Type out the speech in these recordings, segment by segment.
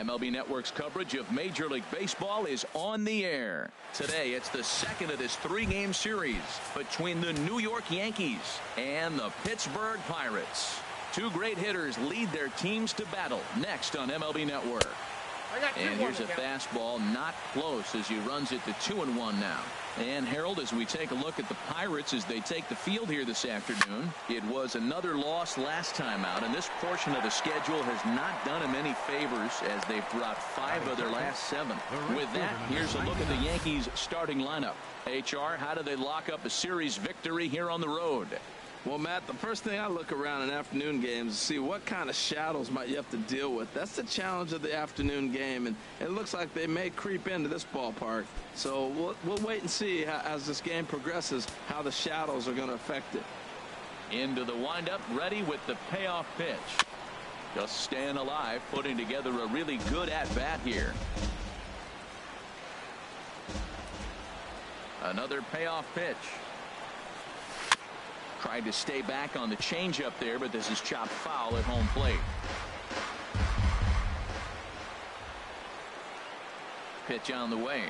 MLB Network's coverage of Major League Baseball is on the air. Today, it's the second of this three-game series between the New York Yankees and the Pittsburgh Pirates. Two great hitters lead their teams to battle next on MLB Network. And here's a fastball not close as he runs it to 2-1 now. And Harold, as we take a look at the Pirates as they take the field here this afternoon, it was another loss last time out, and this portion of the schedule has not done them any favors as they've dropped 5 of their last 7. With that, here's a look at the Yankees starting lineup. HR, how do they lock up a series victory here on the road? Well, Matt, the first thing I look around in afternoon games is to see what kind of shadows might you have to deal with. That's the challenge of the afternoon game, and it looks like they may creep into this ballpark. So we'll wait and see as this game progresses how the shadows are going to affect it. Into the windup, ready with the payoff pitch. Just staying alive, putting together a really good at-bat here. Another payoff pitch. Tried to stay back on the changeup there, but this is chopped foul at home plate. Pitch on the way.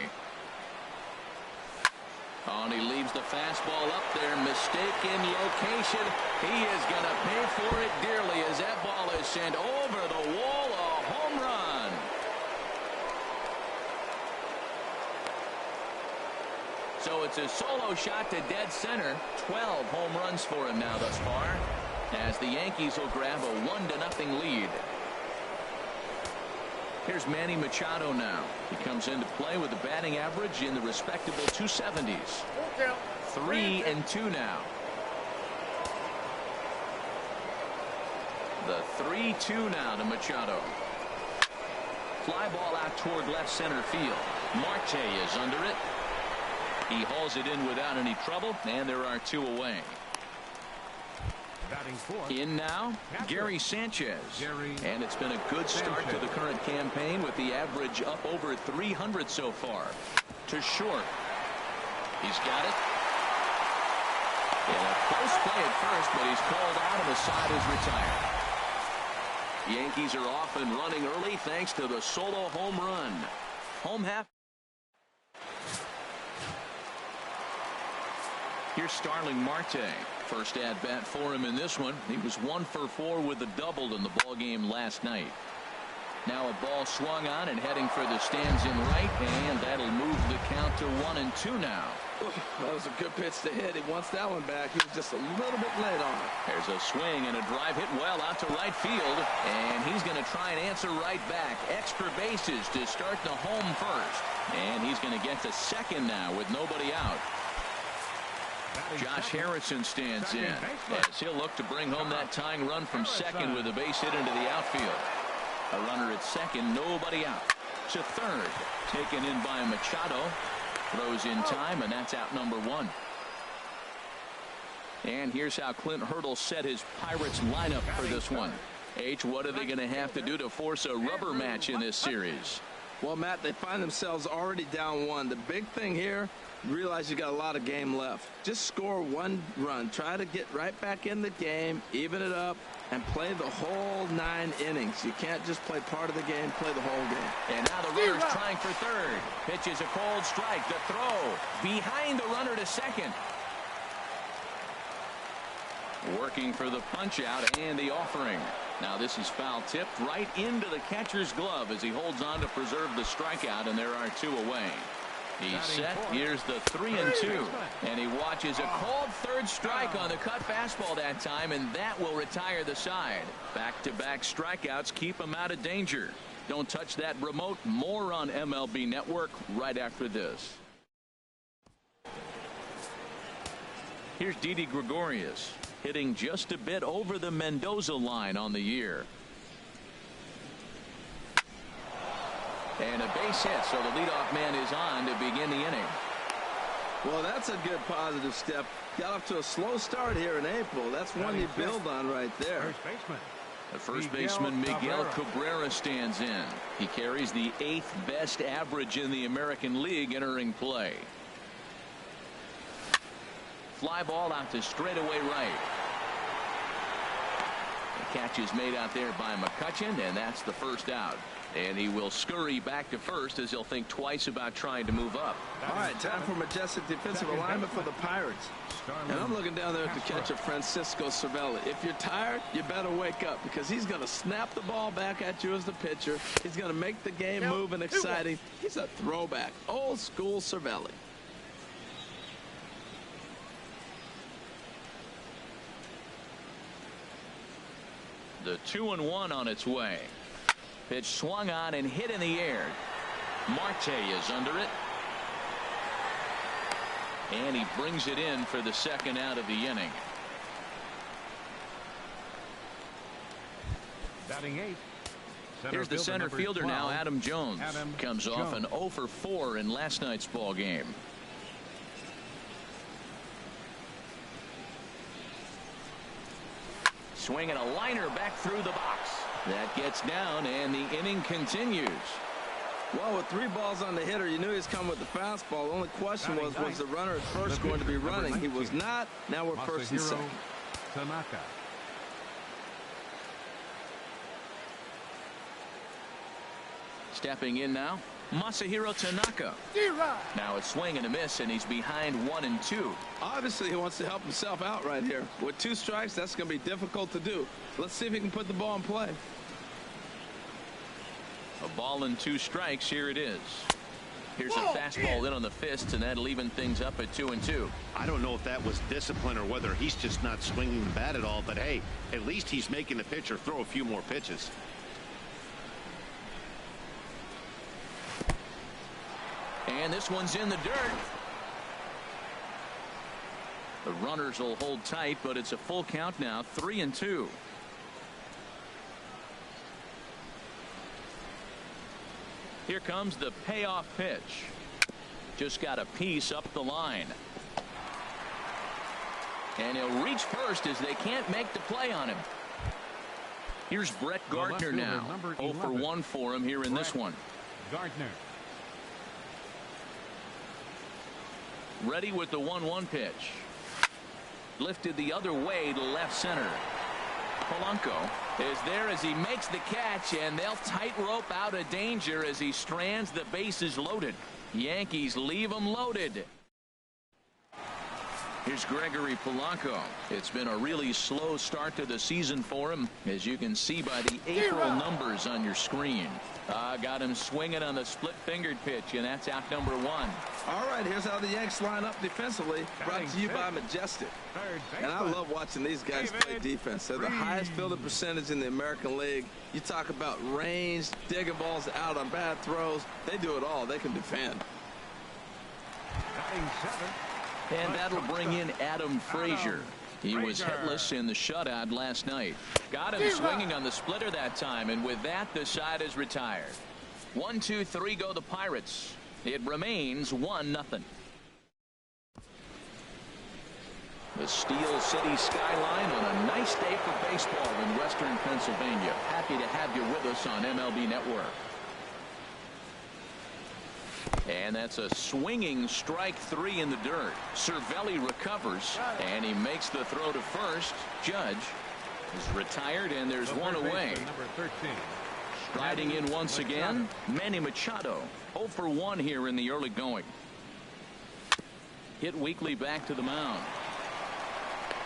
Oh, and he leaves the fastball up there. Mistaken location. He is going to pay for it dearly as that ball is sent over the wall. A home run. So it's a solo shot to dead center. 12 home runs for him now thus far, as the Yankees will grab a 1-0 lead. Here's Manny Machado now. He comes into play with a batting average in the respectable 270s. 3-2 now. The 3-2 now to Machado. Fly ball out toward left center field. Marte is under it. He hauls it in without any trouble, and there are 2 away. In now, Gary Sanchez. And it's been a good start to the current campaign with the average up over 300 so far. To short. He's got it. And a close play at first, but he's called out and the side is retired. Yankees are off and running early thanks to the solo home run. Home half. Here's Starling Marte. First at bat for him in this one. He was 1 for 4 with a double in the ball game last night. Now a ball swung on and heading for the stands in right, and that'll move the count to 1-2 now. That was a good pitch to hit. He wants that one back. He was just a little bit late on it. There's a swing and a drive hit well out to right field, and he's going to try and answer right back. Extra bases to start the home first, and he's going to get to second now with nobody out. Josh Harrison stands in as he'll look to bring home that tying run from second with a base hit into the outfield. A runner at second, nobody out. To third, taken in by Machado. Throws in time, and that's out number 1. And here's how Clint Hurdle set his Pirates lineup for this one. H, what are they going to have to do to force a rubber match in this series? Well, Matt, they find themselves already down 1. The big thing here, realize you got a lot of game left. Just score 1 run. Try to get right back in the game, even it up, and play the whole 9 innings. You can't just play part of the game, play the whole game. And now the runner's trying for third. Pitches a cold strike. The throw behind the runner to second. Working for the punch out and the offering. Now this is foul tipped right into the catcher's glove as he holds on to preserve the strikeout, and there are 2 away. He's set. Here's the 3-2, and he watches a called third strike on the cut fastball that time, and that will retire the side. Back-to-back strikeouts keep him out of danger. Don't touch that remote. More on MLB Network right after this. Here's Didi Gregorius hitting just a bit over the Mendoza line on the year. And a base hit, so the leadoff man is on to begin the inning. Well, that's a good positive step. Got off to a slow start here in April. That's one you build on right there. The first baseman Miguel Cabrera stands in. He carries the 8th best average in the American League entering play. Fly ball out to straightaway right. Catch is made out there by McCutchen, and that's the first out. And he will scurry back to first as he'll think twice about trying to move up. All right, time for majestic defensive alignment for the Pirates. And I'm looking down there at the catcher, Francisco Cervelli. If you're tired, you better wake up, because he's going to snap the ball back at you as the pitcher. He's going to make the game move and exciting. He's a throwback. Old school Cervelli. The 2-1 on its way. Pitch swung on and hit in the air. Marte is under it. And he brings it in for the second out of the inning. Batting eighth. Here's the center fielder now, Adam Jones. Comes off an 0 for 4 in last night's ball game. Swinging a liner back through the box. That gets down, and the inning continues. Well, with 3 balls on the hitter, you knew he was coming with the fastball. The only question was the runner at first going to be running? He was not. Now we're first and second. Tanaka. Stepping in now, Masahiro Tanaka. Now a swing and a miss, and he's behind 1-2. Obviously, he wants to help himself out right here. With 2 strikes, that's going to be difficult to do. Let's see if he can put the ball in play. A ball and 2 strikes. Here it is. Here's a fastball in on the fist, and that'll even things up at 2-2. I don't know if that was discipline or whether he's just not swinging the bat at all, but hey, at least he's making the pitcher throw a few more pitches. And this one's in the dirt. The runners will hold tight, but it's a full count now, 3-2. Here comes the payoff pitch. Just got a piece up the line. And he'll reach first as they can't make the play on him. Here's Brett Gardner now. 0 for 1 for him here in this one. Gardner. Ready with the 1-1 pitch. Lifted the other way to left center. Polanco is there as he makes the catch, and they'll tightrope out of danger as he strands the bases loaded. Yankees leave him loaded. Here's Gregory Polanco. It's been a really slow start to the season for him, as you can see by the April numbers on your screen. Got him swinging on the split-fingered pitch, and that's out number 1. All right, here's how the Yanks line up defensively, brought to you by Majestic. And I love watching these guys play defense. They're the highest fielded percentage in the American League. You talk about range, digging balls out on bad throws. They do it all. They can defend. And that'll bring in Adam Frazier. He was hitless in the shutout last night. Got him swinging on the splitter that time, and with that, the side is retired. 1, 2, 3 go the Pirates. It remains 1-0. The Steel City skyline on a nice day for baseball in western Pennsylvania. Happy to have you with us on MLB Network. And that's a swinging strike 3 in the dirt. Cervelli recovers, and he makes the throw to first. Judge is retired, and there's one away. Number 13. Striding in once again, Manny Machado. 0 for 1 here in the early going. Hit weakly back to the mound.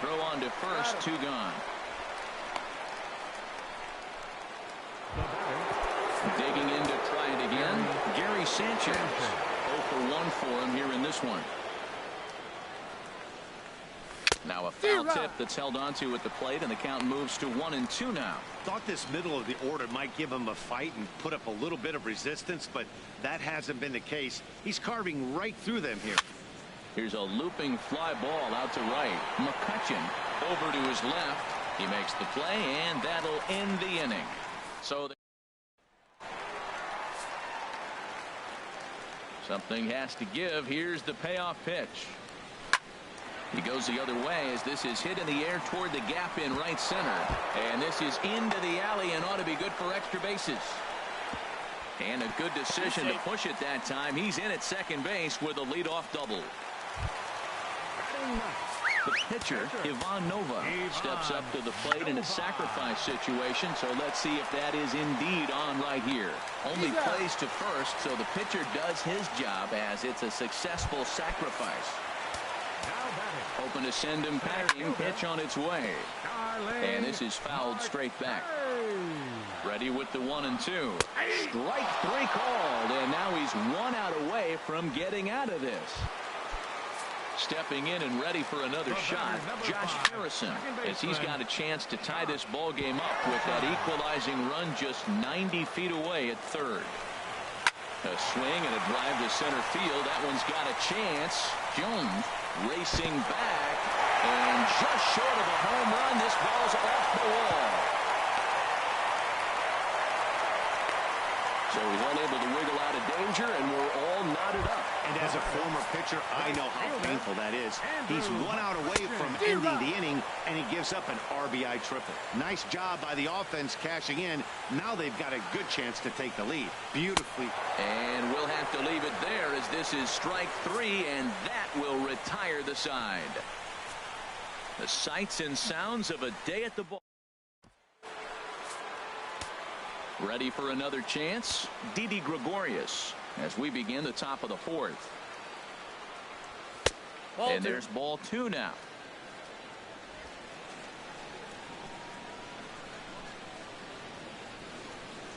Throw on to first, 2 gone. Digging in to try it again, Gary Sanchez. 0 for 1 for him here in this one. Now a foul tip that's held onto at the plate, and the count moves to 1-2 now. Thought this middle of the order might give him a fight and put up a little bit of resistance, but that hasn't been the case. He's carving right through them here. Here's a looping fly ball out to right. McCutchen over to his left. He makes the play, and that'll end the inning. So something has to give. Here's the payoff pitch. He goes the other way as this is hit in the air toward the gap in right center. And this is into the alley and ought to be good for extra bases. And a good decision to push it that time. He's in at second base with a leadoff double. The pitcher, Ivan Nova, steps up to the plate in a sacrifice situation, so let's see if that is indeed on right here. Only plays to first, so the pitcher does his job as it's a successful sacrifice. Hoping to send him packing. Pitch on its way. And this is fouled straight back. Ready with the 1-2. Strike 3 called, and now he's 1 out away from getting out of this. Stepping in and ready for another shot, Josh Harrison, as he's got a chance to tie this ball game up with that equalizing run just 90 feet away at third. A swing and a drive to center field. That one's got a chance. Jones racing back, and just short of a home run. This ball's off the wall. So he's unable to wiggle out of danger, and we're all knotted up. And as a former pitcher, I know how painful that is. He's 1 out away from ending the inning, and he gives up an RBI triple. Nice job by the offense cashing in. Now they've got a good chance to take the lead. Beautifully. And we'll have to leave it there as this is strike 3, and that will retire the side. The sights and sounds of a day at the ball. Ready for another chance, Didi Gregorius, as we begin the top of the 4th. And there's ball 2 now.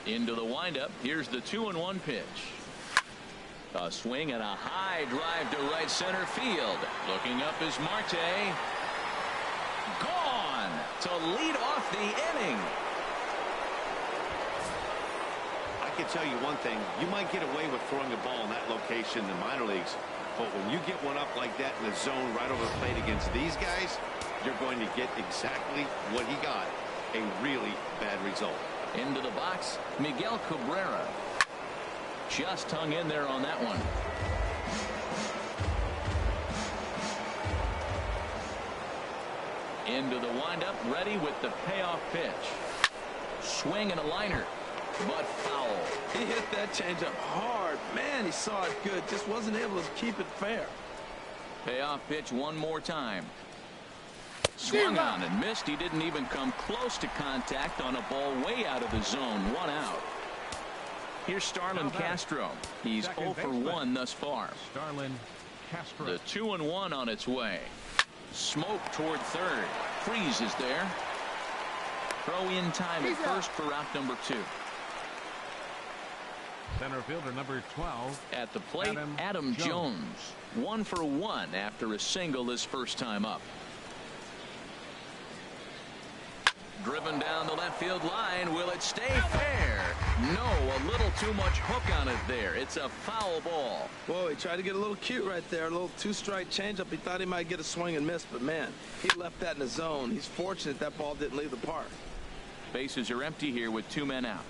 Into the windup. Here's the 2-1 pitch. A swing and a high drive to right center field. Looking up is Marte. Gone to lead off the inning. I can tell you one thing. You might get away with throwing a ball in that location in the minor leagues. But when you get one up like that in the zone right over the plate against these guys, you're going to get exactly what he got. A really bad result. Into the box, Miguel Cabrera. Just hung in there on that one. Into the windup, ready with the payoff pitch. Swing and a liner, but foul. He hit that changeup hard. Man, he saw it good. Just wasn't able to keep it fair. Payoff pitch one more time. Swung on and missed. He didn't even come close to contact on a ball way out of the zone. 1 out. Here's Starlin Castro. He's 0 for 1 thus far. Starlin Castro. The 2-1 on its way. Smoke toward third. Freeze is there. Throw in time at first for out number 2. Center fielder number 12. At the plate, Adam Jones. 1 for 1 after a single his first time up. Driven down the left field line. Will it stay fair? No, a little too much hook on it there. It's a foul ball. Whoa, he tried to get a little cute right there. A little 2-strike changeup. He thought he might get a swing and miss, but man, he left that in the zone. He's fortunate that ball didn't leave the park. Bases are empty here with 2 men out.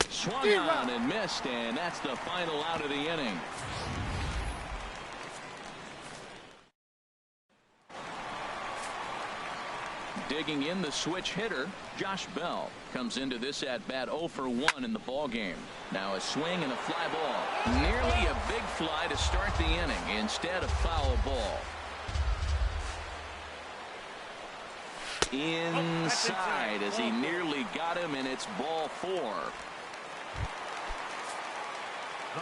Swung on and missed, and that's the final out of the inning. Digging in the switch hitter, Josh Bell comes into this at bat 0 for 1 in the ball game. Now a swing and a fly ball. Nearly a big fly to start the inning. Instead a foul ball. Inside as he nearly got him, and it's ball 4.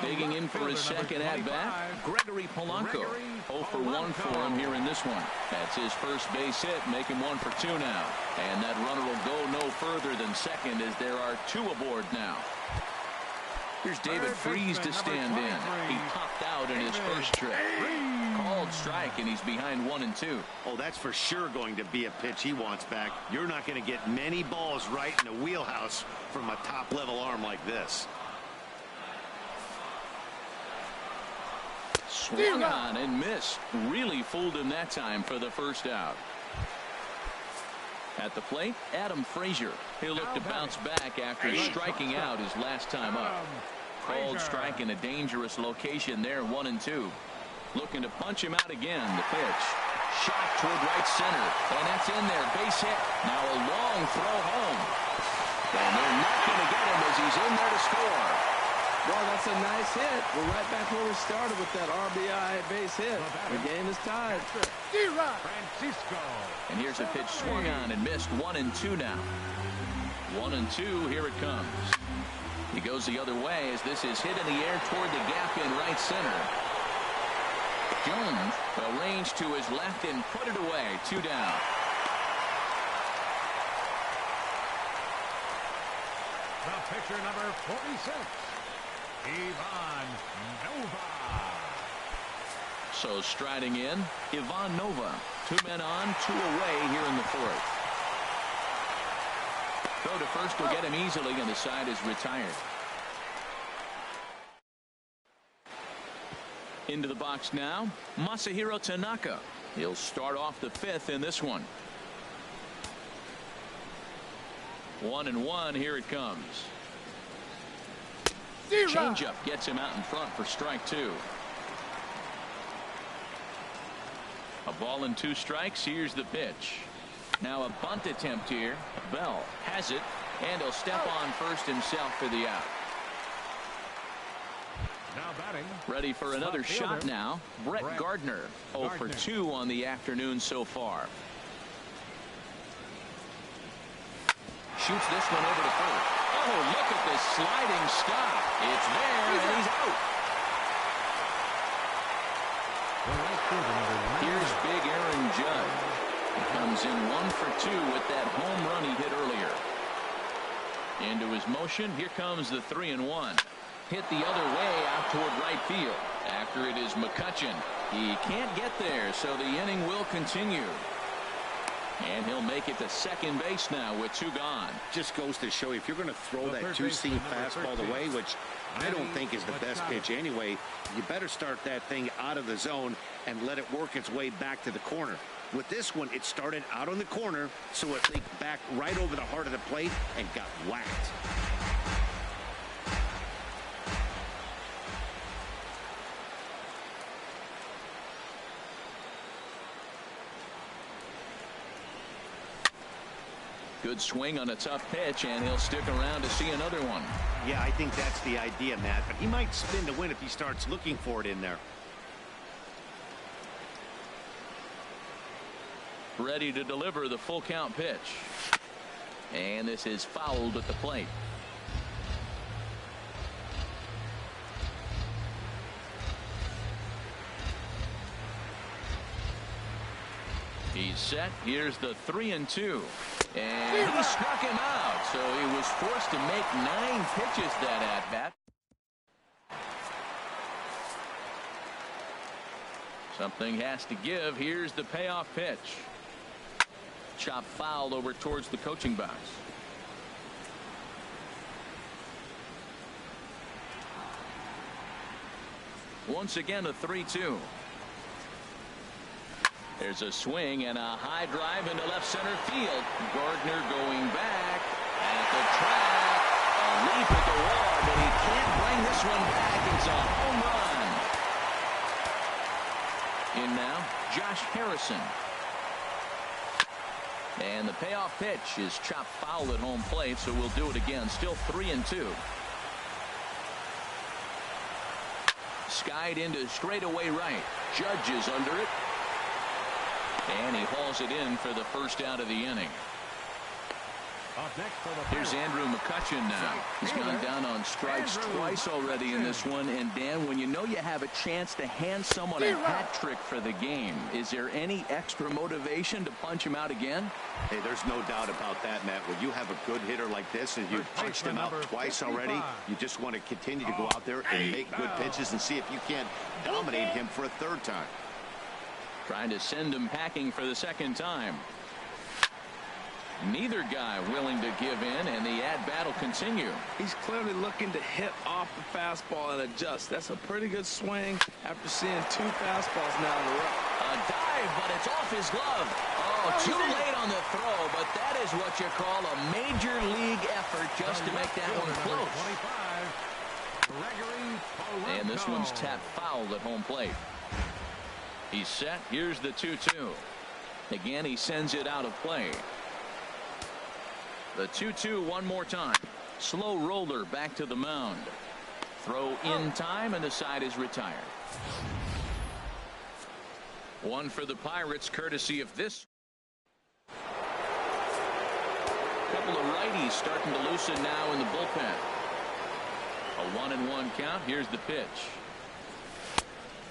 Digging in for his second at-bat, Gregory Polanco. 0 for 1 for him here in this one. That's his first base hit, making 1 for 2 now. And that runner will go no further than second as there are 2 aboard now. Here's David Freese to stand in. He popped out in his first trip. Called strike, and he's behind 1 and 2. Oh, that's for sure going to be a pitch he wants back. You're not going to get many balls right in the wheelhouse from a top-level arm like this. Swung on and missed. Really fooled him that time for the first out. At the plate, Adam Frazier. He'll look to bounce back after striking out his last time up. Called strike in a dangerous location there, 1 and 2. Looking to punch him out again. The pitch. Shot toward right center. And that's in there. Base hit. Now a long throw home. And they're not going to get him as he's in there to score. Well, that's a nice hit. We're right back where we started with that RBI base hit. The game is tied. Francisco. And here's a pitch swung on and missed. 1-2 now. 1-2. Here it comes. He goes the other way as this is hit in the air toward the gap in right center. Jones arranged to his left and put it away. 2 down. The pitcher number 46, Ivan Nova. So striding in, Ivan Nova. 2 men on, 2 away here in the 4th. Throw to first will get him easily, and the side is retired. Into the box now, Masahiro Tanaka. He'll start off the 5th in this one. 1-1. Here it comes. Changeup gets him out in front for strike 2. A ball and 2 strikes. Here's the pitch. Now a bunt attempt here. Bell has it, and he'll step on first himself for the out. Now batting. Ready for another shot now. Brett Gardner. 0 for 2 on the afternoon so far. Shoots this one over to first. Oh, look at this sliding stop. It's there, and he's out. Here's big Aaron Judge. He comes in 1 for 2 with that home run he hit earlier. Into his motion. Here comes the 3-1. Hit the other way out toward right field. After it is McCutchen. He can't get there, so the inning will continue. And he'll make it to second base now with 2 gone. Just goes to show you, if you're going to throw that two-seam fastball away, which I don't think is the best pitch anyway, you better start that thing out of the zone and let it work its way back to the corner. With this one, it started out on the corner, so it leaked back right over the heart of the plate and got whacked. Good swing on a tough pitch, and he'll stick around to see another one. Yeah, I think that's the idea, Matt. But he might spin to win if he starts looking for it in there. Ready to deliver the full count pitch. And this is fouled at the plate. He's set. Here's the 3-2. And he struck him out. So he was forced to make 9 pitches that at-bat. Something has to give. Here's the payoff pitch. Chop foul over towards the coaching box. Once again, a 3-2. There's a swing and a high drive into left center field. Gardner going back at the track. A leap at the wall, but he can't bring this one back. It's a home run. In now, Josh Harrison. And the payoff pitch is chopped foul at home plate, so we'll do it again. Still 3-2. Skied into straightaway right. Judge is under it. And he hauls it in for the first out of the inning. Here's Andrew McCutchen now. He's gone down on strikes twice already in this one. And Dan, when you know you have a chance to hand someone a hat trick for the game, is there any extra motivation to punch him out again? Hey, there's no doubt about that, Matt. When you have a good hitter like this and you've punched him out twice already, you just want to continue to go out there and make good pitches and see if you can't dominate him for a 3rd time. Trying to send him packing for the 2nd time. Neither guy willing to give in, and the at-bat will continue. He's clearly looking to hit off the fastball and adjust. That's a pretty good swing after seeing 2 fastballs now in a row. A dive, but it's off his glove. Oh, too late on the throw, but that is what you call a major league effort just to make that one close. And this one's tapped foul at home plate. He's set. Here's the 2-2. Again, he sends it out of play. The 2-2 one more time. Slow roller back to the mound. Throw in time, and the side is retired. One for the Pirates, courtesy of this. Couple of righties starting to loosen now in the bullpen. A 1-1 count. Here's the pitch.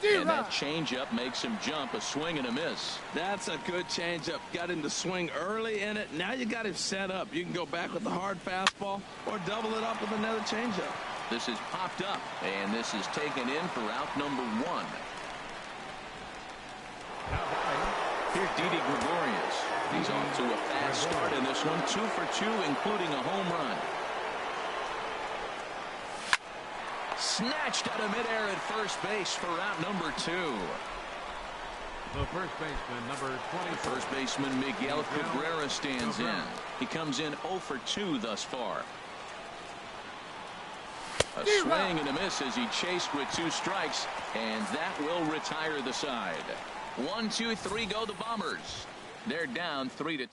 And that changeup makes him jump. A swing and a miss. That's a good changeup. Got him to swing early in it. Now you got him set up. You can go back with the hard fastball or double it up with another changeup. This is popped up, and this is taken in for out number 1. Here's Didi Gregorius. He's off to a fast start in this one. 2 for 2, including a home run. Snatched out of midair at first base for out number 2. The first baseman, number 20. First baseman Miguel Cabrera stands in. He comes in 0 for 2 thus far. A swing and a miss as he chased with 2 strikes, and that will retire the side. 1, 2, 3 go the Bombers. They're down 3-2.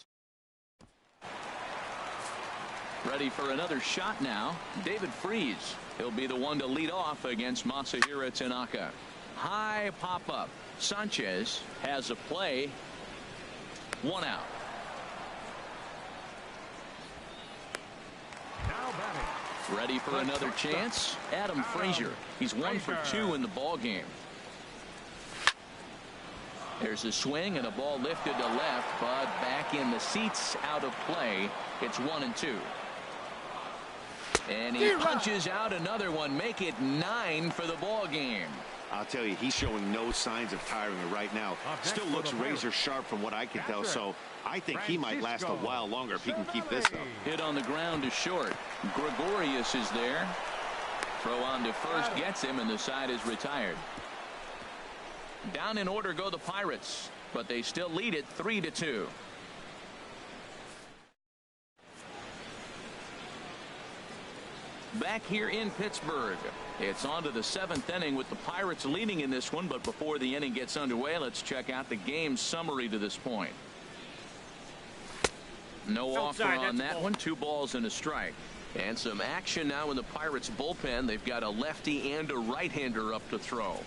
Ready for another shot now. David Freese. He'll be the one to lead off against Masahiro Tanaka. High pop-up. Sanchez has a play. 1 out. Now batting. Ready for another chance. Adam Frazier. He's 1 for 2 in the ball game. There's a swing and a ball lifted to left, but back in the seats, out of play. It's 1-2. And he punches out another one. Make it 9 for the ball game. I'll tell you, he's showing no signs of tiring right now. Still looks razor sharp from what I can tell, so I think he might last a while longer if he can keep this up. Hit on the ground to short. Gregorius is there. Throw on to first gets him, and the side is retired. Down in order go the Pirates, but they still lead it 3-2. Back here in Pittsburgh, it's on to the 7th inning with the Pirates leading in this one. But before the inning gets underway, let's check out the game summary to this point. No offer on that one. 2 balls and a strike. And some action now in the Pirates bullpen. They've got a lefty and a right-hander up to throw.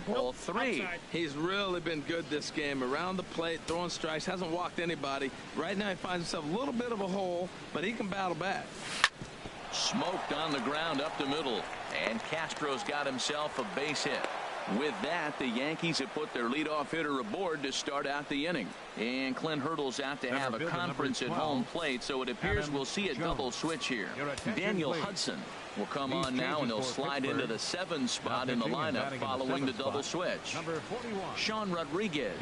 Ball 3. He's really been good this game. Around the plate, throwing strikes, hasn't walked anybody. Right now he finds himself a little bit of a hole, but he can battle back. Smoked on the ground up the middle, and Castro's got himself a base hit. With that, the Yankees have put their leadoff hitter aboard to start out the inning. And Clint Hurdle's out to have a conference at home plate, so it appears we'll see a double switch here. Daniel Hudson will come on now, and they'll slide into the 7 spot in the lineup following the double switch. Sean Rodriguez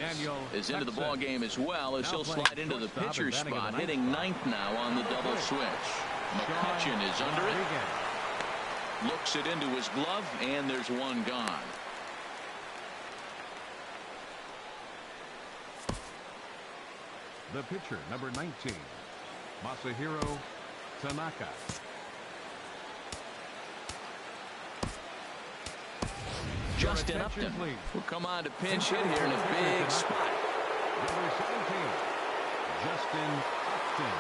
is into the ball game as well, as he'll slide into the pitcher spot, hitting 9th now on the double switch. McCutchen is under it. Looks it into his glove, and there's 1 gone. The pitcher, number 19, Masahiro Tanaka. Justin Upton will come on to pinch hit here in a big spot. Number 17, Justin Upton.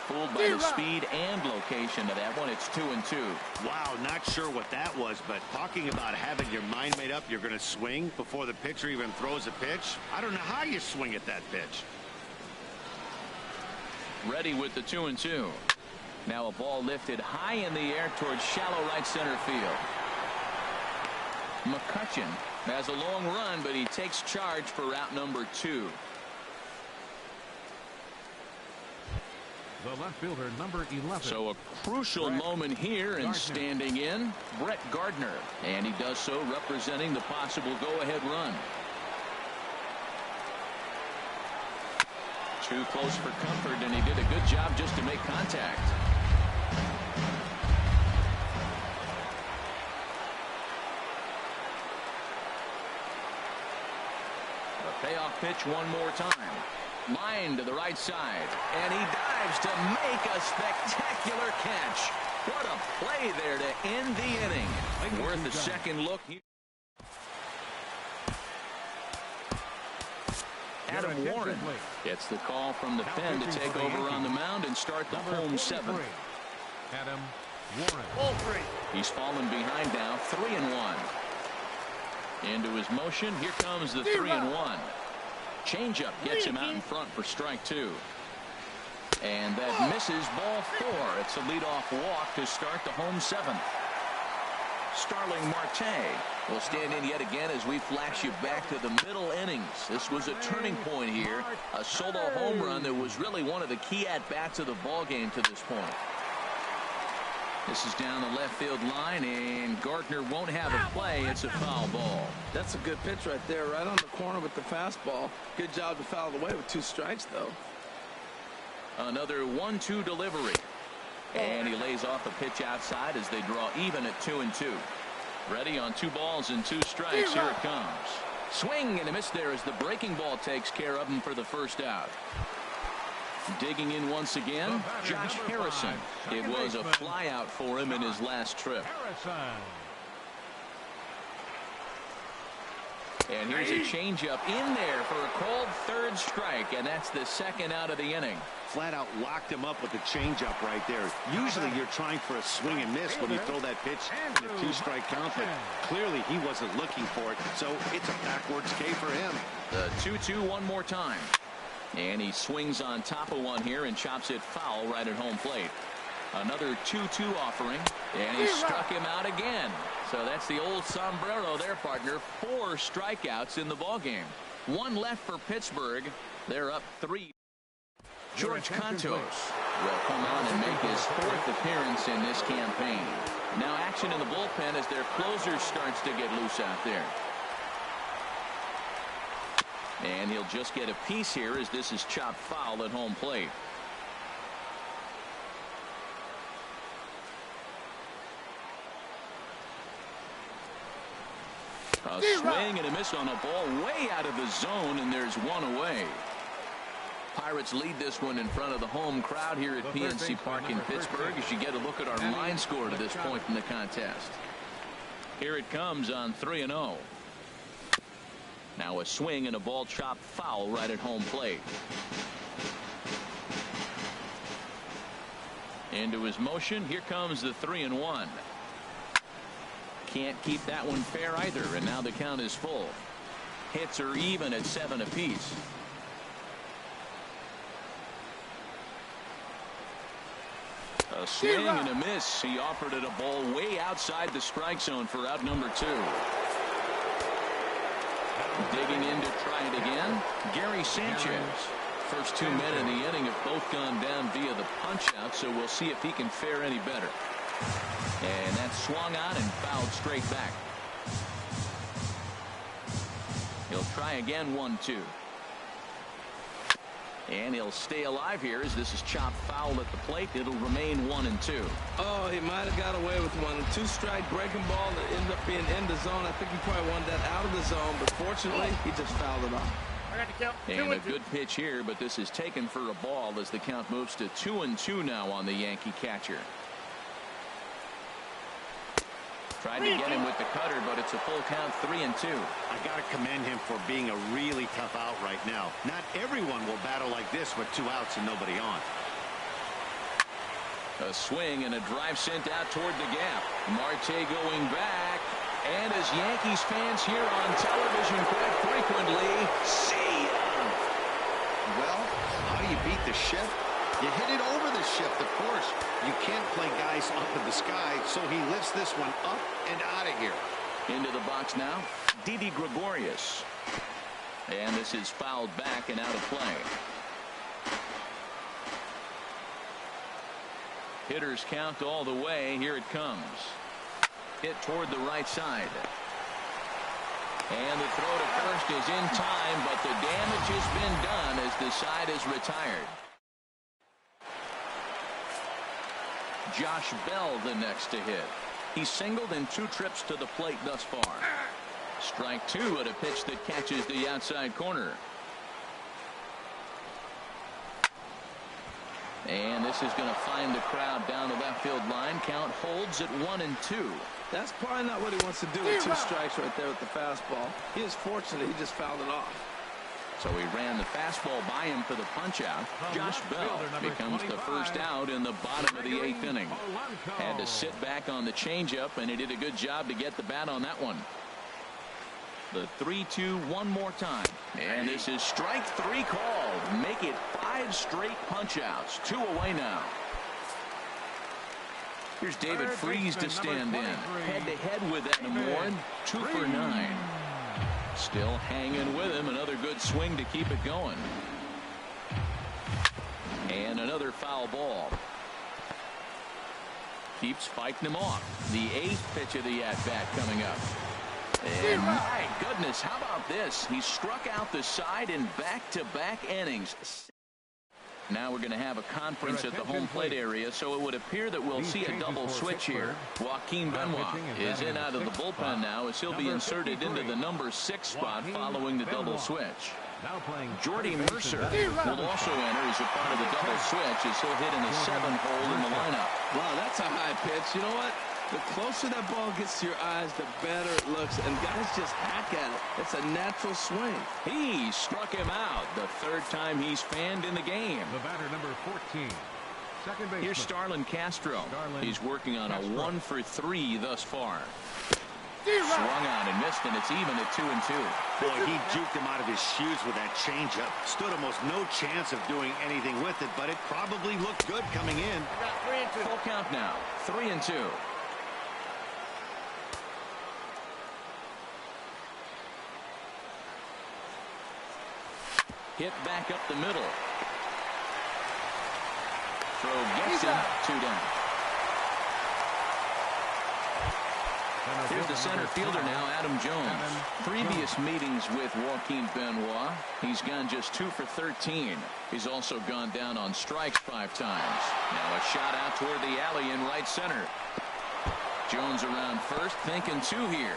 Fooled by the speed and location of that one. It's 2-2. Wow, not sure what that was, but talking about having your mind made up, you're going to swing before the pitcher even throws a pitch. I don't know how you swing at that pitch. Ready with the 2-2. Now a ball lifted high in the air towards shallow right center field. McCutchen has a long run, but he takes charge for route number 2. The left fielder, number 11. So a crucial moment here, and standing in, Brett Gardner. And he does so representing the possible go-ahead run. Too close for comfort, and he did a good job just to make contact. A payoff pitch one more time. Line to the right side, and he dives to make a spectacular catch. What a play there to end the inning. Worth a second look. Adam Warren gets the call from the pen to take over on the mound and start the home seventh. Adam Warren. He's fallen behind now, 3-1. Into his motion. Here comes the 3-1. Changeup gets him out in front for strike two. And that misses, ball four. It's a leadoff walk to start the home seventh. Starling Marte will stand in yet again as we flash you back to the middle innings. This was a turning point here. A solo home run that was really one of the key at-bats of the ball game to this point. This is down the left field line, and Gardner won't have a play. It's a foul ball. That's a good pitch right there, right on the corner with the fastball. Good job to foul it away with 2 strikes, though. Another 1-2 delivery. And he lays off a pitch outside as they draw even at 2-2. Ready on 2 balls and 2 strikes. Here it comes. Swing and a miss there as the breaking ball takes care of him for the first out. Digging in once again, Josh Harrison. It was a fly out for him in his last trip. And here's a changeup in there for a called third strike, and that's the second out of the inning. Flat out locked him up with the changeup right there. Usually you're trying for a swing and miss when you throw that pitch in a 2-strike count, but clearly he wasn't looking for it, so it's a backwards K for him. The 2-2 one more time. And he swings on top of one here and chops it foul right at home plate. Another 2-2 offering, and he struck him out again. So that's the old sombrero there, partner. 4 strikeouts in the ballgame. 1 left for Pittsburgh. They're up 3. George Contos will come on and make his 4th appearance in this campaign. Now action in the bullpen as their closer starts to get loose out there. And he'll just get a piece here as this is chopped foul at home plate. A swing and a miss on a ball way out of the zone, and there's one away. Pirates lead this one in front of the home crowd here at PNC Park in Pittsburgh as you get a look at our line score to this point in the contest. Here it comes on 3-0. Now a swing and a ball chopped foul right at home plate. Into his motion. Here comes the 3-1. Can't keep that one fair either, and now the count is full. Hits are even at 7 apiece. A swing and a miss. He offered it a ball way outside the strike zone for out number 2. Digging in to try it again, Gary Sanchez. First 2 men in the inning have both gone down via the punch out, so we'll see if he can fare any better. And that swung on and fouled straight back. He'll try again, 1-2. And he'll stay alive here as this is chopped foul at the plate. It'll remain 1-2. Oh, he might have got away with one. 2-strike breaking ball that ended up being in the zone. I think he probably wanted that out of the zone, but fortunately he just fouled it off. And a good pitch here, but this is taken for a ball as the count moves to 2-2 now on the Yankee catcher. Tried to get him with the cutter, but it's a full count, 3-2. I got to commend him for being a really tough out right now. Not everyone will battle like this with 2 outs and nobody on. A swing and a drive sent out toward the gap. Marte going back. And as Yankees fans here on television quite frequently, see ya! Well, how do you beat the shift? You hit it over the shift, of course. You can't play guys up in the sky, so he lifts this one up and out of here. Into the box now, Didi Gregorius. And this is fouled back and out of play. Hitters count all the way. Here it comes. Hit toward the right side. And the throw to first is in time, but the damage has been done as the side is retired. Josh Bell the next to hit. He singled in 2 trips to the plate thus far. Strike 2 at a pitch that catches the outside corner. And this is going to find the crowd down the left field line. Count holds at 1-2. That's probably not what he wants to do with 2 strikes right there with the fastball. He is fortunate he just fouled it off. So he ran the fastball by him for the punch-out. Josh Bell becomes the first out in the bottom of the 8th inning. Had to sit back on the changeup, and he did a good job to get the bat on that one. The 3-2 one more time. And this is strike 3 called. Make it 5 straight punch-outs. 2 away now. Here's David Freese to stand in. Head-to-head with Adam Warren. 2 for 9. Still hanging with him. Another good swing to keep it going. And another foul ball. Keeps fighting him off. The 8th pitch of the at-bat coming up. And my goodness, how about this? He struck out the side in back-to-back innings. Now we're going to have a conference at the home plate area, so it would appear that we'll see a double switch here. Joaquin Benoit is in out of the bullpen now as he'll be inserted into the number 6 spot following the double switch. Jordy Mercer will also enter as a part of the double switch as he'll hit in the 7th hole in the lineup. Wow, that's a high pitch. You know what? The closer that ball gets to your eyes, the better it looks, and guys just hack at it. It's a natural swing. He struck him out the 3rd time he's fanned in the game. The batter, number 14, second baseman. Here's Starlin Castro. He's working on a 1 for 3 thus far. Swung out and missed, and it's even at 2-2. Boy, he juked him out of his shoes with that changeup. Stood almost no chance of doing anything with it, but it probably looked good coming in. Full count now. 3-2. Hit back up the middle. Throw gets him. 2 down. Here's the center fielder now, Adam Jones. Previous meetings with Joaquin Benoit, he's gone just 2 for 13. He's also gone down on strikes 5 times. Now a shot out toward the alley in right center. Jones around first, thinking 2 here.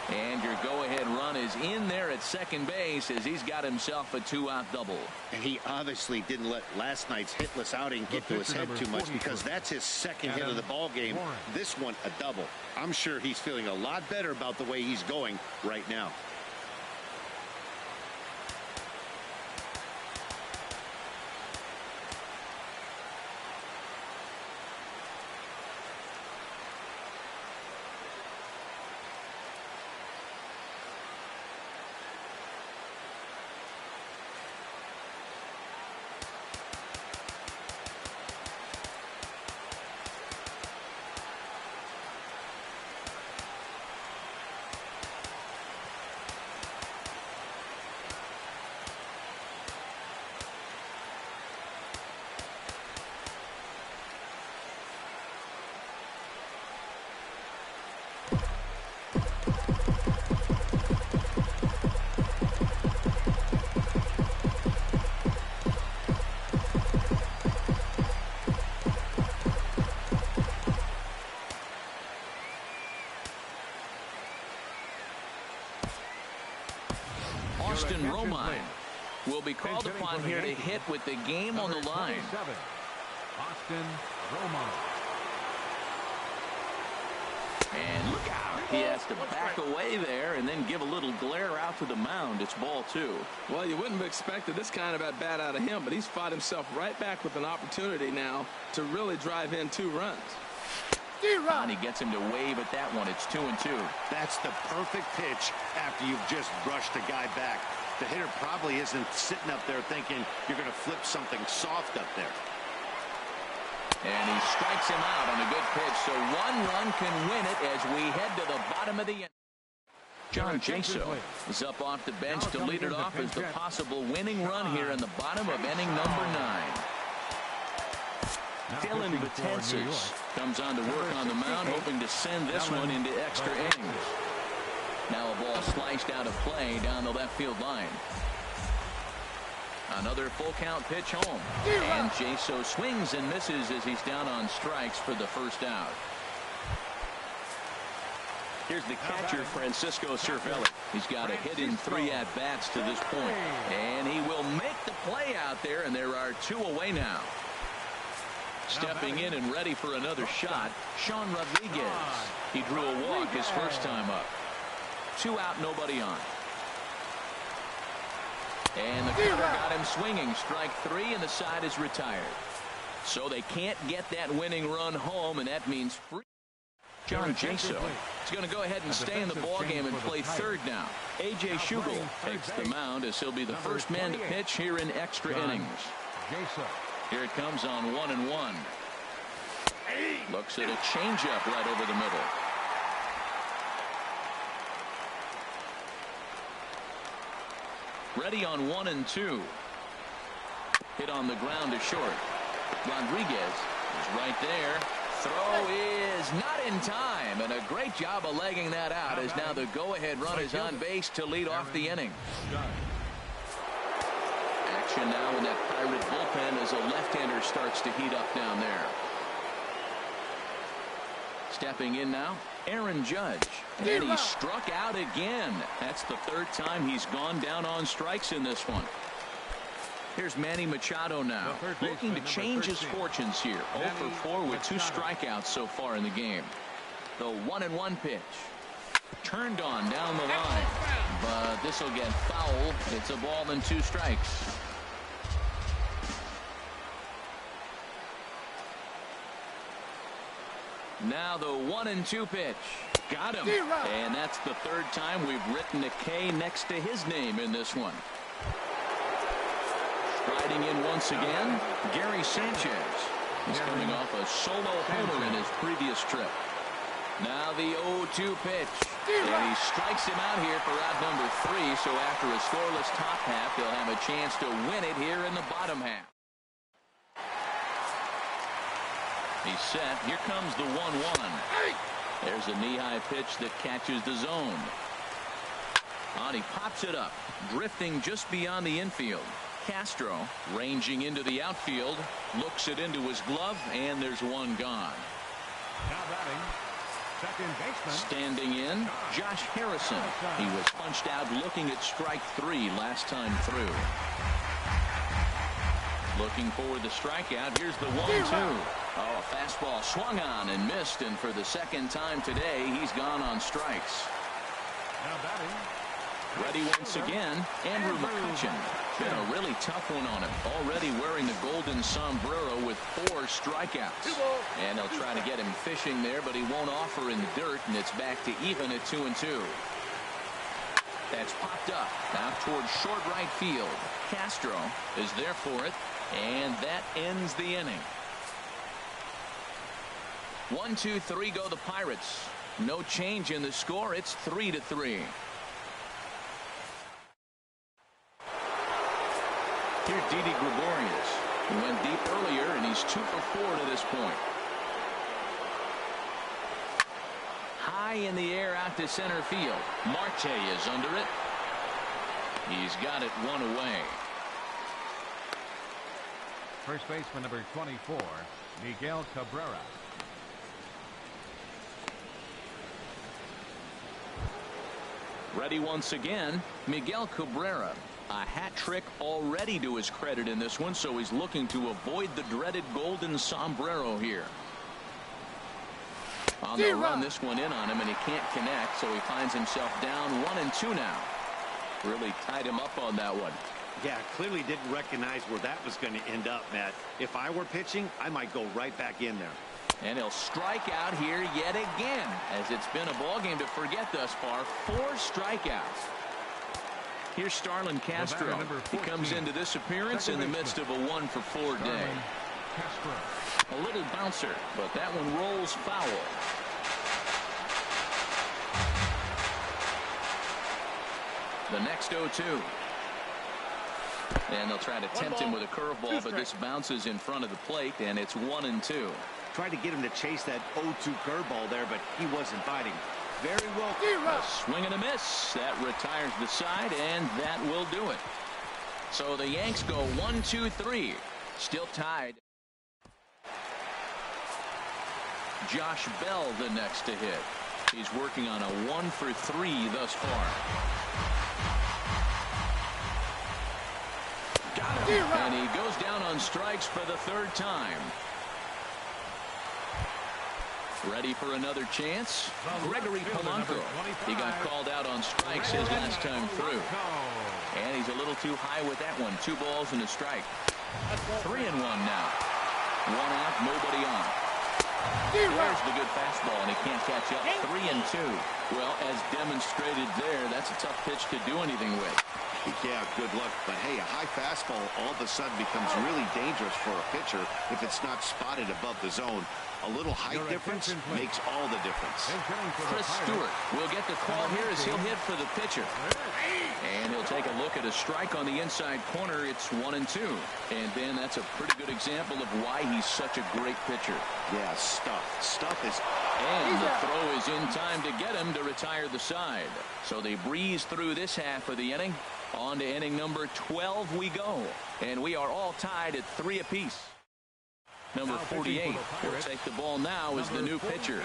And your go-ahead run is in there at second base as he's got himself a 2-out double. And he obviously didn't let last night's hitless outing get to his head too much, because that's his 2nd hit of the ball game. This one a double. I'm sure he's feeling a lot better about the way he's going right now. Austin Romine will be called upon here to hit with the game on the line. Austin Romine. And look out. He has to back away there and then give a little glare out to the mound. It's ball 2. Well, you wouldn't have expected this kind of at bat out of him, but he's fought himself right back with an opportunity now to really drive in 2 runs. And he gets him to wave at that one. It's 2-2. That's the perfect pitch after you've just brushed a guy back. The hitter probably isn't sitting up there thinking you're going to flip something soft up there. And he strikes him out on a good pitch, so 1 run can win it as we head to the bottom of the inning. John Jaso is up off the bench to lead it off as the possible winning run here in the bottom of inning number 9. Dylan Betances comes on to work on the mound, hoping to send this one into extra innings. Now a ball sliced out of play down the left field line. Another full count pitch home. And Jaso swings and misses as he's down on strikes for the first out. Here's the catcher, Francisco Cervelli. He's got a hit in 3 at-bats to this point. And he will make the play out there, and there are 2 away now. Stepping in and ready for another shot, Sean Rodriguez. He drew a walk his first time up. 2 out, nobody on. And the cutter got him swinging. Strike 3, and the side is retired. So they can't get that winning run home, and that means free. John Jaso is going to go ahead and stay in the ballgame and play third now. A.J. Schugel takes the mound as he'll be the first man to pitch here in extra innings. Here it comes on 1-1. Looks at a changeup right over the middle. Ready on 1-2. Hit on the ground to short. Rodriguez is right there. Throw is not in time, and a great job of legging that out as now the go-ahead run is on base to lead off the inning. Action now in that Pirate bullpen as a left-hander starts to heat up down there. Stepping in now, Aaron Judge, and he struck out again. That's the third time he's gone down on strikes in this one. Here's Manny Machado now, looking to change his fortunes here. 0 for 4 with 2 strikeouts so far in the game. The 1-1 pitch. Turned on down the line, but this will get foul. It's a ball and 2 strikes. Now the 1-2 pitch. Got him. And that's the third time we've written a K next to his name in this one. Riding in once again, Gary Sanchez. He's coming off a solo homer in his previous trip. Now the 0-2 pitch. And he strikes him out here for out number 3. So after a scoreless top half, they'll have a chance to win it here in the bottom half. He's set. Here comes the 1-1. There's a knee-high pitch that catches the zone. And he pops it up, drifting just beyond the infield. Castro ranging into the outfield, looks it into his glove, and there's one gone. Now batting, second baseman. Standing in, Josh Harrison. He was punched out looking at strike 3 last time through. Looking for the strikeout. Here's the 1-2. Oh, a fastball swung on and missed, and for the second time today, he's gone on strikes. Now batting. Ready once again, Andrew McCutcheon. Been a really tough one on him. Already wearing the golden sombrero with 4 strikeouts. And they'll try to get him fishing there, but he won't offer in the dirt, and it's back to even at 2-2. That's popped up out towards short right field. Castro is there for it, and that ends the inning. 1-2-3 go the Pirates. No change in the score. It's 3-3. Here's Didi Gregorius. He went deep earlier, and he's 2 for 4 to this point. High in the air out to center field. Marte is under it. He's got it 1 away. First baseman number 24, Miguel Cabrera. Ready once again, Miguel Cabrera. A hat trick already to his credit in this one, so he's looking to avoid the dreaded golden sombrero here. On the run, this one in on him, and he can't connect, so he finds himself down 1-2 now. Really tied him up on that one. Yeah, clearly didn't recognize where that was going to end up, Matt. If I were pitching, I might go right back in there. And he'll strike out here yet again, as it's been a ball game to forget thus far. 4 strikeouts. Here's Starlin Castro. He comes into this appearance in the midst of a 1 for 4 day. A little bouncer, but that one rolls foul. The next 0-2. And they'll try to tempt him with a curveball, but this bounces in front of the plate, and it's 1-2. Tried to get him to chase that 0-2 curveball there, but he wasn't biting. Very well. A swing and a miss. That retires the side, and that will do it. So the Yanks go 1-2-3. Still tied. Josh Bell the next to hit. He's working on a 1 for 3 thus far. Got him. And he goes down on strikes for the 3rd time. Ready for another chance? Gregory Polanco. He got called out on strikes his last time through. And he's a little too high with that one. 2 balls and a strike. 3-1 now. 1 out, nobody on. There's the good fastball, and he can't catch up. 3-2. Well, as demonstrated there, that's a tough pitch to do anything with. Yeah, good luck. But, hey, a high fastball all of a sudden becomes really dangerous for a pitcher if it's not spotted above the zone. A little height difference makes all the difference. Chris Stewart will get the call here as he'll hit for the pitcher. And he'll take a look at a strike on the inside corner. It's 1-2. And then that's a pretty good example of why he's such a great pitcher. Yeah, Stuff is... And the throw is in time to get him to retire the side. So they breeze through this half of the inning. On to inning number 12 we go. And we are all tied at 3 apiece. Number 48 will take the ball now as the new pitcher.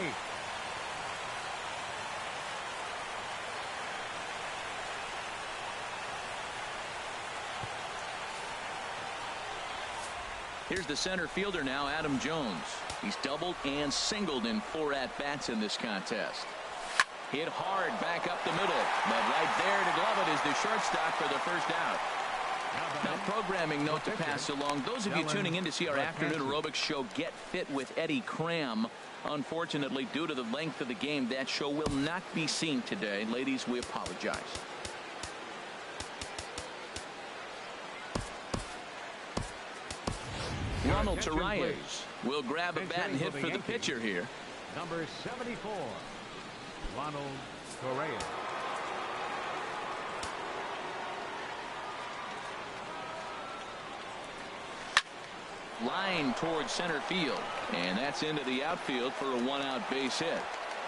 Here's the center fielder now, Adam Jones. He's doubled and singled in 4 at-bats in this contest. Hit hard back up the middle, but right there to glove it is the shortstop for the first out. Now, programming note to pass along. Those of you tuning in to see our afternoon aerobics show, Get Fit with Eddie Cram. Unfortunately, due to the length of the game, that show will not be seen today. Ladies, we apologize. Ronald Torreyes will grab a bat and hit for the pitcher here. Number 74, Ronald Torreyes. Line towards center field, and that's into the outfield for a 1-out base hit.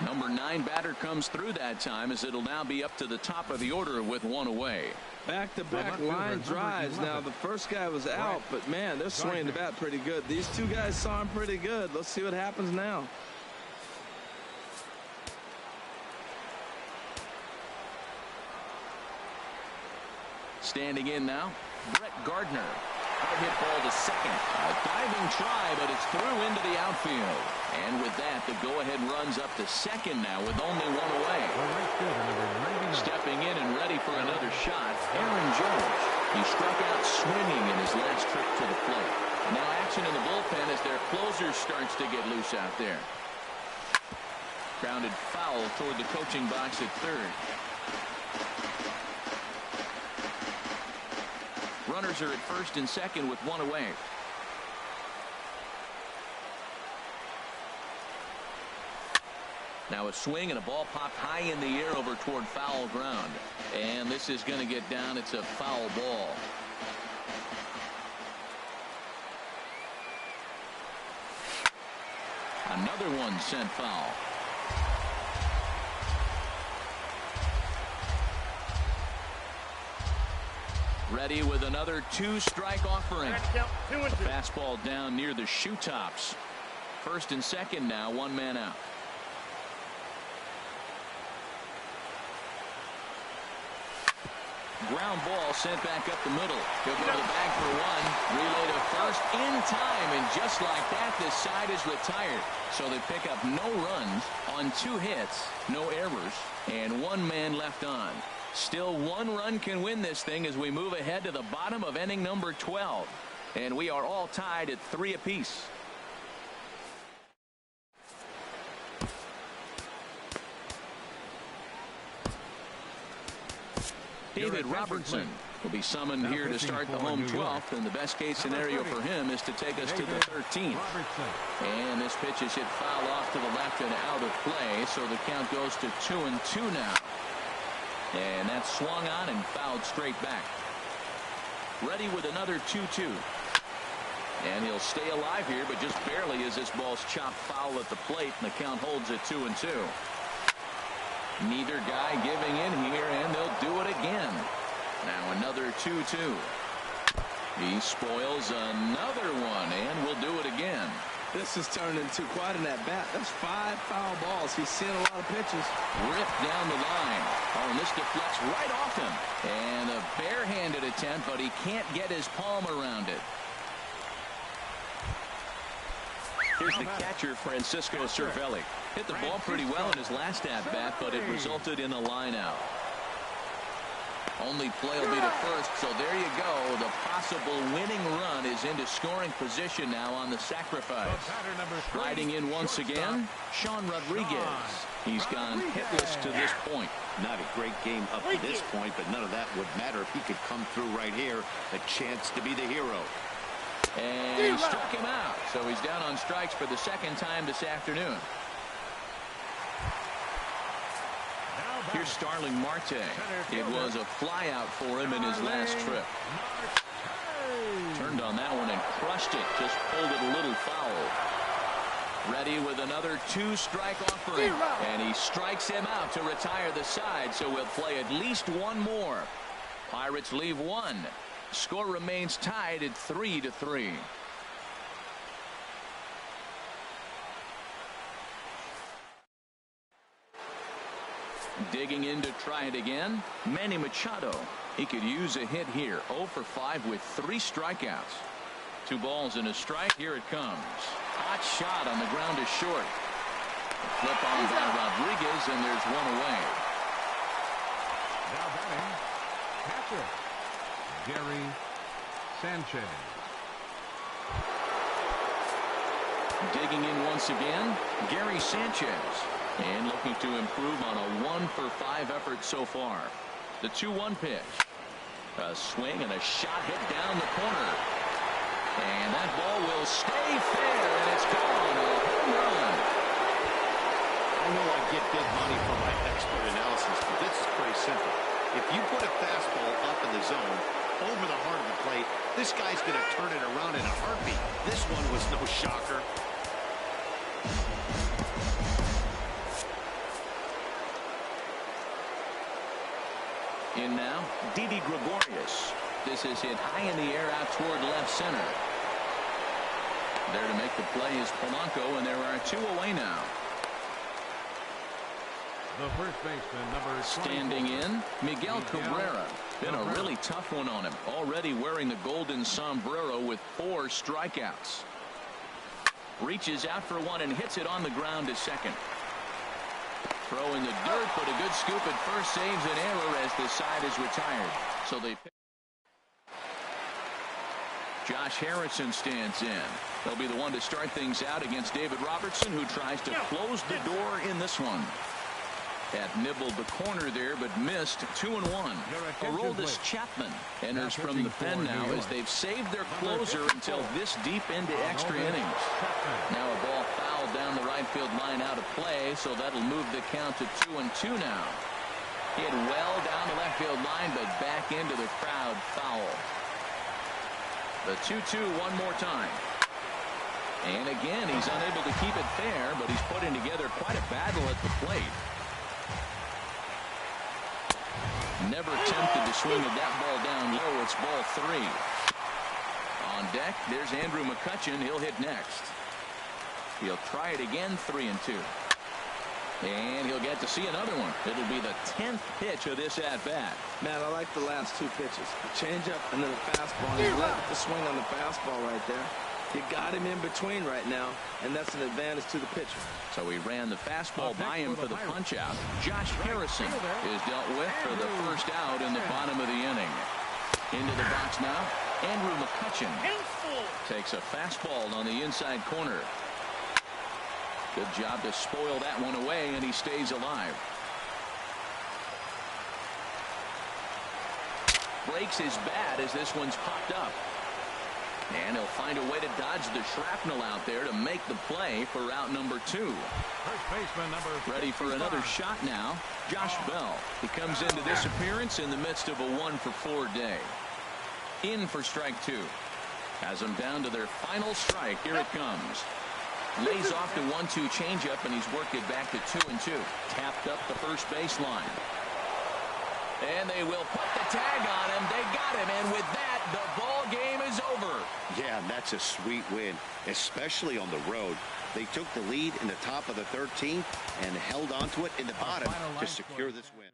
Number 9 batter comes through that time, as it'll now be up to the top of the order with 1 away. Back-to-back line drives. Now the first guy was out, but man, they're swinging the bat pretty good. These 2 guys saw him pretty good. Let's see what happens now. Standing in now, Brett Gardner. Hard hit ball to second. A diving try, but it's through into the outfield. And with that, the go-ahead runs up to second now with only 1 away. Stepping in and ready for another shot, Aaron Judge. He struck out swinging in his last trip to the plate. Now action in the bullpen as their closer starts to get loose out there. Grounded foul toward the coaching box at third. Runners are at first and second with 1 away. Now a swing and a ball popped high in the air over toward foul ground. And this is going to get down. It's a foul ball. Another one sent foul. Ready with another 2-strike offering. A fastball down near the shoe tops. First and second now, 1 man out. Ground ball sent back up the middle. He'll go to the bag for 1. Relay to first in time, and just like that, this side is retired. So they pick up no runs on 2 hits, no errors, and 1 man left on. Still 1 run can win this thing as we move ahead to the bottom of inning number 12. And we are all tied at 3 apiece. David Robertson will be summoned here to start the home 12th, and the best case scenario for him is to take us to the 13th. And this pitch is hit foul off to the left and out of play, so the count goes to 2-2 now. And that's swung on and fouled straight back. Ready with another 2-2. And he'll stay alive here, but just barely as this ball's chopped foul at the plate, and the count holds at 2-2. Neither guy giving in here, and they'll do it again. Now another 2-2. He spoils another one, and will do it again. This has turned into quite an at-bat. That's 5 foul balls. He's seen a lot of pitches. Ripped down the line. Oh, and this deflects right off him. And a barehanded attempt, but he can't get his palm around it. Here's the catcher, Francisco Cervelli. Hit the ball pretty well in his last at-bat, but it resulted in a line out. Only play will be to first, so there you go. The possible winning run is into scoring position now on the sacrifice. Riding in once again, Sean Rodriguez. He's gone hitless to this point. Not a great game up to this point, but none of that would matter if he could come through right here. A chance to be the hero. And he struck him out, so he's down on strikes for the second time this afternoon. Here's Starling Marte. It was a flyout for him in his last trip. Turned on that one and crushed it. Just pulled it a little foul. Ready with another 2-strike offering. And he strikes him out to retire the side, so we'll play at least one more. Pirates leave one. Score remains tied at 3-3. Digging in to try it again, Manny Machado. He could use a hit here. 0 for 5 with 3 strikeouts. 2 balls and a strike. Here it comes. Hot shot on the ground is short. A flip on by Rodriguez, and there's one away. Now batting, catcher, Gary Sanchez. Digging in once again, Gary Sanchez. And looking to improve on a 1 for 5 effort so far. The 2-1 pitch. A swing and a shot hit down the corner. And that ball will stay fair, and it's gone. A home run. I know I get big money for my expert analysis, but this is pretty simple. If you put a fastball up in the zone, over the heart of the plate, this guy's going to turn it around in a heartbeat. This one was no shocker. In now, Didi Gregorius. This is hit high in the air out toward left center. There to make the play is Polanco, and there are 2 away now. The first baseman, number 24. Standing in, Miguel Cabrera. Been a really tough one on him. Already wearing the golden sombrero with 4 strikeouts. Reaches out for one and hits it on the ground to second. Throw in the dirt, but a good scoop at first saves an error as the side is retired. So they pick. Josh Harrison stands in. He'll be the one to start things out against David Robertson, who tries to close the door in this one. That nibbled the corner there, but missed. 2-1. Aroldis Chapman enters from the pen now as they've saved their closer until this deep into extra innings. Now a ball fouled down the right field line out of play, so that'll move the count to 2-2 now. Hit well down the left field line, but back into the crowd, foul. The 2-2 one more time. And again, he's unable to keep it fair, but he's putting together quite a battle at the plate. Never tempted to swing with that ball down low. It's ball 3. On deck, there's Andrew McCutchen. He'll hit next. He'll try it again, 3-2. And he'll get to see another one. It'll be the 10th pitch of this at-bat. Man, I like the last 2 pitches. The changeup and then the fastball. He left the swing on the fastball right there. You got him in between right now, and that's an advantage to the pitcher. So he ran the fastball by him for the punch-out. Josh Harrison is dealt with for the first out in the bottom of the inning. Into the box now, Andrew McCutchen takes a fastball on the inside corner. Good job to spoil that one away, and he stays alive. Breaks his bat as this one's popped up. And he'll find a way to dodge the shrapnel out there to make the play for route number 2. First baseman, number 55. Ready for another shot now, Josh Bell. He comes into this appearance in the midst of a 1 for 4 day. In for strike 2. Has them down to their final strike. Here it comes. Lays off the 1-2 changeup, and he's worked it back to 2-2. Tapped up the first baseline. And they will put the tag on him. They got him, and with that, the ball game is over. Yeah, and that's a sweet win, especially on the road. They took the lead in the top of the 13th and held on to it in the bottom to secure this win.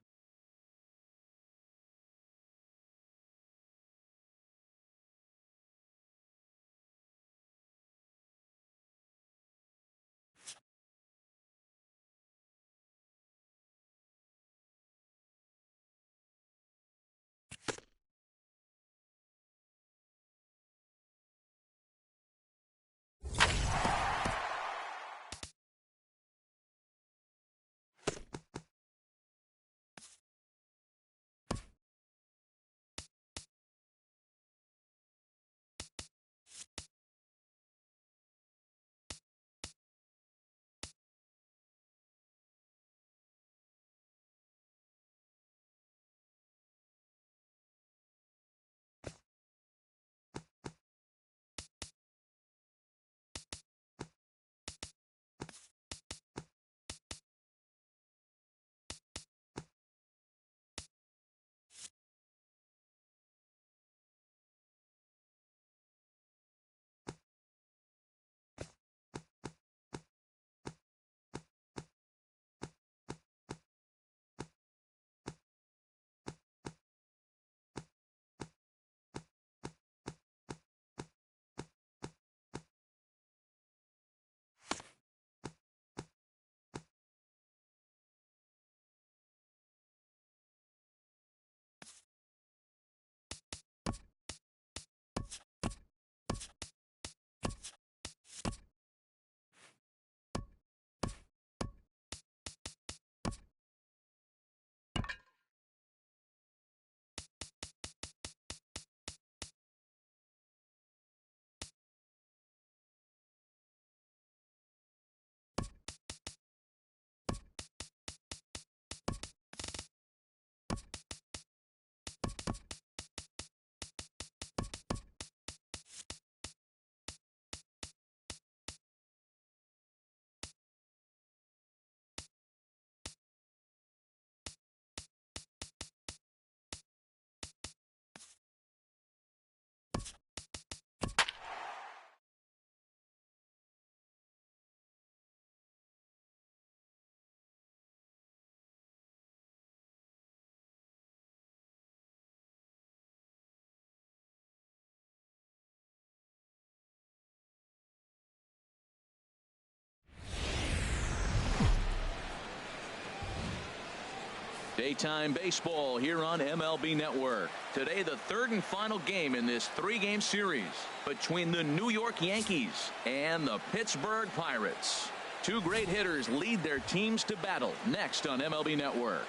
Daytime baseball here on MLB Network. Today, the third and final game in this three-game series between the New York Yankees and the Pittsburgh Pirates. Two great hitters lead their teams to battle next on MLB Network.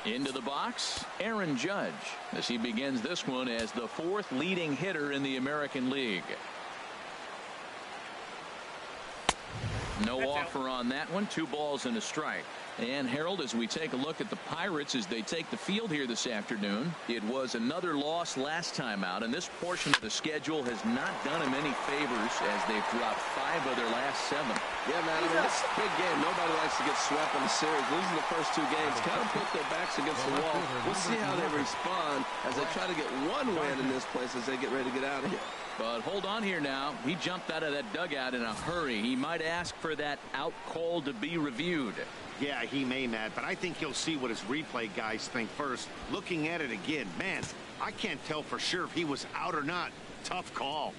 Into the box, Aaron Judge, as he begins this one as the fourth leading hitter in the American League. No offer on that one. 2 balls and a strike. And Harold, as we take a look at the Pirates as they take the field here this afternoon, it was another loss last time out, and this portion of the schedule has not done them any favors as they've dropped 5 of their last 7. Yeah, man, I mean, it's a big game. Nobody likes to get swept in the series. Losing the first 2 games, kind of put their backs against the wall. We'll see how they respond as they try to get one win in this place as they get ready to get out of here. But hold on here now. He jumped out of that dugout in a hurry. He might ask for that out call to be reviewed. Yeah, he may, Matt, but I think he'll see what his replay guys think first. Looking at it again, man, I can't tell for sure if he was out or not. Tough call.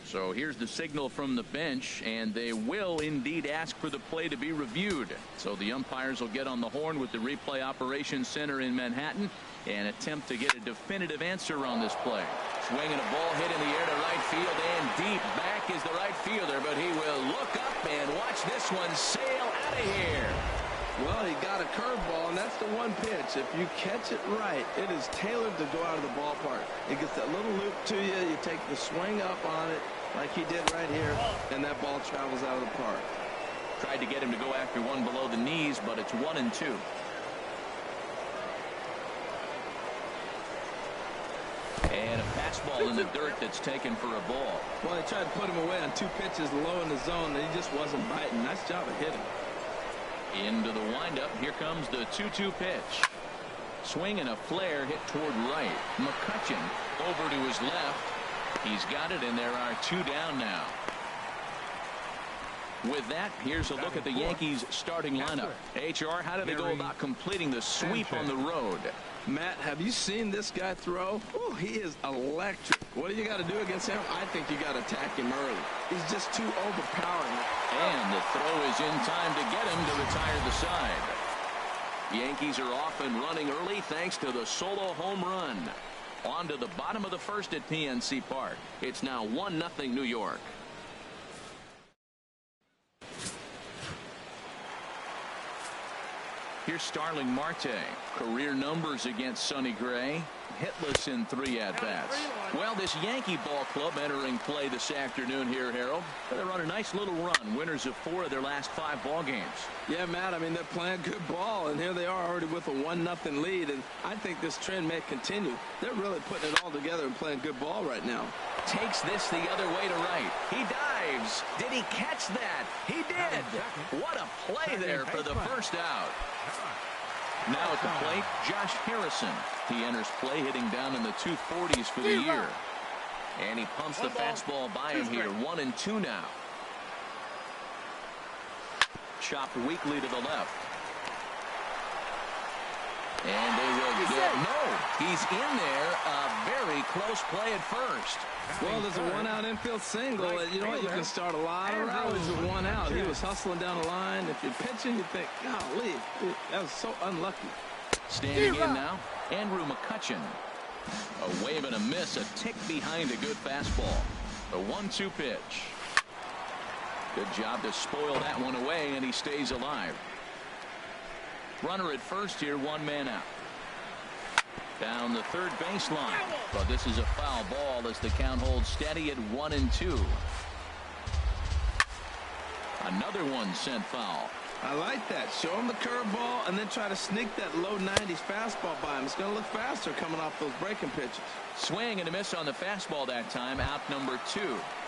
So here's the signal from the bench, and they will indeed ask for the play to be reviewed. So the umpires will get on the horn with the replay operations center in Manhattan and attempt to get a definitive answer on this play. Swinging a ball hit in the air to right field, and deep back is the right fielder, but he will look up and watch this one sail out of here. Well, he got a curveball, and that's the one pitch. If you catch it right, it is tailored to go out of the ballpark. It gets that little loop to you. You take the swing up on it like he did right here, and that ball travels out of the park. Tried to get him to go after one below the knees, but it's 1-2. And a fastball in the dirt that's taken for a ball. Well, they tried to put him away on 2 pitches low in the zone, and he just wasn't biting. Nice job of hitting. Into the windup. Here comes the 2-2 pitch. Swing and a flare hit toward right. McCutchen over to his left. He's got it, and there are 2 down now. With that, here's a look at the Yankees starting lineup. HR, how do they go about completing the sweep on the road? Matt, have you seen this guy throw? Ooh, he is electric. What do you got to do against him? I think you got to attack him early. He's just too overpowering. And the throw is in time to get him to retire the side. Yankees are off and running early thanks to the solo home run. On to the bottom of the first at PNC Park. It's now 1-0 New York. Here's Starling Marte. Career numbers against Sonny Gray. Hitless in 3 at-bats. Well, this Yankee ball club entering play this afternoon here, Harold. They're on a nice little run. Winners of 4 of their last 5 ball games. Yeah, Matt, I mean, they're playing good ball, and here they are already with a 1-0 lead, and I think this trend may continue. They're really putting it all together and playing good ball right now. Takes this the other way to right. He dives. Did he catch that? He did. What a play there for the first out. Now at the plate, Josh Harrison. He enters play hitting down in the 240s for the year. And he pumps the fastball by him here. 1-2 now. Chopped weakly to the left. And they will get, no, he's in there. A very close play at first. Well, there's a 1-out infield single. You know what? You can start a lot of rallies with 1 out. He was hustling down the line. If you're pitching, you think, golly, that was so unlucky. Standing in now, Andrew McCutchen. A wave and a miss, a tick behind a good fastball. The 1-2 pitch. Good job to spoil that one away, and he stays alive. Runner at first here, 1 man out. Down the third baseline, but this is a foul ball as the count holds steady at 1-2. Another one sent foul. I like that. Show him the curveball and then try to sneak that low 90s fastball by him. It's going to look faster coming off those breaking pitches. Swing and a miss on the fastball that time. Out number 2.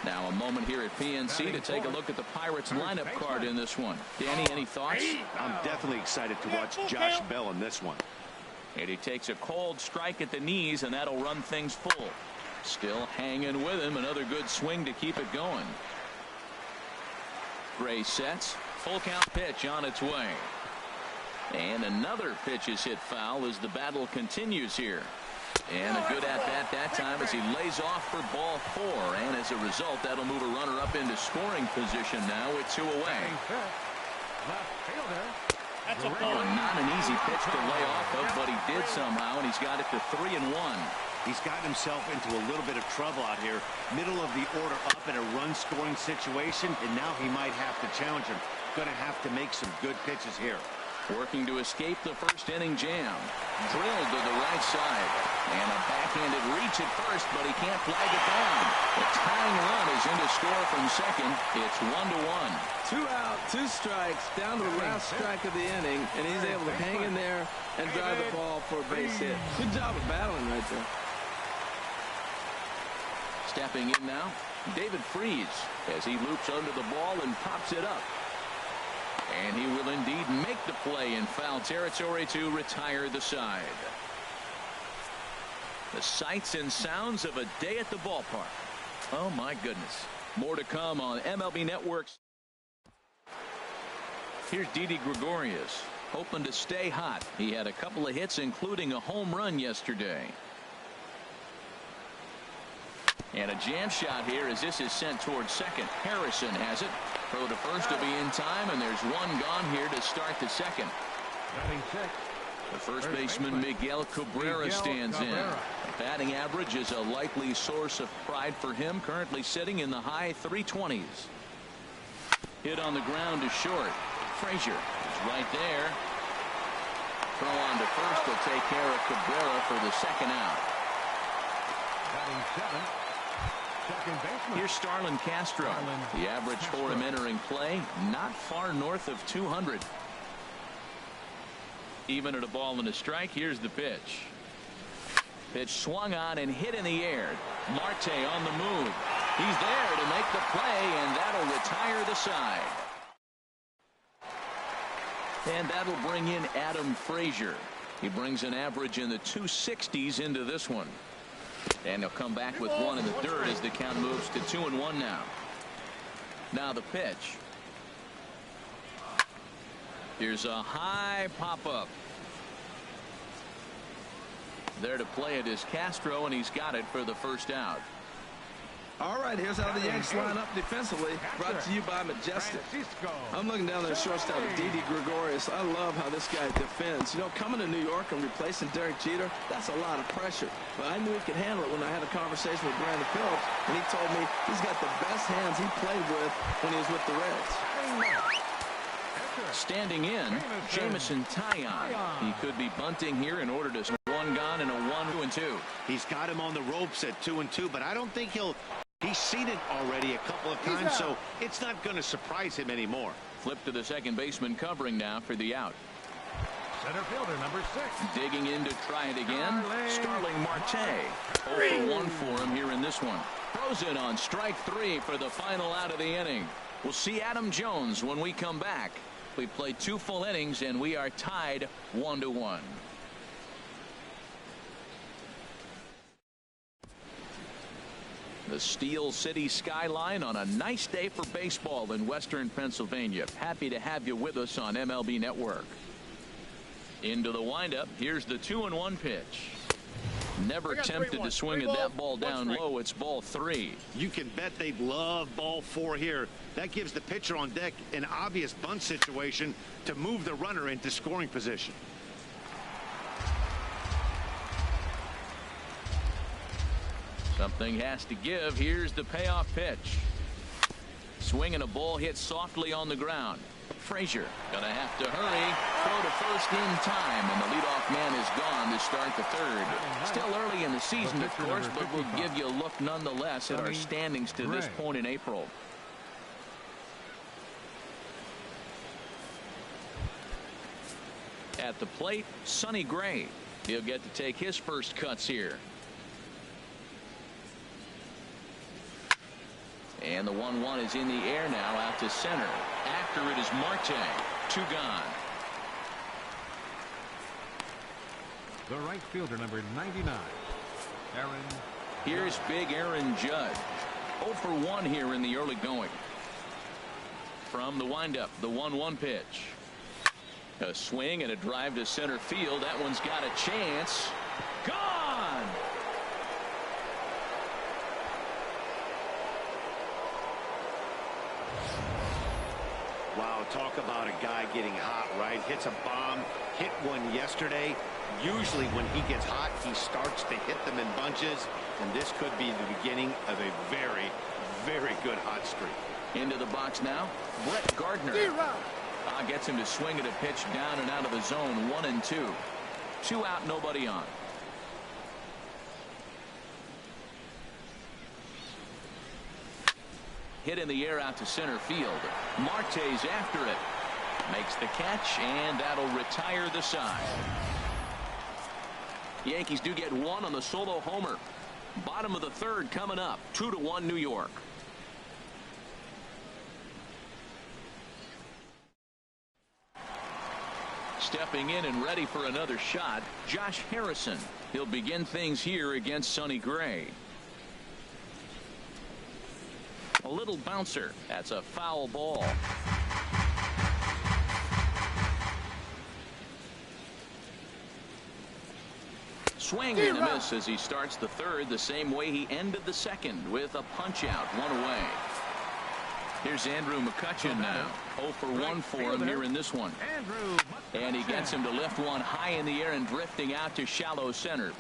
Now a moment here at PNC to take a look at the Pirates lineup card in this one. Danny, any thoughts? I'm definitely excited to watch Josh Bell in this one. And he takes a cold strike at the knees, and that'll run things full. Still hanging with him. Another good swing to keep it going. Gray sets. Full count pitch on its way. And another pitch is hit foul as the battle continues here. And a good at-bat that time as he lays off for ball 4. And as a result, that'll move a runner up into scoring position now with 2 away. Oh, not an easy pitch to lay off of, but he did somehow, and he's got it to 3-1. He's gotten himself into a little bit of trouble out here. Middle of the order up in a run-scoring situation, and now he might have to challenge him. Going to have to make some good pitches here. Working to escape the first inning jam. Drilled to the right side. And a backhanded reach at first, but he can't flag it down. The tying run is in to score from second. It's 1-1. 2 out, 2 strikes, down to the last strike of the inning, and he's able to hang in there and drive the ball for a base hit. Good job of battling right there. Stepping in now, David Freese as he loops under the ball and pops it up. And he will indeed make the play in foul territory to retire the side. The sights and sounds of a day at the ballpark. Oh, my goodness. More to come on MLB Network's. Here's Didi Gregorius, hoping to stay hot. He had a couple of hits, including a home run yesterday. And a jam shot here as this is sent towards second. Harrison has it. Throw to first will be in time, and there's one gone here to start the second. The first baseman, Miguel Cabrera, stands in. A batting average is a likely source of pride for him, currently sitting in the high 320s. Hit on the ground to short. Frazier is right there. Throw on to first will take care of Cabrera for the second out. Batting 7. Here's Starlin Castro. The average for him entering play, not far north of 200. Even at a ball and a strike, here's the pitch. Pitch swung on and hit in the air. Marte on the move. He's there to make the play, and that'll retire the side. And that'll bring in Adam Frazier. He brings an average in the 260s into this one. And he'll come back with 1 in the dirt as the count moves to 2-1 now. Now the pitch. Here's a high pop-up. There to play it is Castro, and he's got it for the first out. All right, here's how the Yanks line up defensively. Brought to you by Majestic. I'm looking down there at shortstop with Didi Gregorius. I love how this guy defends. You know, coming to New York and replacing Derek Jeter, that's a lot of pressure. But I knew he could handle it when I had a conversation with Brandon Phillips, and he told me he's got the best hands he played with when he was with the Reds. Standing in, Jameson Taillon. He could be bunting here in order to one gone and a 1-2. He's got him on the ropes at 2-2, but I don't think he's seen it already a couple of times, so it's not going to surprise him anymore. Flip to the second baseman covering now for the out. Center fielder number 6. Digging in to try it again. Starling Marte. 0-for-1 for him here in this one. Throws in on strike 3 for the final out of the inning. We'll see Adam Jones when we come back. We played 2 full innings, and we are tied 1-1. The Steel City skyline on a nice day for baseball in western Pennsylvania. Happy to have you with us on MLB Network. Into the windup. Here's the 2-1 pitch. Never tempted to swing at that ball down low. It's ball 3. You can bet they'd love ball 4 here. That gives the pitcher on deck an obvious bunt situation to move the runner into scoring position. Something has to give. Here's the payoff pitch. Swinging a ball hit softly on the ground. Frazier gonna have to hurry. Throw to first in time, and the leadoff man is gone to start the third. Still early in the season, of course, but we'll give you a look nonetheless at our standings to this point in April. At the plate, Sonny Gray. He'll get to take his first cuts here. And the 1-1 is in the air now out to center. After it is Marte. 2 gone. The right fielder number 99. Aaron. Here's big Aaron Judge. 0-for-1 here in the early going. From the windup, the 1-1 pitch. A swing and a drive to center field. That one's got a chance. Gone. talk about a guy getting hot, right? Hits a bomb, hit one yesterday. Usually when he gets hot, he starts to hit them in bunches, and this could be the beginning of a very, very good hot streak. Into the box now, Brett Gardner. Gets him to swing at a pitch down and out of the zone. 1-2. 2 out, nobody on. Hit in the air out to center field. Marte's after it. Makes the catch, and that'll retire the side. Yankees do get one on the solo homer. Bottom of the third coming up. 2-1 New York. Stepping in and ready for another shot, Josh Harrison. He'll begin things here against Sonny Gray. A little bouncer. That's a foul ball. Swing and a miss as he starts the third the same way he ended the second, with a punch out, 1 away. Here's Andrew McCutchen now. 0 for 1 for him here in this one. And he gets him to lift one high in the air and drifting out to shallow center.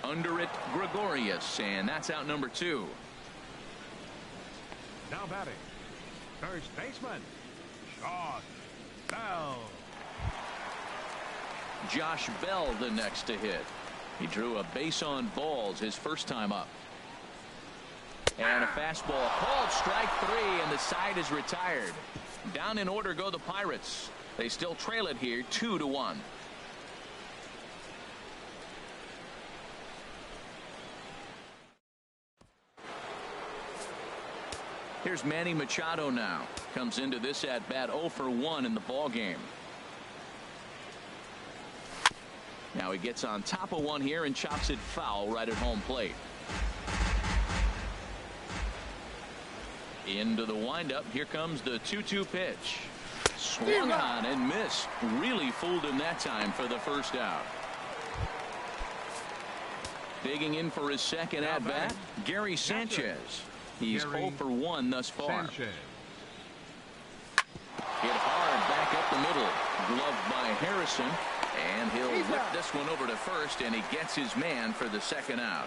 Under it, Gregorius, and that's out number 2. Now batting, first baseman, Josh Bell. Josh Bell the next to hit. He drew a base on balls his first time up. And a fastball called strike 3, and the side is retired. Down in order go the Pirates. They still trail it here 2-1. Here's Manny Machado now. Comes into this at bat 0 for 1 in the ball game. Now he gets on top of one here and chops it foul right at home plate. Into the windup. Here comes the 2-2 pitch. Swung on and missed. Really fooled him that time for the first out. Digging in for his second at bat, Gary Sanchez. He's 0 for 1 thus far. Hit hard back up the middle. Gloved by Harrison. And he'll whip this one over to first, and he gets his man for the second out.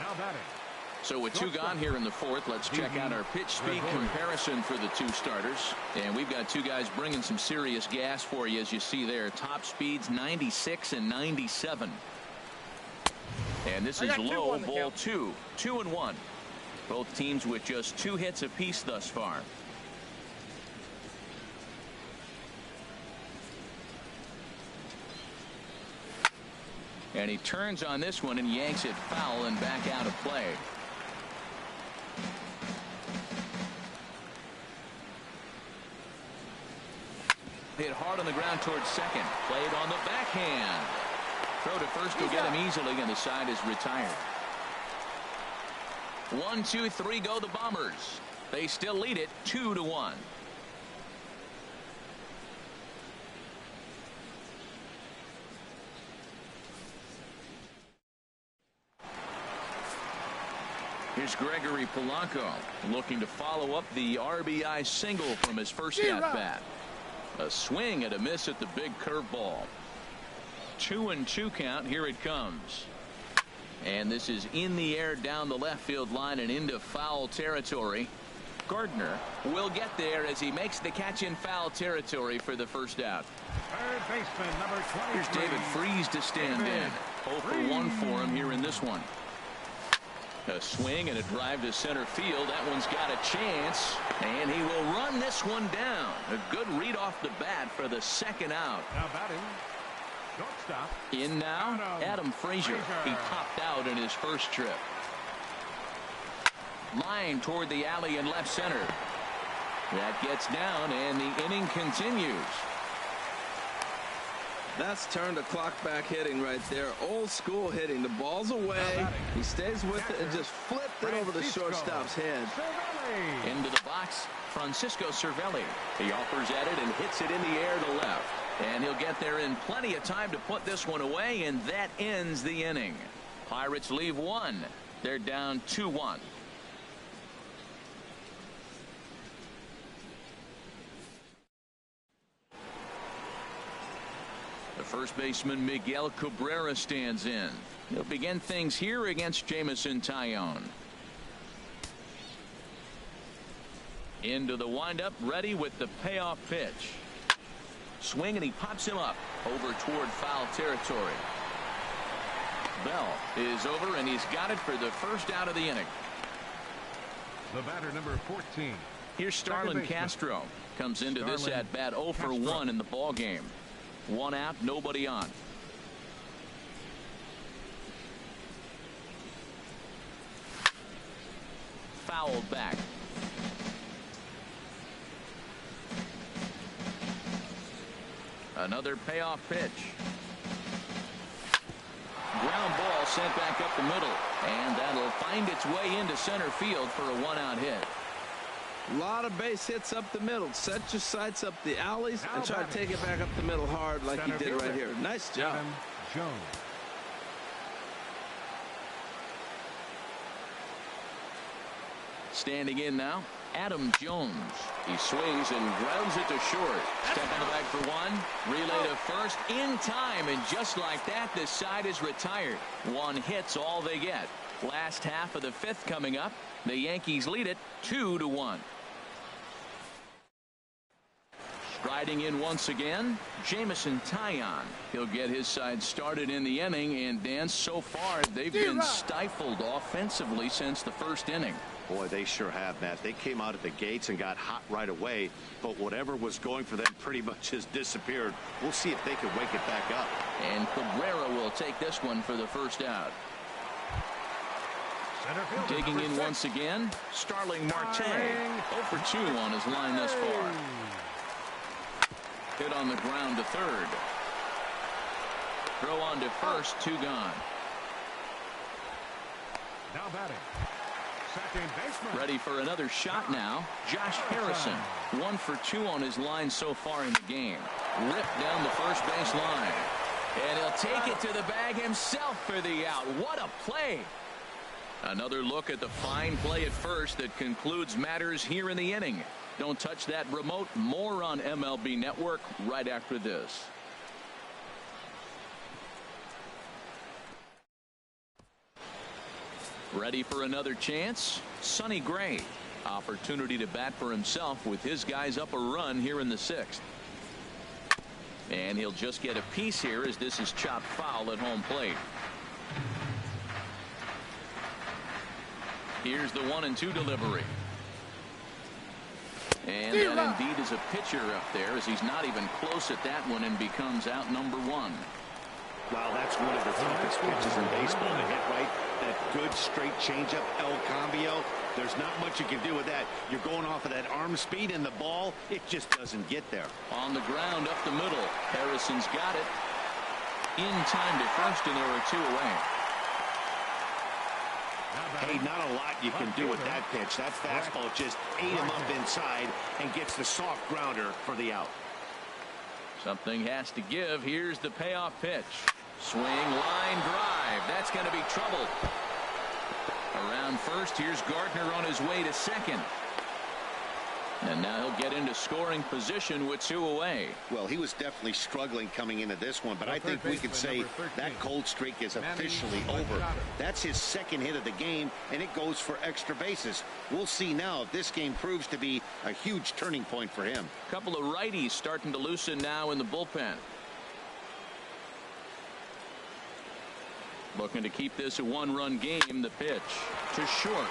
So with 2 gone here in the fourth, let's check out our pitch speed comparison for the 2 starters. And we've got 2 guys bringing some serious gas for you, as you see there. Top speeds 96 and 97. And this is low, ball 2. 2-1. Both teams with just 2 hits apiece thus far. And he turns on this one and yanks it foul and back out of play. Hit hard on the ground towards second. Played on the backhand. Throw to first will get him easily, and the side is retired. 1, 2, 3 go the Bombers. They still lead it 2-1. Here's Gregory Polanco looking to follow up the RBI single from his first at bat. A swing and a miss at the big curveball. 2-2 count. Here it comes. And this is in the air down the left field line and into foul territory. Gardner will get there as he makes the catch in foul territory for the first out. Third baseman, number 23. Here's David Freese to stand in. 0 for 1 for him here in this one. A swing and a drive to center field. That one's got a chance, and he will run this one down. A good read off the bat for the second out. Now batting, shortstop. In now, Adam Frazier. He popped out in his first trip. Line toward the alley in left center. That gets down, and the inning continues. That's turn the clock back hitting right there. Old school hitting. The ball's away. He stays with it and just flipped it over the shortstop's head. Into the box, Francisco Cervelli. He offers at it and hits it in the air to left. And he'll get there in plenty of time to put this one away, and that ends the inning. Pirates leave 1. They're down 2-1. First baseman Miguel Cabrera stands in. He'll begin things here against Jameson Taillon. Into the windup, ready with the payoff pitch. Swing, and he pops him up over toward foul territory. Bell is over, and he's got it for the first out of the inning. The batter, number 14. Here's Starlin Castro. Comes into this at bat 0 for 1 in the ball game. 1 out, nobody on. Fouled back. Another payoff pitch. Ground ball sent back up the middle, and that'll find its way into center field for a 1-out hit. A lot of base hits up the middle. Set your sights up the alleys and try to take it back up the middle hard like he did right here. Nice job. Adam Jones. Standing in now, Adam Jones. He swings and grounds it to short. Step on the bag for one. Relay to first in time, and just like that, this side is retired. 1 hit's all they get. Last half of the 5th coming up. The Yankees lead it 2-1. Striding in once again, Jameson Taillon. He'll get his side started in the inning, and Dan, so far they've been stifled offensively since the first inning. Boy, they sure have, Matt. They came out of the gates and got hot right away, but whatever was going for them pretty much has disappeared. We'll see if they can wake it back up. And Cabrera will take this one for the first out. Digging in once again, Starling Marte. 0 for 2 on his line thus far. Hit on the ground to third. Throw on to first, 2 gone. Now batting. Second baseman. Ready for another shot now. Josh Harrison. 1 for 2 on his line so far in the game. Ripped down the first base line. And he'll take it to the bag himself for the out. What a play. Another look at the fine play at first that concludes matters here in the inning. Don't touch that remote. More on MLB Network right after this. Ready for another chance? Sonny Gray. Opportunity to bat for himself with his guys up a run here in the 6th. And he'll just get a piece here as this is chopped foul at home plate. Here's the 1-2 delivery. And that indeed is a pitcher up there, as he's not even close at that one and becomes out number 1. Wow, that's one of the toughest pitches in baseball to hit, right? That good straight changeup, El Cambio. There's not much you can do with that. You're going off of that arm speed, and the ball, it just doesn't get there. On the ground up the middle. Harrison's got it. In time to first, and there are 2 away. Hey, not a lot you can do with that pitch. That fastball just ate him up inside and gets the soft grounder for the out. Something has to give. Here's the payoff pitch. Swing, line drive. That's going to be trouble. Around first, here's Gardner on his way to second. And now he'll get into scoring position with 2 away. Well, he was definitely struggling coming into this one, but I think we could say that cold streak is officially over. That's his 2nd hit of the game, and it goes for extra bases. We'll see now if this game proves to be a huge turning point for him. A couple of righties starting to loosen now in the bullpen. Looking to keep this a 1-run game. The pitch to short.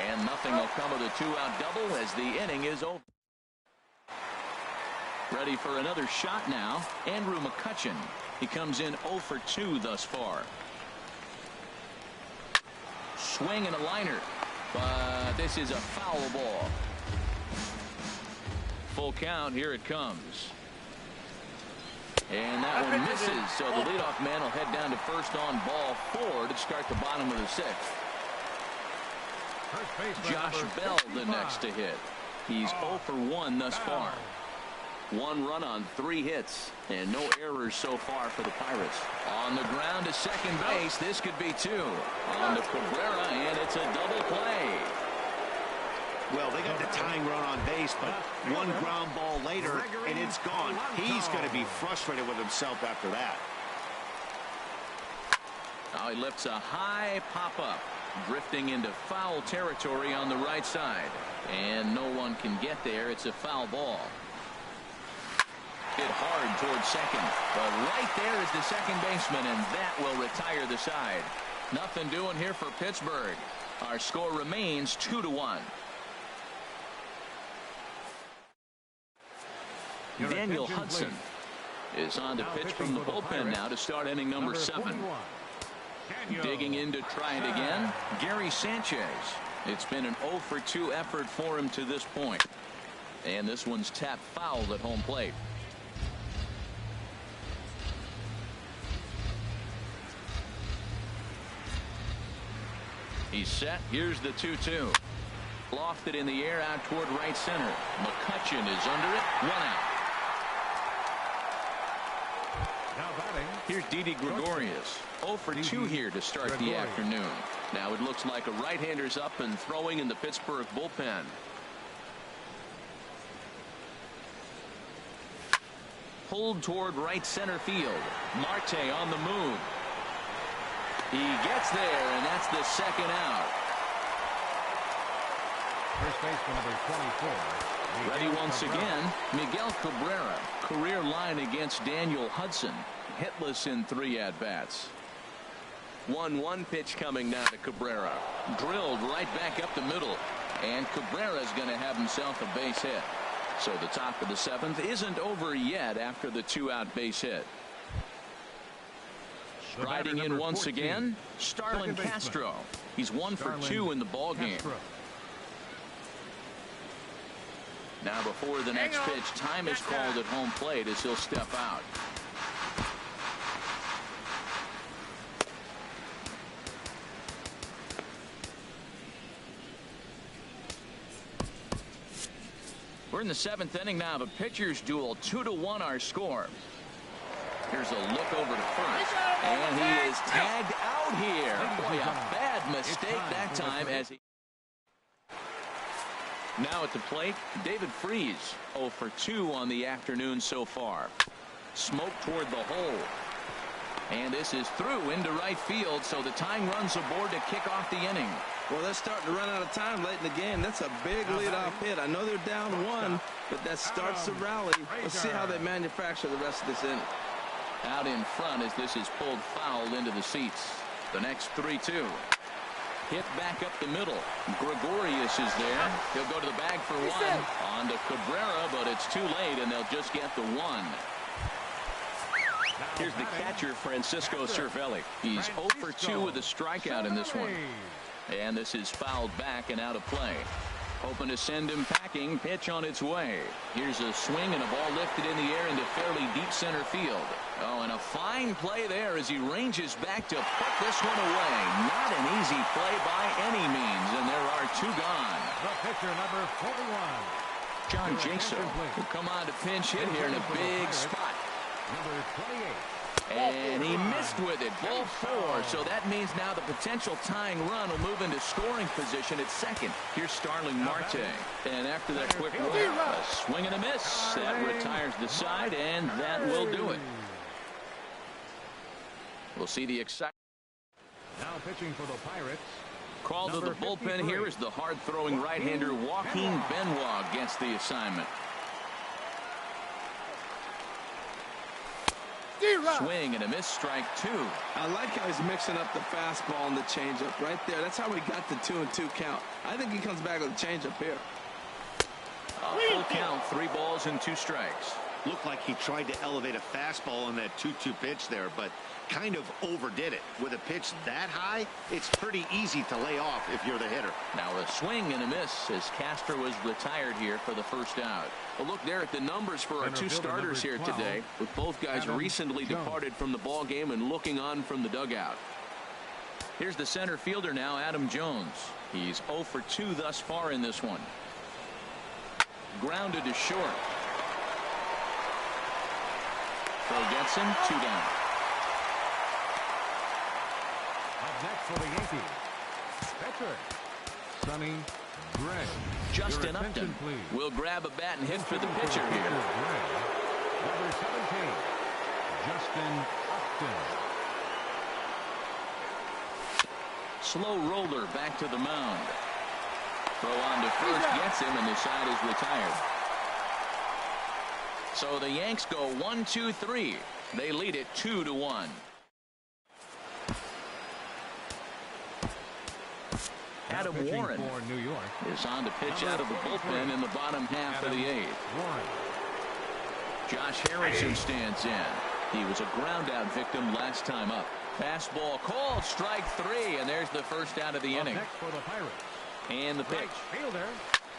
And nothing will come of the 2-out double as the inning is over. Ready for another shot now. Andrew McCutchen. He comes in 0 for 2 thus far. Swing and a liner. But this is a foul ball. Full count. Here it comes. And that one misses. So the leadoff man will head down to first on ball 4 to start the bottom of the 6th. Josh Bell the next to hit. He's 0 for 1 thus far. 1 run on 3 hits and no errors so far for the Pirates. On the ground to second base. This could be 2. On to Cabrera, and it's a double play. Well, they got the tying run on base, but one ground ball later, and it's gone. He's going to be frustrated with himself after that. Now he lifts a high pop-up, drifting into foul territory on the right side. And no one can get there. It's a foul ball. Hit hard towards second. But right there is the second baseman, and that will retire the side. Nothing doing here for Pittsburgh. Our score remains 2-1. Daniel Hudson is on to pitch from the bullpen now to start inning number 7. Digging in to try it again, Gary Sanchez. It's been an 0 for 2 effort for him to this point. And this one's tapped foul at home plate. He's set. Here's the 2-2. Lofted in the air out toward right center. McCutchen is under it. 1 out. Here's Didi Gregorius. 0 for 2 here to start the afternoon. Now it looks like a right-hander's up and throwing in the Pittsburgh bullpen. Pulled toward right center field. Marte on the move. He gets there, and that's the second out. First baseman number 24. Ready once again, Miguel Cabrera. Career line against Daniel Hudson. Hitless in 3 at-bats. 1-1 pitch coming now to Cabrera. Drilled right back up the middle. And Cabrera's going to have himself a base hit. So the top of the 7th isn't over yet after the 2-out base hit. Striding in once again, Starlin Castro. He's 1 for 2 in the ball game. Now before the next pitch, time is called at home plate as he'll step out. We're in the 7th inning now of a pitcher's duel. 2-1 our score. Here's a look over to first. And he is tagged out here. Boy, a bad mistake that time as he... Now at the plate, David Freese. 0 for 2 on the afternoon so far. Smoke toward the hole. And this is through into right field, so the tying run's aboard to kick off the inning. Well, they're starting to run out of time late in the game. That's a big leadoff hit. I know they're down 1, but that starts the rally. Let's see how they manufacture the rest of this inning. Out in front as this is pulled foul into the seats. The next 3-2. Hit back up the middle. Gregorius is there. He'll go to the bag for 1. On to Cabrera, but it's too late, and they'll just get the 1. Here's the catcher, Francisco Cervelli. He's 0 for 2 with a strikeout in this one. And this is fouled back and out of play. Hoping to send him packing. Pitch on its way. Here's a swing and a ball lifted in the air into fairly deep center field. Oh, and a fine play there as he ranges back to put this one away. Not an easy play by any means, and there are 2 gone. The pitcher number 41. John Jaso will come on to pinch hit here in a big spot. Number 28. And he missed with it. Ball 4. So that means now the potential tying run will move into scoring position at second. Here's Starling Marte. And after that quick roll, a swing and a miss. That retires the side, and that will do it. We'll see the excitement. Now pitching for the Pirates. Called to the bullpen here is the hard-throwing right-hander Joaquin Benoit gets the assignment. Swing and a miss, strike 2. I like how he's mixing up the fastball and the changeup right there. That's how we got the 2-2 count. I think he comes back with a changeup here. A full count, 3 balls and 2 strikes. Looked like he tried to elevate a fastball on that 2-2 pitch there, but kind of overdid it. With a pitch that high, it's pretty easy to lay off if you're the hitter. Now a swing and a miss as Castro is retired here for the first out. A look there at the numbers for our 2 starters here today, with both guys recently departed from the ball game and looking on from the dugout. Here's the center fielder now, Adam Jones. He's 0 for 2 thus far in this one. Grounded to short. Throw gets him, 2 down. Up next for the Yankees, pitcher Sonny Gray. Justin Upton will grab a bat and hit for the pitcher here. Number 17, Justin Upton. Slow roller back to the mound. Throw on to first gets him, and the side is retired. So the Yanks go 1-2-3. They lead it 2-1. Adam Warren is on to pitch out of the bullpen in the bottom half of the eighth. Josh Harrison stands in. He was a ground out victim last time up. Fastball called, strike three, and there's the first out of the inning. And the pitch.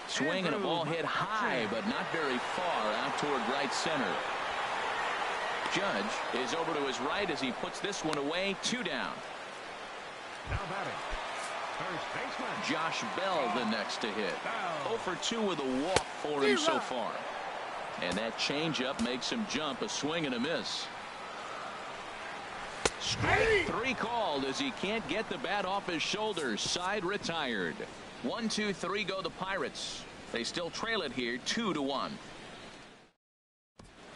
Swing and a ball hit high, but not very far out toward right center. Judge is over to his right as he puts this one away. 2 down. Now batting, first baseman Josh Bell the next to hit. 0 for 2 with a walk for him so far. And that changeup makes him jump. A swing and a miss. Strike 3 called as he can't get the bat off his shoulders. Side retired. 1-2-3 go the Pirates. They still trail it here 2-1.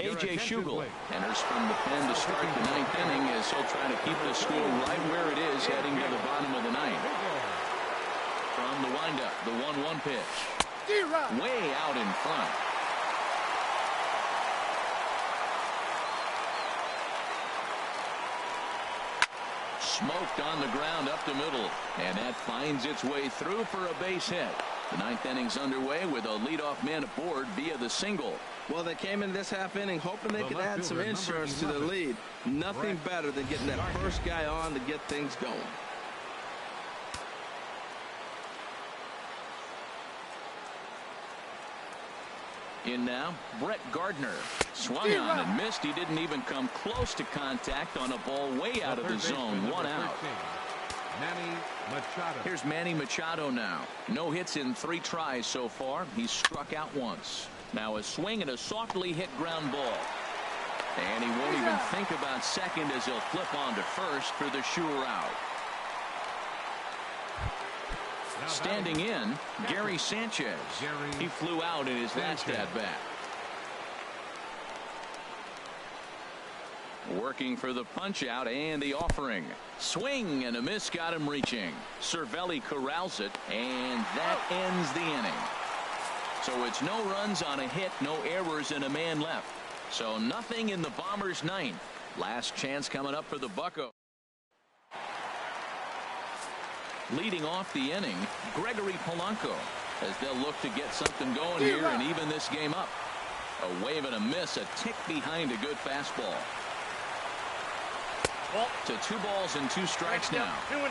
A.J. Schugel enters from the pen to start the 9th inning as he'll try to keep the score right where it is heading to the bottom of the 9th. From the windup, the 1-1 pitch. Way out in front. Smoked on the ground up the middle, and that finds its way through for a base hit. The 9th inning's underway with a leadoff man aboard via the single. Well, they came in this half inning hoping they could add some insurance to the lead. Nothing better than getting that first guy on to get things going. In now, Brett Gardner. Swung on and missed. He didn't even come close to contact on a ball way out of the zone. 1 out. Manny Machado. Here's Manny Machado now. No hits in 3 tries so far. He's struck out once. Now a swing and a softly hit ground ball. And he won't even think about second as he'll flip on to first for the sure out. Standing in, Gary Sanchez. He flew out in his last at-bat. Working for the punch-out and the offering. Swing and a miss got him reaching. Cervelli corrals it, and that ends the inning. So it's no runs on a hit, no errors, and a man left. So nothing in the Bombers' 9th. Last chance coming up for the Buccos. Leading off the inning, Gregory Polanco, as they'll look to get something going here and even this game up. A wave and a miss, a tick behind a good fastball. To 2 balls and 2 strikes now. 2-2.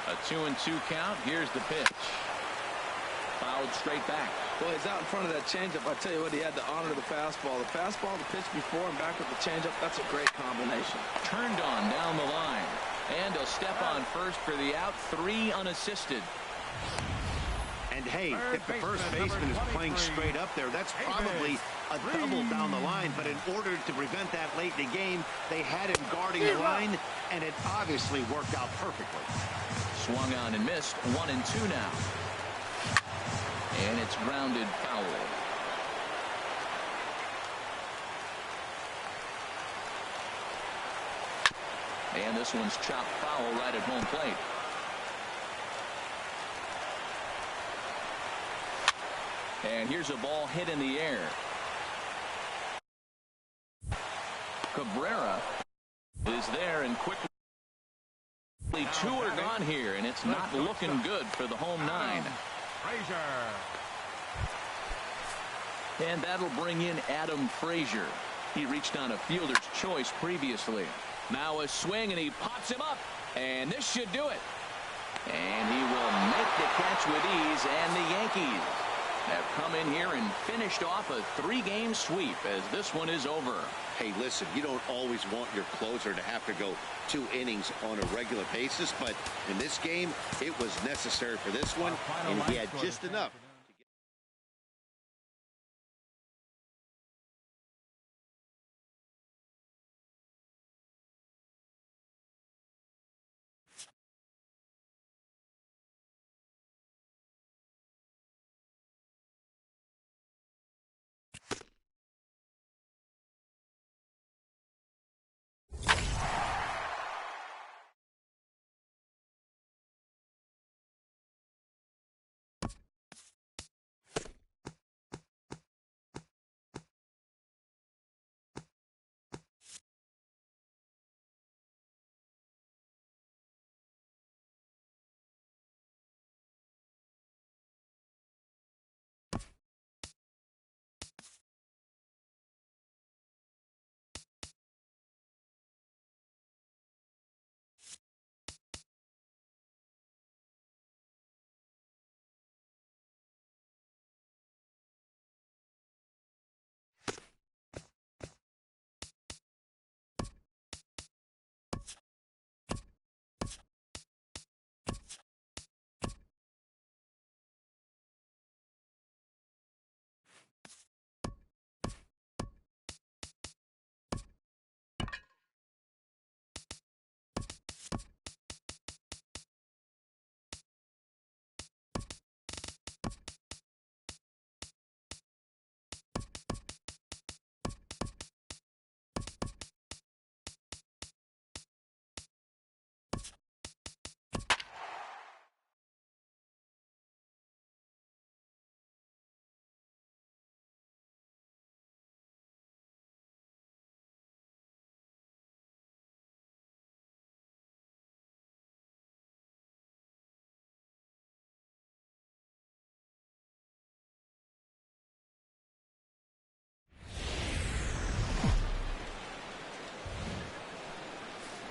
A 2-2 count. Here's the pitch. Fouled straight back. Well, he's out in front of that changeup. I tell you what, he had to honor the fastball. The fastball, the pitch before, and back with the changeup. That's a great combination. Turned on down the line. And he'll step on first for the out. 3 unassisted. And hey, if the first baseman is playing straight up there, that's probably a double down the line. But in order to prevent that late in the game, they had him guarding the line, and it obviously worked out perfectly. Swung on and missed. 1-2 now. And it's grounded foul. And this one's chopped foul right at home plate. And here's a ball hit in the air. Cabrera is there and quickly 2 are gone here, and it's not looking good for the home 9. And that'll bring in Adam Frazier. He reached on a fielder's choice previously. Now a swing, and he pops him up, and this should do it. And he will make the catch with ease, and the Yankees have come in here and finished off a 3-game sweep as this one is over. Hey, listen, you don't always want your closer to have to go 2 innings on a regular basis, but in this game, it was necessary for this one, and he had just enough.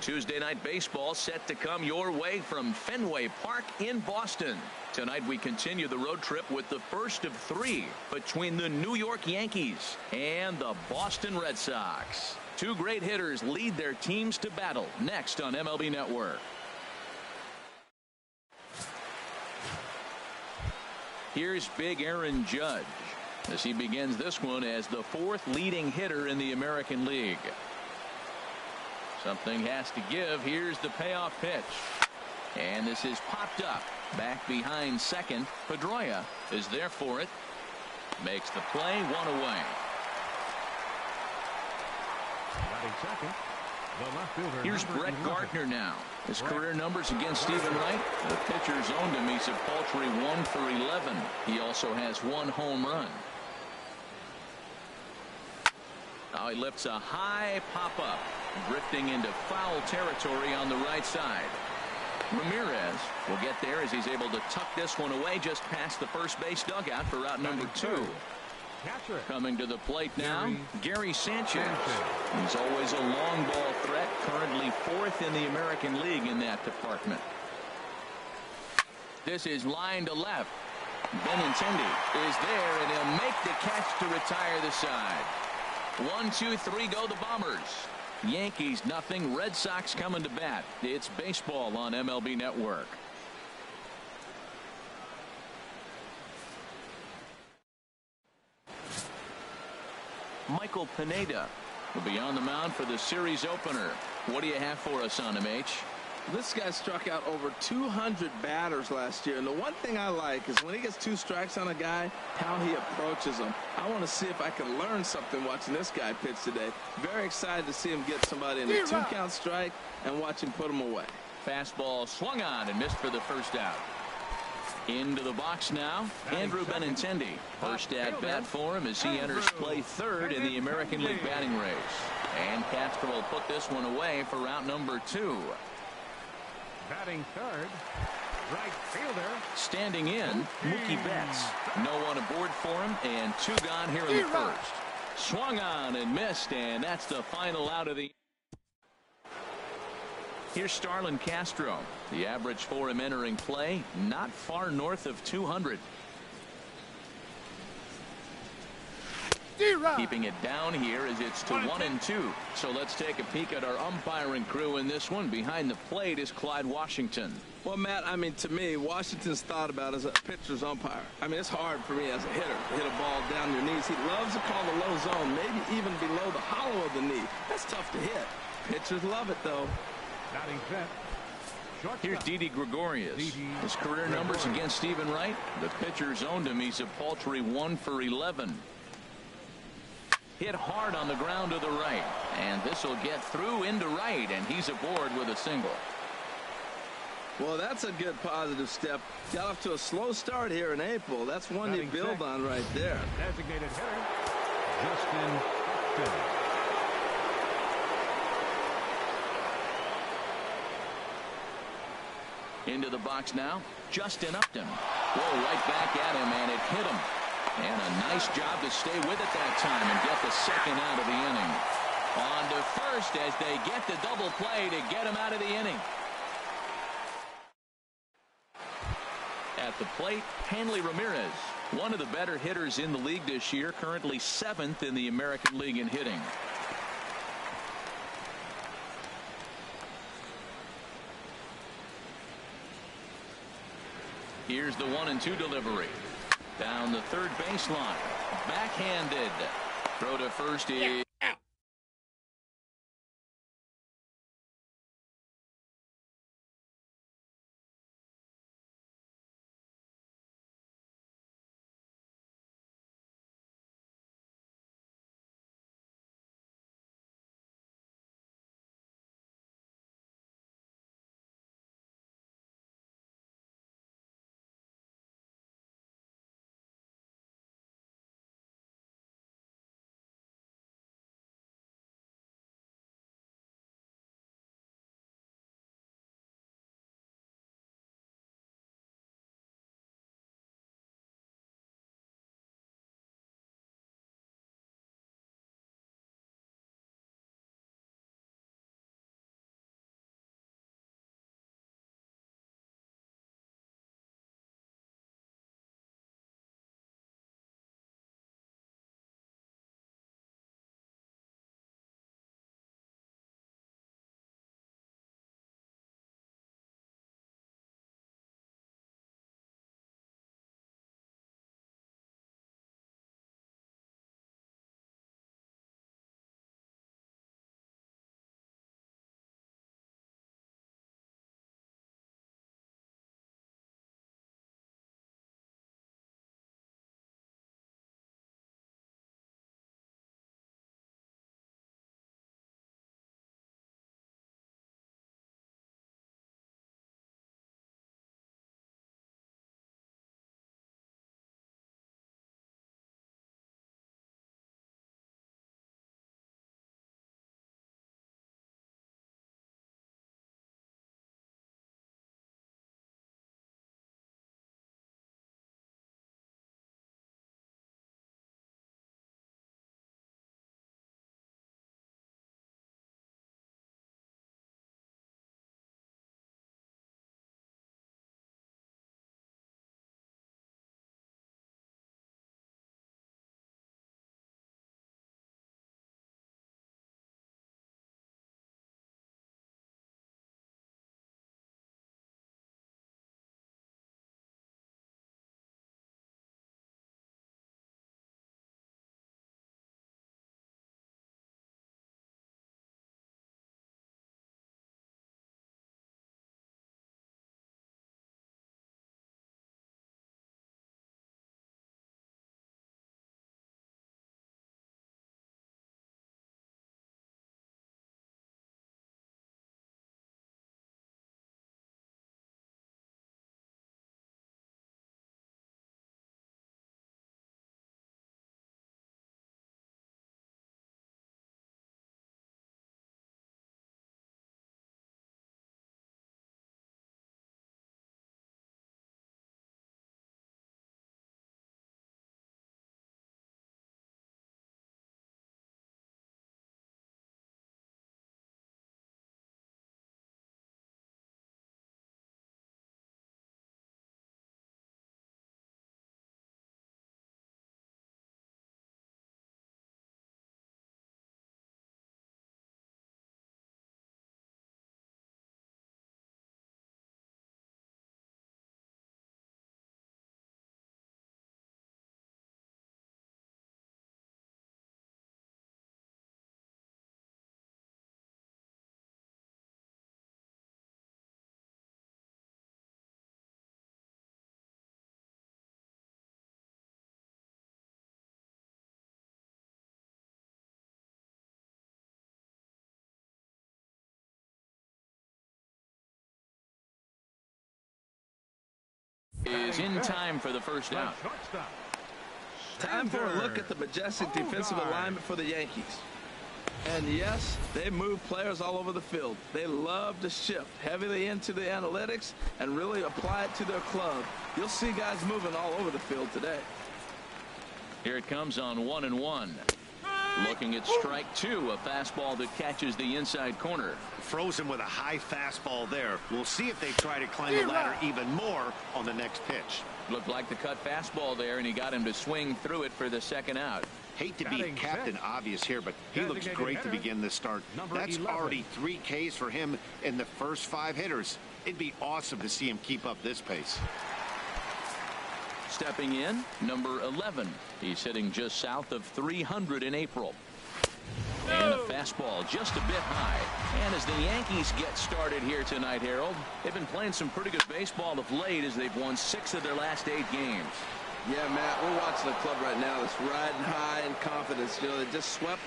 Tuesday night baseball set to come your way from Fenway Park in Boston. Tonight we continue the road trip with the first of 3 between the New York Yankees and the Boston Red Sox. 2 great hitters lead their teams to battle next on MLB Network. Here's big Aaron Judge as he begins this one as the 4th leading hitter in the American League. Something has to give. Here's the payoff pitch. And this is popped up. Back behind second. Pedroia is there for it. Makes the play, 1 away. Second, the left fielder, here's Brett Gardner now. His career numbers against Stephen Wright. The pitcher's owned him. He's a paltry 1 for 11. He also has 1 home run. Now he lifts a high pop-up, drifting into foul territory on the right side. Ramirez will get there as he's able to tuck this one away just past the first base dugout for out number 2. Catcher. Coming to the plate now, Gary Sanchez. He's always a long ball threat, currently 4th in the American League in that department. This is line to left. Benintendi is there, and he'll make the catch to retire the side. 1, 2, 3 go the Bombers. Yankees nothing. Red Sox coming to bat. It's baseball on MLB Network. Michael Pineda will be on the mound for the series opener. What do you have for us on him, H? This guy struck out over 200 batters last year, and the one thing I like is when he gets 2 strikes on a guy, how he approaches them. I want to see if I can learn something watching this guy pitch today. Very excited to see him get somebody in a 2-count strike and watch him put him away. Fastball swung on and missed for the first out. Into the box now, Andrew Benintendi. First at bat for him as he enters play 3rd in the American League batting race. And Castro will put this one away for out number 2. Batting 3rd, right fielder. Standing in, Mookie Betts. No one aboard for him, and 2 gone here in the first. Swung on and missed, and that's the final out of the. Here's Starlin Castro. The average for him entering play, not far north of 200. Keeping it down here as it's to 1 and 2. So let's take a peek at our umpiring crew in this one. Behind the plate is Clyde Washington. Well, Matt, I mean, to me, Washington's thought about as a pitcher's umpire. I mean, it's hard for me as a hitter to hit a ball down your knees. He loves to call the low zone, maybe even below the hollow of the knee. That's tough to hit. Pitchers love it, though. Batting set. Here's Didi Gregorius. His career numbers against Stephen Wright. The pitcher's owned him. He's a paltry 1 for 11. Hit hard on the ground to the right, and this will get through into right, and he's aboard with a single. Well, that's a good positive step. Got off to a slow start here in April. That's one you build on right there. Designated hitter, Justin Upton. Into the box now, Justin Upton. Whoa, right back at him, and it hit him. And a nice job to stay with it that time and get the second out of the inning. On to first as they get the double play to get him out of the inning. At the plate, Hanley Ramirez, one of the better hitters in the league this year, currently 7th in the American League in hitting. Here's the 1 and 2 delivery. Down the third baseline. Backhanded. Throw to first is is in time for the first out. Time for a look at the majestic defensive alignment for the Yankees. And yes, they move players all over the field. They love to shift heavily into the analytics and really apply it to their club. You'll see guys moving all over the field today. Here it comes on 1-1. Looking at strike two, a fastball that catches the inside corner. Frozen with a high fastball there. We'll see if they try to climb the ladder even more on the next pitch. Looked like the cut fastball there, and he got him to swing through it for the second out. Hate to be Captain Obvious here, but he looks great to begin this start. That's already 3 Ks for him in the first 5 hitters. It'd be awesome to see him keep up this pace. Stepping in, number 11. He's hitting just south of 300 in April. And a fastball just a bit high. And as the Yankees get started here tonight, Harold, they've been playing some pretty good baseball of late as they've won 6 of their last 8 games. Yeah, Matt, we're watching a club right now that's riding high in confidence. You know, they just swept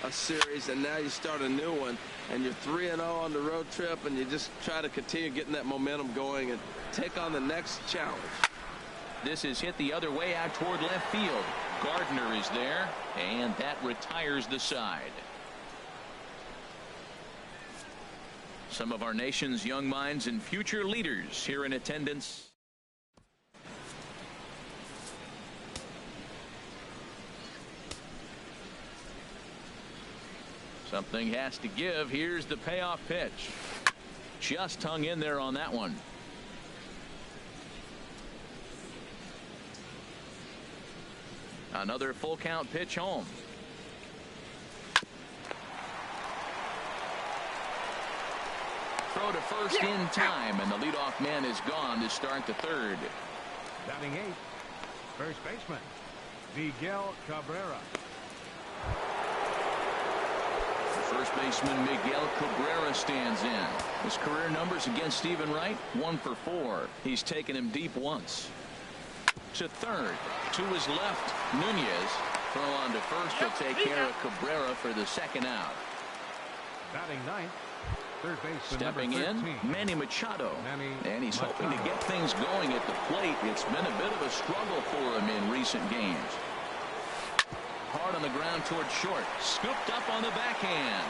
a series, and now you start a new one, and you're 3-0 on the road trip, and you just try to continue getting that momentum going and take on the next challenge. This is hit the other way out toward left field. Gardner is there, and that retires the side. Some of our nation's young minds and future leaders here in attendance. Something has to give. Here's the payoff pitch. Just hung in there on that one. Another full count pitch home. Throw to first in time, and the leadoff man is gone to start the third. Batting 8th, first baseman, Miguel Cabrera. First baseman Miguel Cabrera stands in. His career numbers against Stephen Wright, 1 for 4. He's taken him deep once. To third. To his left, Nunez. Throw on to first will take care of Cabrera for the second out. Batting 9th, third baseman. Stepping in, Manny Machado. And he's hoping to get things going at the plate. It's been a bit of a struggle for him in recent games. Hard on the ground towards short. Scooped up on the backhand.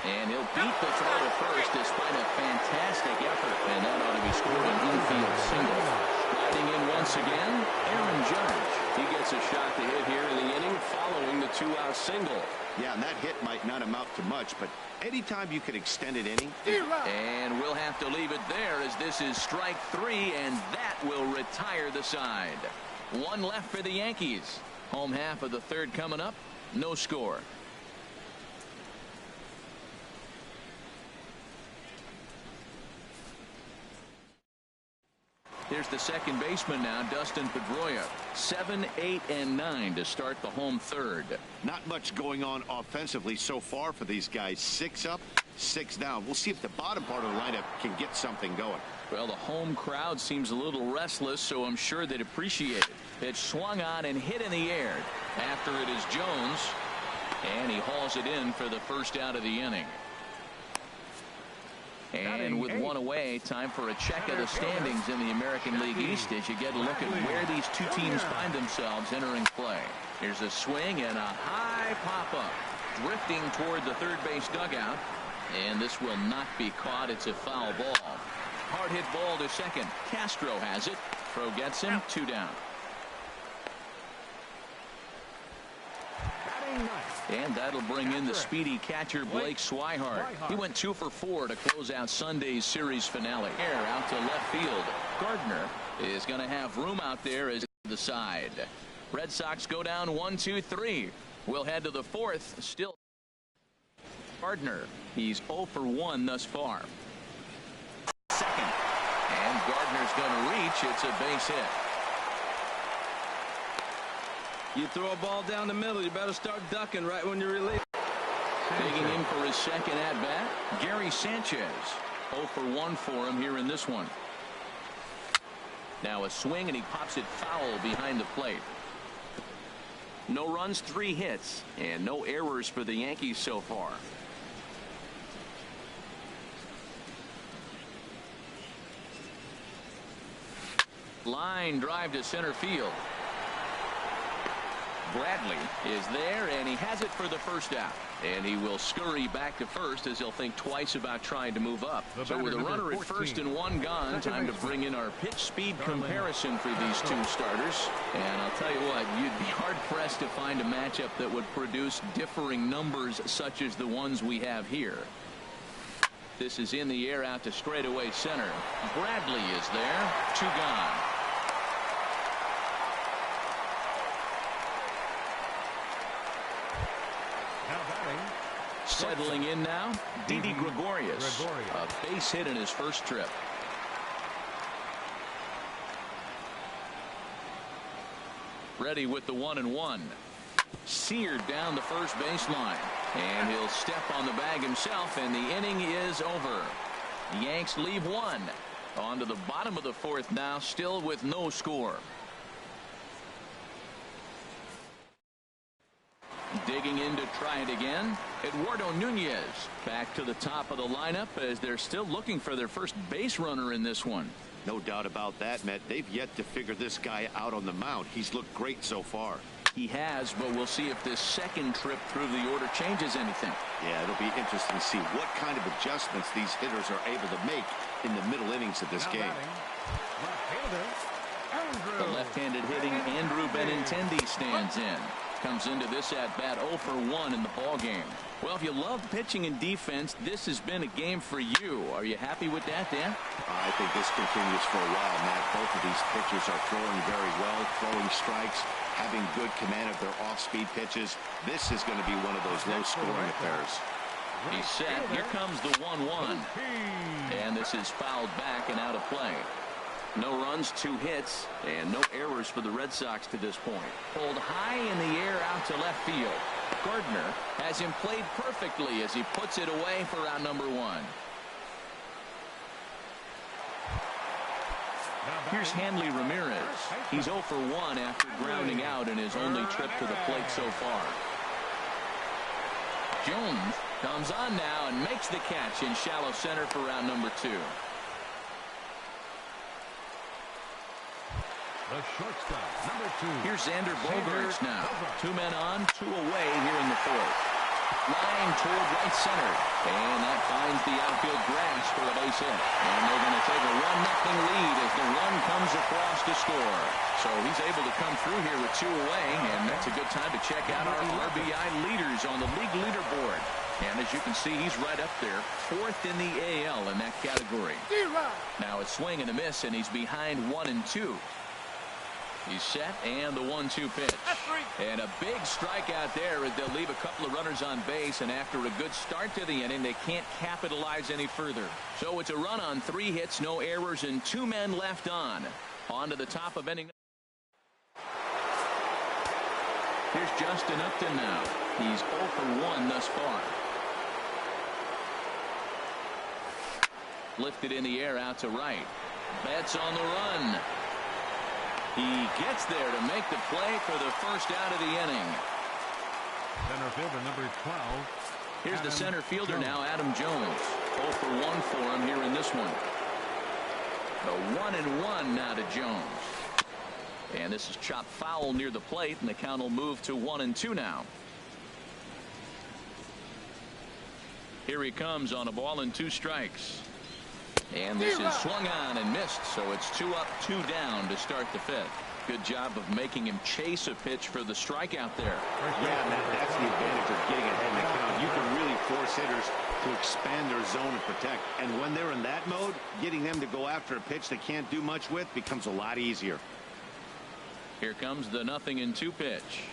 And he'll beat the throw to first despite a fantastic effort. And that ought to be scored an infield single. Riding in once again, Aaron Judge. He gets a shot to hit here in the inning following the 2-out single. Yeah, and that hit might not amount to much, but anytime you can extend an inning. And we'll have to leave it there as this is strike 3, and that will retire the side. 1 left for the Yankees. Home half of the third coming up. No score. Here's the second baseman now, Dustin Pedroia. 7, 8, and 9 to start the home third. Not much going on offensively so far for these guys. 6 up, 6 down. We'll see if the bottom part of the lineup can get something going. Well, the home crowd seems a little restless, so I'm sure they'd appreciate it. Pitch swung on and hit in the air. After it is Jones, and he hauls it in for the first out of the inning. And with 1 away, time for a check of the standings in the American League East as you get a look at where these two teams find themselves entering play. Here's a swing and a high pop-up. Drifting toward the third base dugout. And this will not be caught. It's a foul ball. Hard hit ball to second. Castro has it. Throw gets him. 2 down. And that'll bring in the speedy catcher Blake Swihart. He went 2 for 4 to close out Sunday's series finale. Air out to left field. Gardner is going to have room out there as the side. Red Sox go down 1, 2, 3. We'll head to the 4th. Still Gardner. He's 0 for 1 thus far. Second. And Gardner's going to reach. It's a base hit. You throw a ball down the middle, you better start ducking right when you release. Digging in for his second at-bat, Gary Sanchez. 0 for 1 for him here in this one. Now a swing, and he pops it foul behind the plate. No runs, 3 hits, and no errors for the Yankees so far. Line drive to center field. Bradley is there, and he has it for the first out. And he will scurry back to first as he'll think twice about trying to move up. So with a runner at first and one gone, time to bring in our pitch speed comparison for these two starters. And I'll tell you what, you'd be hard-pressed to find a matchup that would produce differing numbers such as the ones we have here. This is in the air out to straightaway center. Bradley is there. 2 gone. Settling in now, Didi Gregorius. A base hit in his first trip. Ready with the 1-1. Seared down the first baseline. And he'll step on the bag himself, and the inning is over. The Yanks leave 1. On to the bottom of the 4th now, still with no score. Digging in to try it again, Eduardo Nunez back to the top of the lineup as they're still looking for their first base runner in this one. No doubt about that, Matt. They've yet to figure this guy out on the mound. He's looked great so far. He has, but we'll see if this second trip through the order changes anything. Yeah, it'll be interesting to see what kind of adjustments these hitters are able to make in the middle innings of this game. The left-handed hitting Andrew Benintendi stands in. Comes into this at-bat 0 for 1 in the ball game. Well, if you love pitching and defense, this has been a game for you. Are you happy with that, Dan? I think this continues for a while, Matt. Both of these pitchers are throwing very well, throwing strikes, having good command of their off-speed pitches. This is going to be one of those low-scoring affairs. He's set. Here comes the 1-1. And this is fouled back and out of play. No runs, 2 hits, and no errors for the Red Sox to this point. Pulled high in the air out to left field. Gardner has him played perfectly as he puts it away for out number 1. Here's Hanley Ramirez. He's 0 for 1 after grounding out in his only trip to the plate so far. Jones comes on now and makes the catch in shallow center for out number 2. The shortstop, number 2. Here's Xander Bogaerts now. 2 men on, 2 away here in the 4th. Line toward right center. And that finds the outfield grass for a base hit. And they're going to take a 1-0 lead as the run comes across to score. So he's able to come through here with 2 away. And that's a good time to check out our RBI leaders on the league leaderboard. And as you can see, he's right up there, 4th in the AL in that category. Now a swing and a miss, and he's behind 1 and 2. He's set, and the 1-2 pitch. And a big strikeout there as they'll leave a couple of runners on base, and after a good start to the inning, they can't capitalize any further. So it's a run on 3 hits, no errors, and 2 men left on. On to the top of inning. Here's Justin Upton now. He's 0 for 1 thus far. Lifted in the air out to right. Betts on the run. He gets there to make the play for the first out of the inning. Center fielder number 12. Here's the center fielder now, Adam Jones. 0 for 1 for him here in this one. The 1-1 now to Jones. And this is chopped foul near the plate, and the count will move to 1-2 now. Here he comes on a ball and 2 strikes. And this is swung on and missed, so it's 2 up, 2 down to start the 5th. Good job of making him chase a pitch for the strikeout there. Yeah, Matt, that's the advantage of getting ahead in the count. You can really force hitters to expand their zone and protect. And when they're in that mode, getting them to go after a pitch they can't do much with becomes a lot easier. Here comes the 0-2 pitch.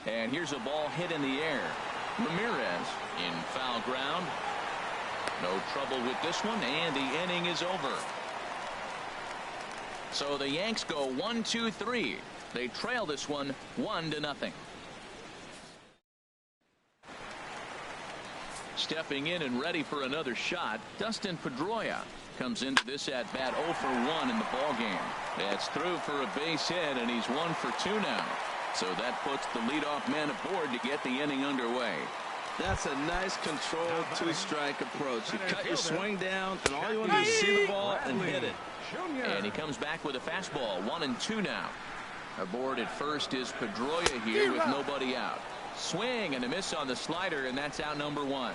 And here's a ball hit in the air. Ramirez in foul ground. No trouble with this one, and the inning is over. So the Yanks go 1-2-3. They trail this one 1-0. Stepping in and ready for another shot, Dustin Pedroia comes into this at bat 0 for 1 in the ball game. That's through for a base hit, and he's 1 for 2 now. So that puts the leadoff man aboard to get the inning underway. That's a nice controlled 2-strike approach. You cut your swing down, and all you want to do is see the ball and hit it. And he comes back with a fastball. 1-2 now. Aboard at first is Pedroia here with nobody out. Swing and a miss on the slider, and that's out number 1.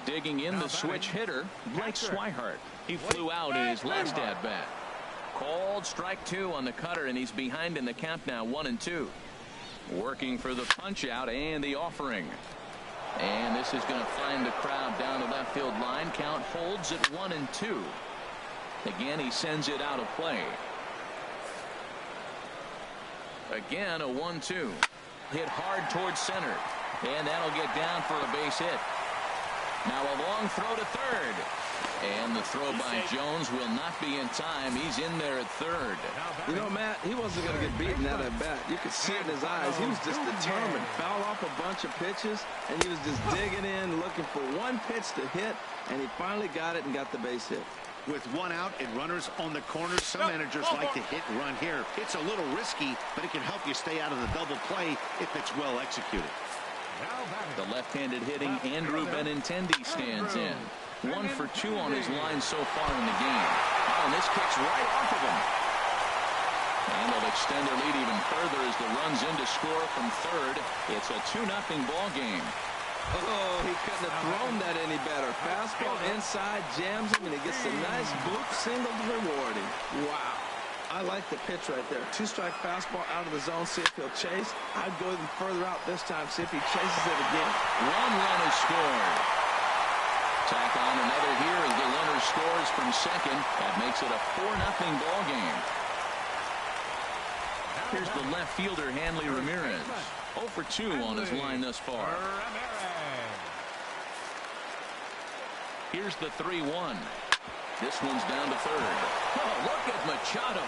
Digging in the switch hitter, Blake Swihart. He flew out in his last at bat. Called strike 2 on the cutter, and he's behind in the count now. 1-2. Working for the punch out and the offering. And this is going to find the crowd down the left field line. Count holds at 1-2. Again, he sends it out of play. Again, a 1-2. Hit hard towards center. And that'll get down for a base hit. Now a long throw to third. And the throw by Jones will not be in time. He's in there at third. You know, Matt, he wasn't going to get beaten at that bat. You could see it in his eyes. He was just determined. Fouled off a bunch of pitches, and he was just digging in, looking for one pitch to hit, and he finally got it and got the base hit. With one out and runners on the corner, some managers like to hit and run here. It's a little risky, but it can help you stay out of the double play if it's well executed. The left-handed hitting Andrew Benintendi stands in. 1 for 2 on his line so far in the game. Oh, and this kicks right off of him. And they'll extend their lead even further as the runs in to score from third. It's a 2-0 ball game. Oh, he couldn't have thrown that any better. Fastball inside, jams him, and he gets a nice bloop single to reward him. Wow. I like the pitch right there. 2-strike fastball out of the zone, see if he'll chase. I'd go even further out this time, see if he chases it again. 1 run is scored. Tack on another here as the runner scores from second. That makes it a 4-0 ball game. Here's the left fielder, Hanley Ramirez. 0 for 2 on his line thus far. Here's the 3-1. This one's down to third. Oh, look at Machado.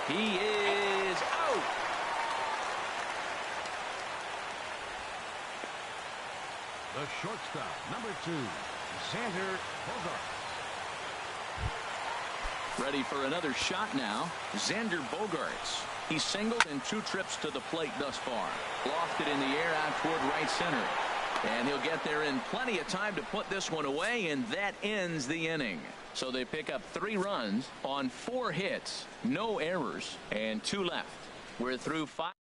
He is out. The shortstop, number 2, Xander Bogaerts. Ready for another shot now. Xander Bogaerts. He's singled in 2 trips to the plate thus far. Lofted in the air out toward right center. And he'll get there in plenty of time to put this one away, and that ends the inning. So they pick up 3 runs on 4 hits, no errors, and 2 left. We're through 5.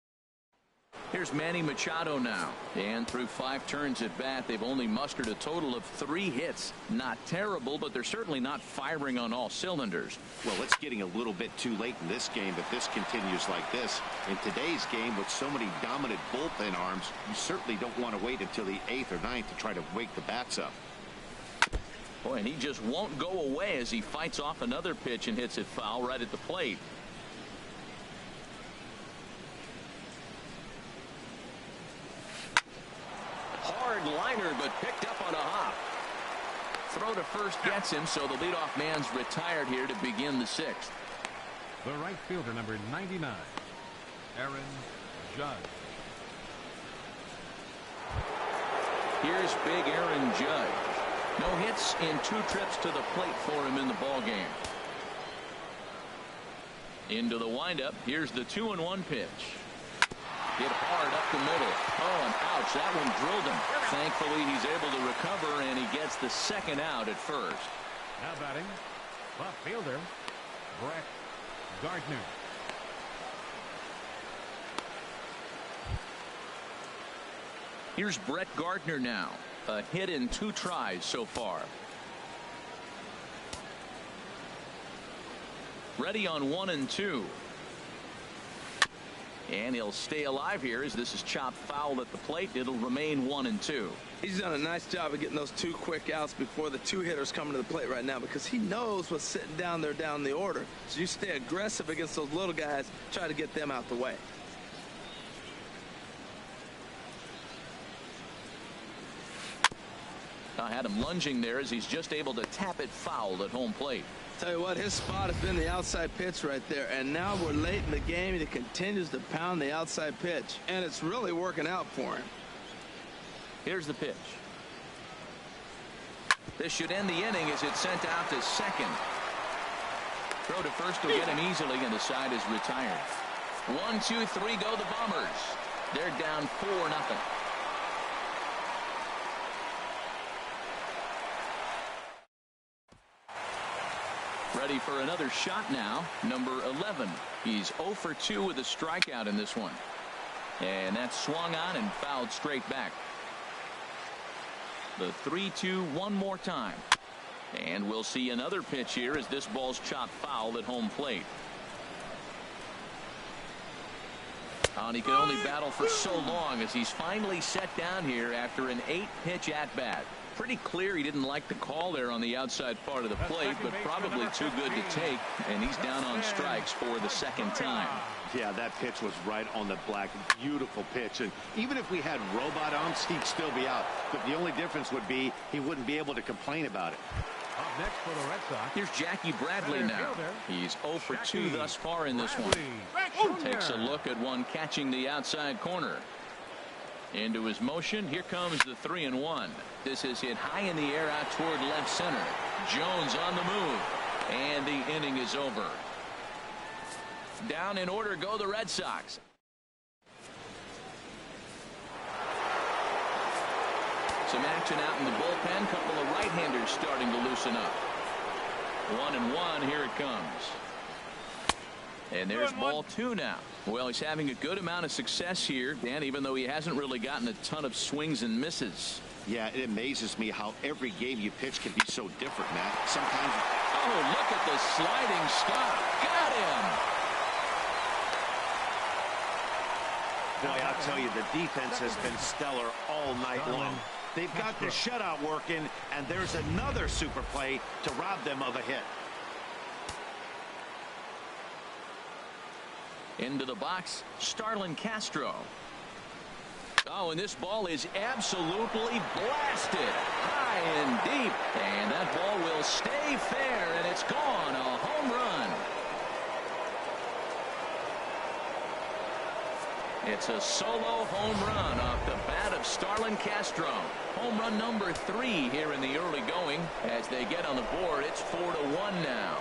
Here's Manny Machado now. And through 5 turns at bat, they've only mustered a total of 3 hits. Not terrible, but they're certainly not firing on all cylinders. Well, it's getting a little bit too late in this game if this continues like this. In today's game, with so many dominant bullpen arms, you certainly don't want to wait until the 8th or 9th to try to wake the bats up. Boy, and he just won't go away as he fights off another pitch and hits it foul right at the plate. Hard liner, but picked up on a hop. Throw to first gets him, so the leadoff man's retired here to begin the 6th. The right fielder, number 99, Aaron Judge. Here's big Aaron Judge. No hits in 2 trips to the plate for him in the ball game. Into the windup. Here's the 2-1 pitch. Hit hard up the middle. Oh, and ouch, that one drilled him. Thankfully, he's able to recover, and he gets the 2nd out at first. Now batting, left fielder, Brett Gardner. Here's Brett Gardner now. A hit in 2 tries so far. Ready on 1-2. And he'll stay alive here as this is chopped foul at the plate. It'll remain 1-2. He's done a nice job of getting those 2 quick outs before the 2 hitters coming to the plate right now, because he knows what's sitting down there down the order. So you stay aggressive against those little guys, try to get them out the way. I had him lunging there as he's just able to tap it foul at home plate. Tell you what, his spot has been the outside pitch right there, and now we're late in the game and he continues to pound the outside pitch, and it's really working out for him. Here's the pitch. This should end the inning as it's sent out to second. Throw to first will get him easily, and the side is retired. 1, 2, 3 go the Bombers. They're down 4-0. Ready for another shot now. Number 11. He's 0 for 2 with a strikeout in this one. And that's swung on and fouled straight back. The 3-2 one more time. And we'll see another pitch here as this ball's chopped foul at home plate. And he could only battle for so long as he's finally set down here after an 8-pitch at-bat. Pretty clear he didn't like the call there on the outside part of the plate, but probably too good to take, and he's down on strikes for the second time. Yeah, that pitch was right on the black. Beautiful pitch. And even if we had robot umps, he'd still be out. But the only difference would be he wouldn't be able to complain about it. Up next for the Red Sox. Here's Jackie Bradley now. He's 0 for 2 thus far in this one. Takes a look at one catching the outside corner. Into his motion. Here comes the 3-1. This is hit high in the air out toward left center. Jones on the move. And the inning is over. Down in order go the Red Sox. Some action out in the bullpen. Couple of right-handers starting to loosen up. 1-1. Here it comes. And there's ball 2 now. Well, he's having a good amount of success here, Dan, even though he hasn't really gotten a ton of swings and misses. Yeah, it amazes me how every game you pitch can be so different, Matt. Sometimes. Oh, look at the sliding stop. Got him. Boy, I'll tell you, the defense has been stellar all night long. They've got the shutout working, and there's another super play to rob them of a hit. Into the box, Starlin Castro. Oh, and this ball is absolutely blasted high and deep. And that ball will stay fair, and it's gone. A home run. It's a solo home run off the bat of Starlin Castro. Home run number 3 here in the early going. As they get on the board, it's 4-1 now.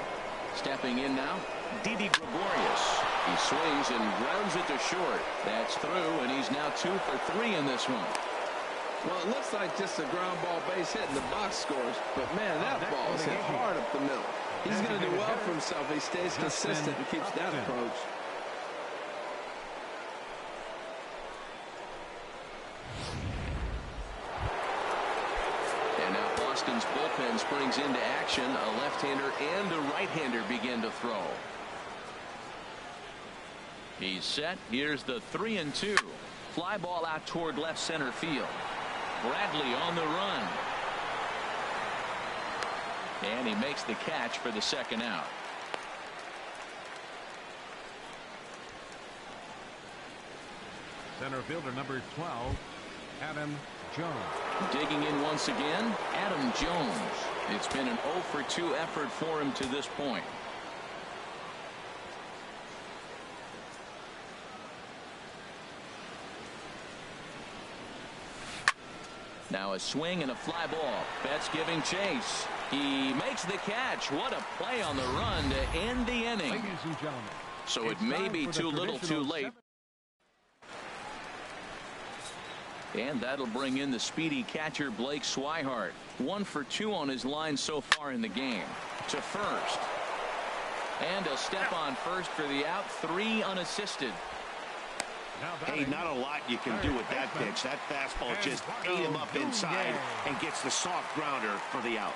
Stepping in now, Didi Gregorius. He swings and grounds it to short. That's through, and he's now 2 for 3 in this one. Well, it looks like just a ground ball base hit in the box scores, but man, that ball is hit hard up the middle. He's going to do well for himself if he stays consistent and keeps that approach. And now Boston's bullpen springs into action. A left-hander and a right-hander begin to throw. He's set. Here's the 3-2. Fly ball out toward left center field. Bradley on the run. And he makes the catch for the second out. Center fielder number 12, Adam Jones. Digging in once again, Adam Jones. It's been an 0 for 2 effort for him to this point. Now a swing and a fly ball. Betts giving chase. He makes the catch. What a play on the run to end the inning. Ladies and gentlemen, So it may be too little too late. And that'll bring in the speedy catcher Blake Swihart. 1 for 2 on his line so far in the game. To first. And a step on first for the out. 3 unassisted. Hey, not a lot you can do with that pitch. That fastball just ate him up inside and gets the soft grounder for the out.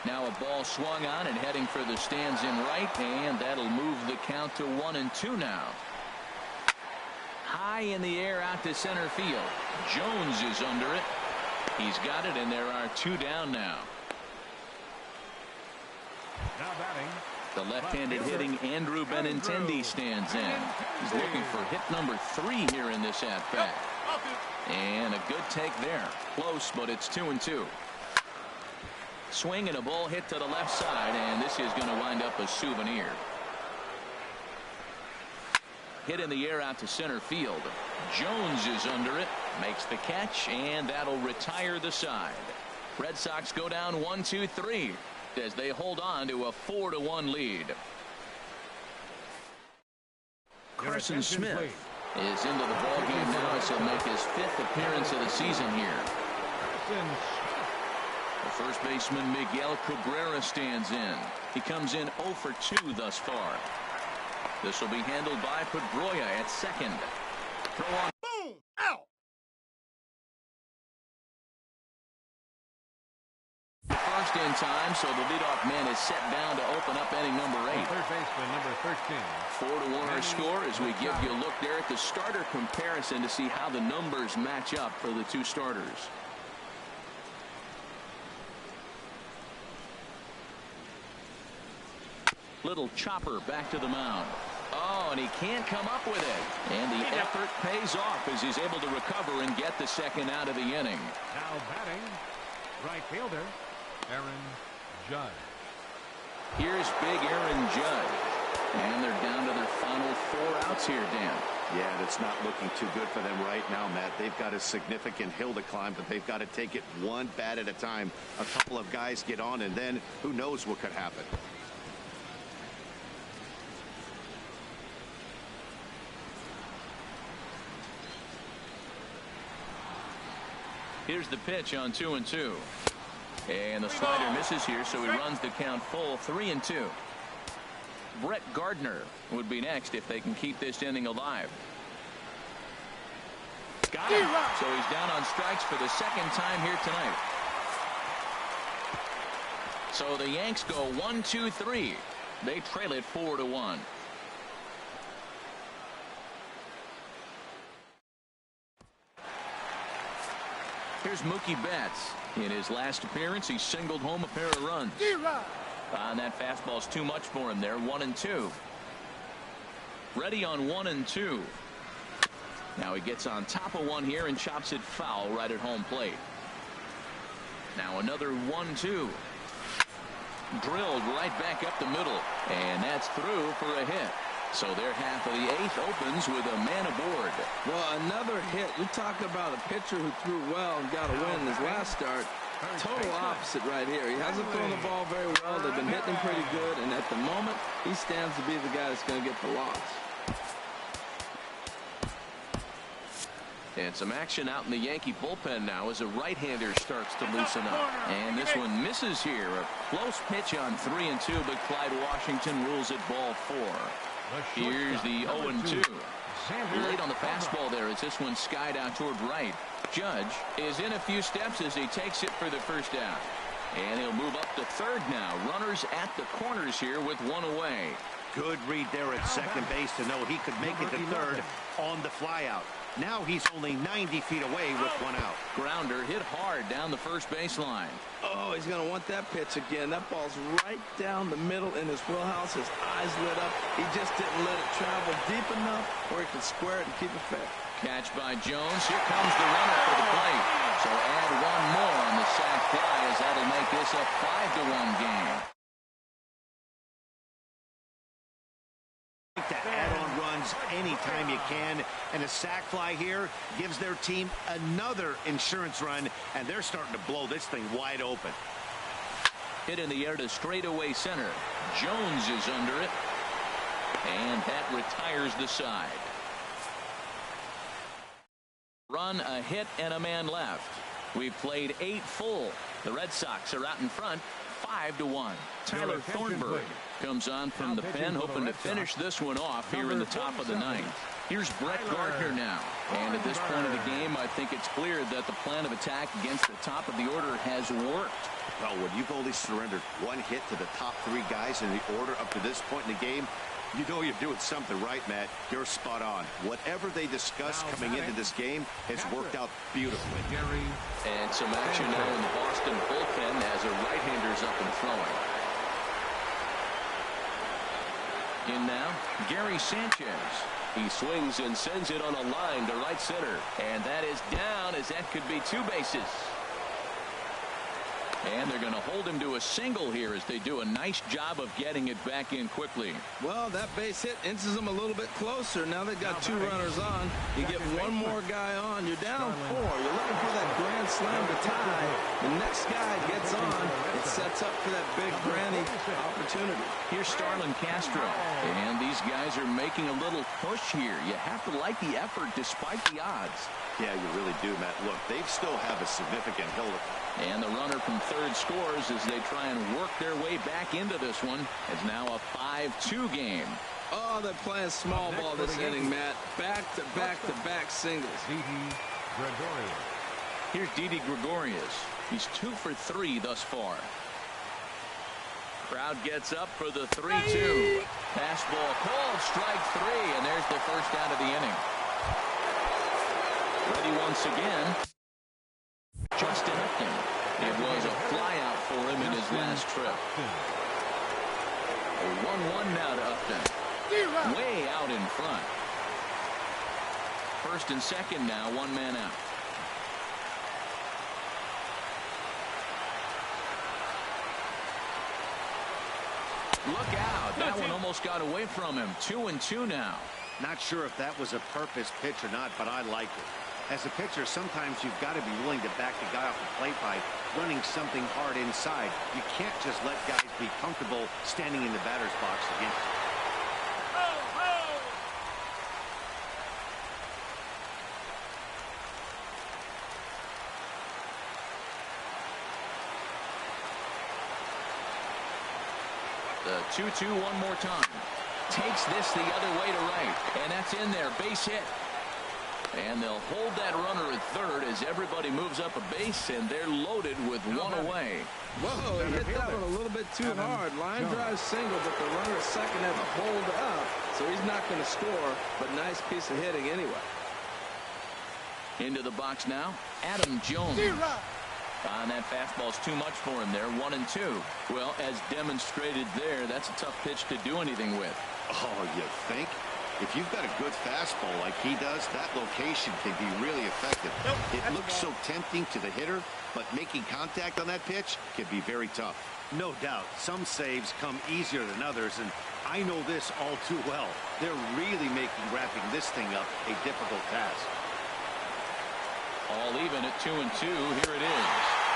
Now a ball swung on and heading for the stands in right, and that'll move the count to 1-2 now. High in the air out to center field. Jones is under it. He's got it, and there are 2 down now. Now batting, The left-handed hitting Andrew Benintendi stands in. He's looking for hit number 3 here in this at-bat. And a good take there. Close, but it's 2-2. Swing and a ball hit to the left side, and this is going to wind up a souvenir. Hit in the air out to center field. Jones is under it, makes the catch, and that'll retire the side. Red Sox go down 1-2-3 as they hold on to a 4-1 lead. Carson Smith is into the ballgame now as he'll make his 5th appearance of the season here. The first baseman Miguel Cabrera stands in. He comes in 0 for 2 thus far. This will be handled by Pedroia at second. Throw on. Boom! Out! First in time, so the leadoff man is set down to open up inning number 8. Third baseman, number 13. 4-1 our score as we give you a look there at the starter comparison to see how the numbers match up for the two starters. Little chopper back to the mound. Oh, and he can't come up with it. And the effort pays off as he's able to recover and get the second out of the inning. Now batting, right fielder, Aaron Judge. Here's big Aaron Judge. And they're down to their final 4 outs here, Dan. Yeah, and it's not looking too good for them right now, Matt. They've got a significant hill to climb, but they've got to take it one bat at a time. A couple of guys get on, and then who knows what could happen. Here's the pitch on 2-2. And the slider misses here, so he runs the count full 3-2. Brett Gardner would be next if they can keep this inning alive. Got him. So he's down on strikes for the second time here tonight. So the Yanks go 1-2-3. They trail it 4-1. Here's Mookie Betts. In his last appearance, he singled home a pair of runs. And that fastball's too much for him there. 1-2. Ready on 1-2. Now he gets on top of one here and chops it foul right at home plate. Now another 1-2. Drilled right back up the middle. And that's through for a hit. So their half of the 8th opens with a man aboard. Well, another hit. You talk about a pitcher who threw well and got a win in his last start. Total opposite right here. He hasn't thrown the ball very well. They've been hitting him pretty good, and at the moment, he stands to be the guy that's going to get the loss. And some action out in the Yankee bullpen now as a right-hander starts to loosen up. And this one misses here. A close pitch on 3-2, but Clyde Washington rules it ball 4. Here's the 0-2. Late on the fastball there as this one skied out toward right. Judge is in a few steps as he takes it for the first out. And he'll move up to third now. Runners at the corners here with one away. Good read there at second base to know he could make it to third on the flyout. Now he's only 90 feet away with one out. Grounder hit hard down the first baseline. Oh, he's going to want that pitch again. That ball's right down the middle in his wheelhouse. His eyes lit up. He just didn't let it travel deep enough where he could square it and keep it fair. Catch by Jones. Here comes the runner for the plate. So add one more on the sac fly as that'll make this a 5-1 game. To add on runs anytime you can, and a sac fly here gives their team another insurance run, and they're starting to blow this thing wide open. Hit in the air to straightaway center. Jones is under it, and that retires the side. Run, a hit, and a man left. We've played 8 full. The Red Sox are out in front 5-1. Tyler Thornburg comes on from the pen, hoping to finish this one off here in the top of the 9th. Here's Brett Gardner now. And at this point of the game, I think it's clear that the plan of attack against the top of the order has worked. Well, when you've only surrendered one hit to the top 3 guys in the order up to this point in the game, you know you're doing something right, Matt. You're spot on. Whatever they discussed coming into this game has worked out beautifully. And some action now in the Boston bullpen as a right-hander's up and throwing. In now, Gary Sanchez. He swings and sends it on a line to right center. And that is down as that could be 2 bases. And they're going to hold him to a single here as they do a nice job of getting it back in quickly. Well, that base hit inches them a little bit closer. Now they've got 2 runners on. You get one more guy on. You're down 4. You're looking for that grand slam to tie. The next guy gets on. It sets up for that big granny opportunity. Here's Starlin Castro. And these guys are making a little push here. You have to like the effort despite the odds. Yeah, you really do, Matt. Look, they still have a significant hill And the runner from third scores as they try and work their way back into this one. It's now a 5-2 game. Oh, they're playing small ball this inning, Matt. Back-to-back singles. Didi Gregorius. Here's Didi Gregorius. He's 2 for 3 thus far. Crowd gets up for the 3-2. Fastball called, strike 3, and there's the first out of the inning. Ready once again. Justin Upton. It was a flyout for him in his last trip. A 1-1 now to Upton. Way out in front. First and second now, one man out. Look out. That one almost got away from him. 2-2 now. Not sure if that was a purpose pitch or not, but I like it. As a pitcher, sometimes you've got to be willing to back the guy off the plate by running something hard inside. You can't just let guys be comfortable standing in the batter's box against you. The 2-2 one more time. Takes this the other way to right. And that's in there. Base hit. And they'll hold that runner at third as everybody moves up a base, and they're loaded with one away. Whoa, he hit that one a little bit too hard. Line drive single, but the runner at second had to hold up, so he's not going to score, but nice piece of hitting anyway. Into the box now, Adam Jones. And that fastball's too much for him there, 1-2. Well, as demonstrated there, that's a tough pitch to do anything with. Oh, you think? If you've got a good fastball like he does, that location can be really effective. It looks so tempting to the hitter, but making contact on that pitch can be very tough. No doubt, some saves come easier than others, and I know this all too well. They're really making wrapping this thing up a difficult task. All even at 2-2. Here it is.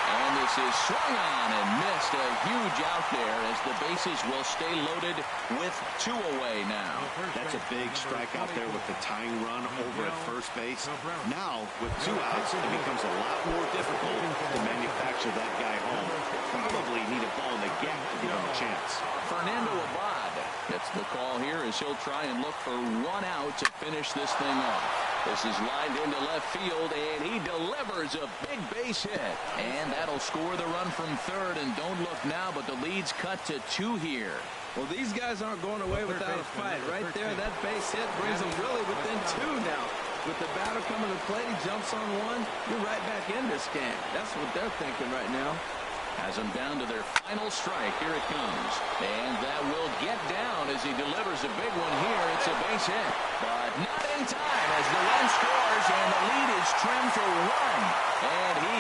And this is swung on and missed. A huge out there as the bases will stay loaded with 2 away now. That's a big strike out there with the tying run over at first base. Now, with 2 outs, it becomes a lot more difficult to manufacture that guy home. Probably need a ball in the gap to give him a chance. Fernando Abad gets the call here as he'll try and look for 1 out to finish this thing off. This is lined into left field, and he delivers a big base hit. And that'll score the run from third, and don't look now, but the lead's cut to 2 here. Well, these guys aren't going away without a fight. Right there, that base hit brings them really within 2 now. With the batter coming to the plate, he jumps on 1. You're right back in this game. That's what they're thinking right now. Has them down to their final strike. Here it comes. And that will get down as he delivers a big one here. It's a base hit, but not in time as the run scores, and the lead is trimmed to 1. And he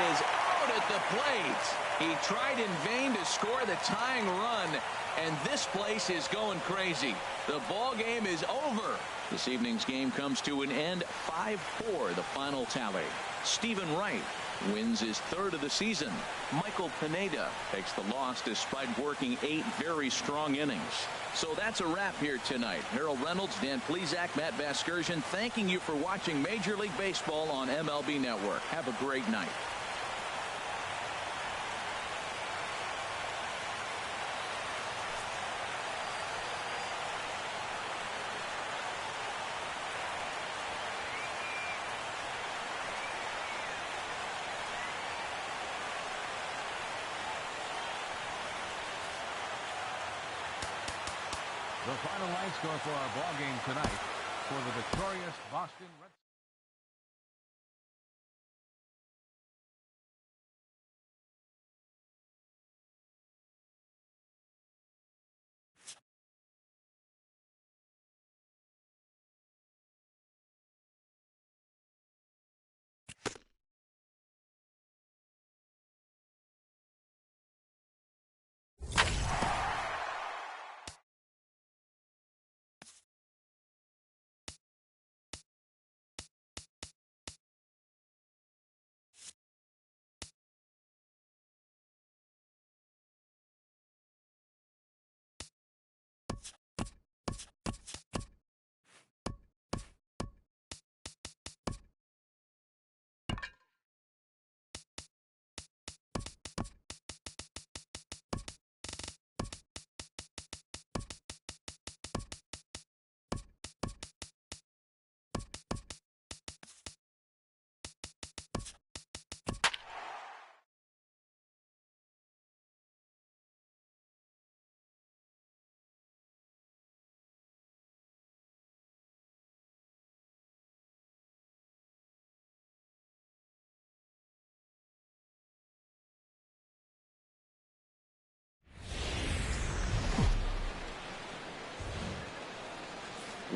is out at the plate. He tried in vain to score the tying run, and this place is going crazy. The ball game is over. This evening's game comes to an end. 5-4, the final tally. Stephen Wright wins his 3rd of the season. Michael Pineda takes the loss despite working 8 very strong innings. So that's a wrap here tonight. Harold Reynolds, Dan Plesac, Matt Vasgersian, thanking you for watching Major League Baseball on MLB Network. Have a great night. The final line score for our ball game tonight for the victorious Boston Red Sox.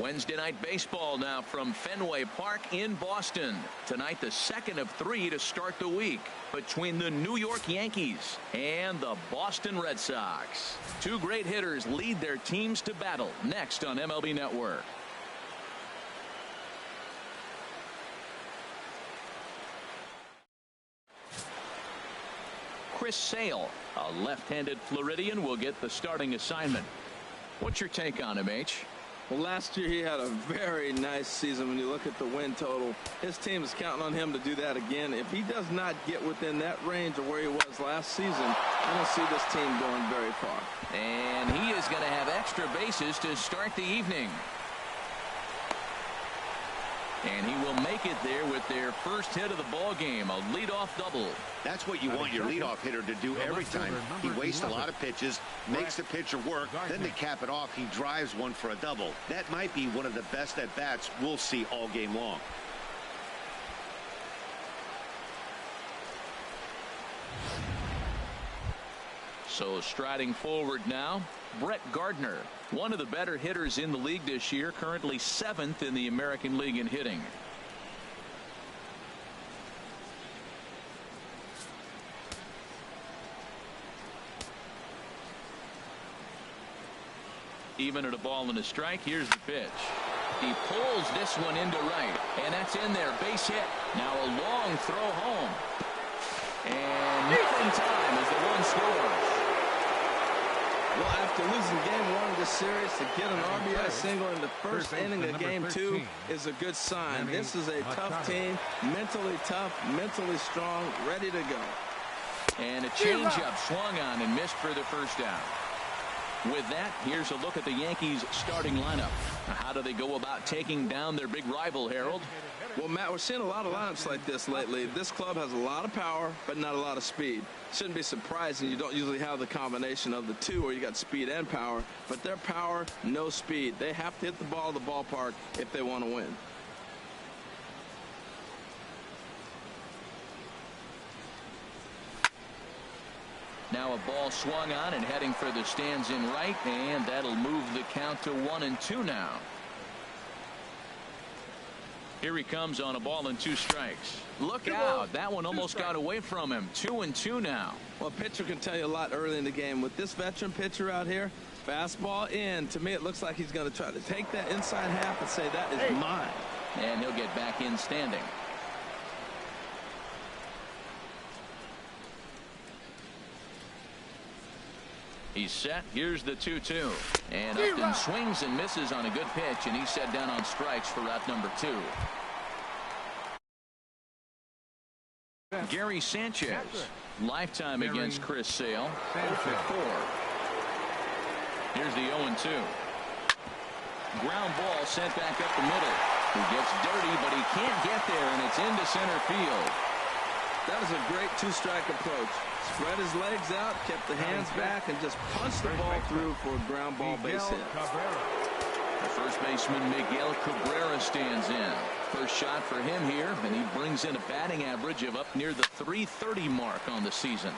Wednesday night baseball now from Fenway Park in Boston. Tonight, the second of 3 to start the week between the New York Yankees and the Boston Red Sox. Two great hitters lead their teams to battle next on MLB Network. Chris Sale, a left-handed Floridian, will get the starting assignment. What's your take on him, H? Well, last year he had a very nice season. When you look at the win total, his team is counting on him to do that again. If he does not get within that range of where he was last season, I don't see this team going very far. And he is going to have extra bases to start the evening. And he will make it there with their first hit of the ball game, a leadoff double. That's what you want your leadoff hitter to do every time. He wastes a lot of pitches, makes the pitcher work, then to cap it off, he drives one for a double. That might be one of the best at-bats we'll see all game long. So striding forward now, Brett Gardner, one of the better hitters in the league this year, currently 7th in the American League in hitting. Even at a ball and a strike, here's the pitch. He pulls this one into right, and that's in there, base hit. Now a long throw home. And not in time as the run scores. Well, after losing game 1 of the series, to get an RBI single in the first inning of game 2 is a good sign. This is a tough team, mentally tough, mentally strong, ready to go. And a changeup swung on and missed for the first out. With that, here's a look at the Yankees' starting lineup. How do they go about taking down their big rival, Harold? Well, Matt, we're seeing a lot of lineups like this lately. This club has a lot of power, but not a lot of speed. Shouldn't be surprising. You don't usually have the combination of the two where you got speed and power, but their power, no speed. They have to hit the ball in the ballpark if they want to win. Now a ball swung on and heading for the stands in right, and that'll move the count to 1-2 now. Here he comes on a ball and 2 strikes. Look out. That one almost got away from him. 2-2 now. Well, a pitcher can tell you a lot early in the game. With this veteran pitcher out here, fastball in. To me, it looks like he's going to try to take that inside half and say, that is mine. And he'll get back in standing. He's set. Here's the 2-2. And Upton swings and misses on a good pitch, and he's set down on strikes for out number 2. Gary Sanchez, lifetime against Chris Sale, 0-4. Here's the 0-2. Ground ball sent back up the middle. He gets dirty, but he can't get there, and it's into center field. That was a great 2-strike approach. Spread his legs out, kept the hands back, and just punched the ball through for a ground ball base hit. The first baseman Miguel Cabrera stands in. First shot for him here, and he brings in a batting average of up near the .330 mark on the season.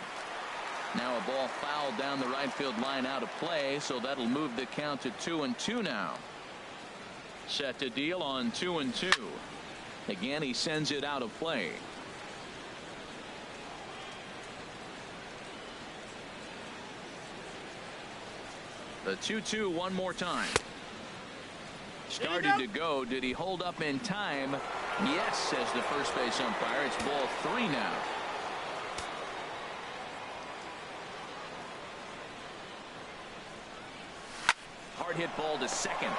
Now a ball fouled down the right field line out of play, so that'll move the count to 2-2 now. Set to deal on 2-2. Again, he sends it out of play. The 2-2 one more time. Started to go. Did he hold up in time? Yes, says the first base umpire. It's ball 3 now. Hard hit ball to second.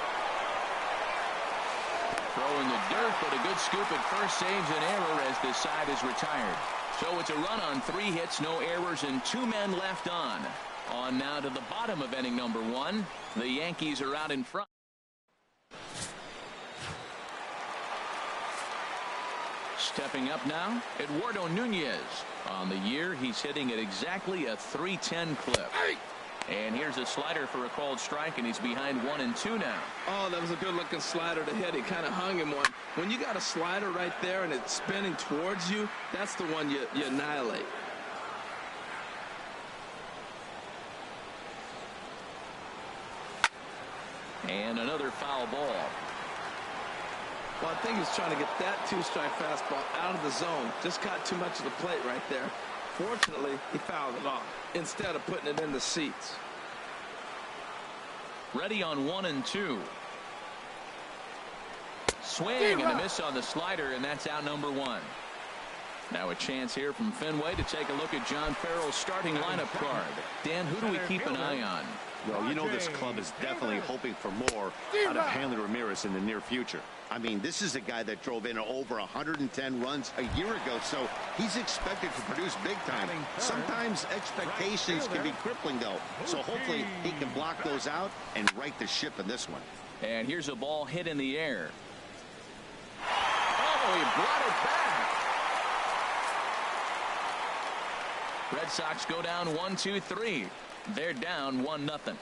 Throw in the dirt, but a good scoop at first saves an error as this side is retired. So it's a run on 3 hits, no errors, and 2 men left on. On now to the bottom of inning number 1. The Yankees are out in front. Stepping up now, Eduardo Nunez. On the year, he's hitting at exactly a .310 clip. And here's a slider for a called strike, and he's behind 1-2 now. Oh, that was a good-looking slider to hit. He kind of hung him one. When you got a slider right there and it's spinning towards you, that's the one you annihilate. And another foul ball. Well, I think he's trying to get that two-strike fastball out of the zone. Just got too much of the plate right there. Fortunately, he fouled it off instead of putting it in the seats. Ready on 1-2. Swing and a miss on the slider, and that's out number 1. Now a chance here from Fenway to take a look at John Farrell's starting lineup card. Dan, who do we keep an eye on? Well, you know this club is definitely hoping for more out of Hanley Ramirez in the near future. I mean, this is a guy that drove in over 110 runs a year ago, so he's expected to produce big time. Sometimes expectations can be crippling, though, so hopefully he can block those out and right the ship in this one. And here's a ball hit in the air. Oh, he brought it back. Red Sox go down 1-2-3. They're down 1-0.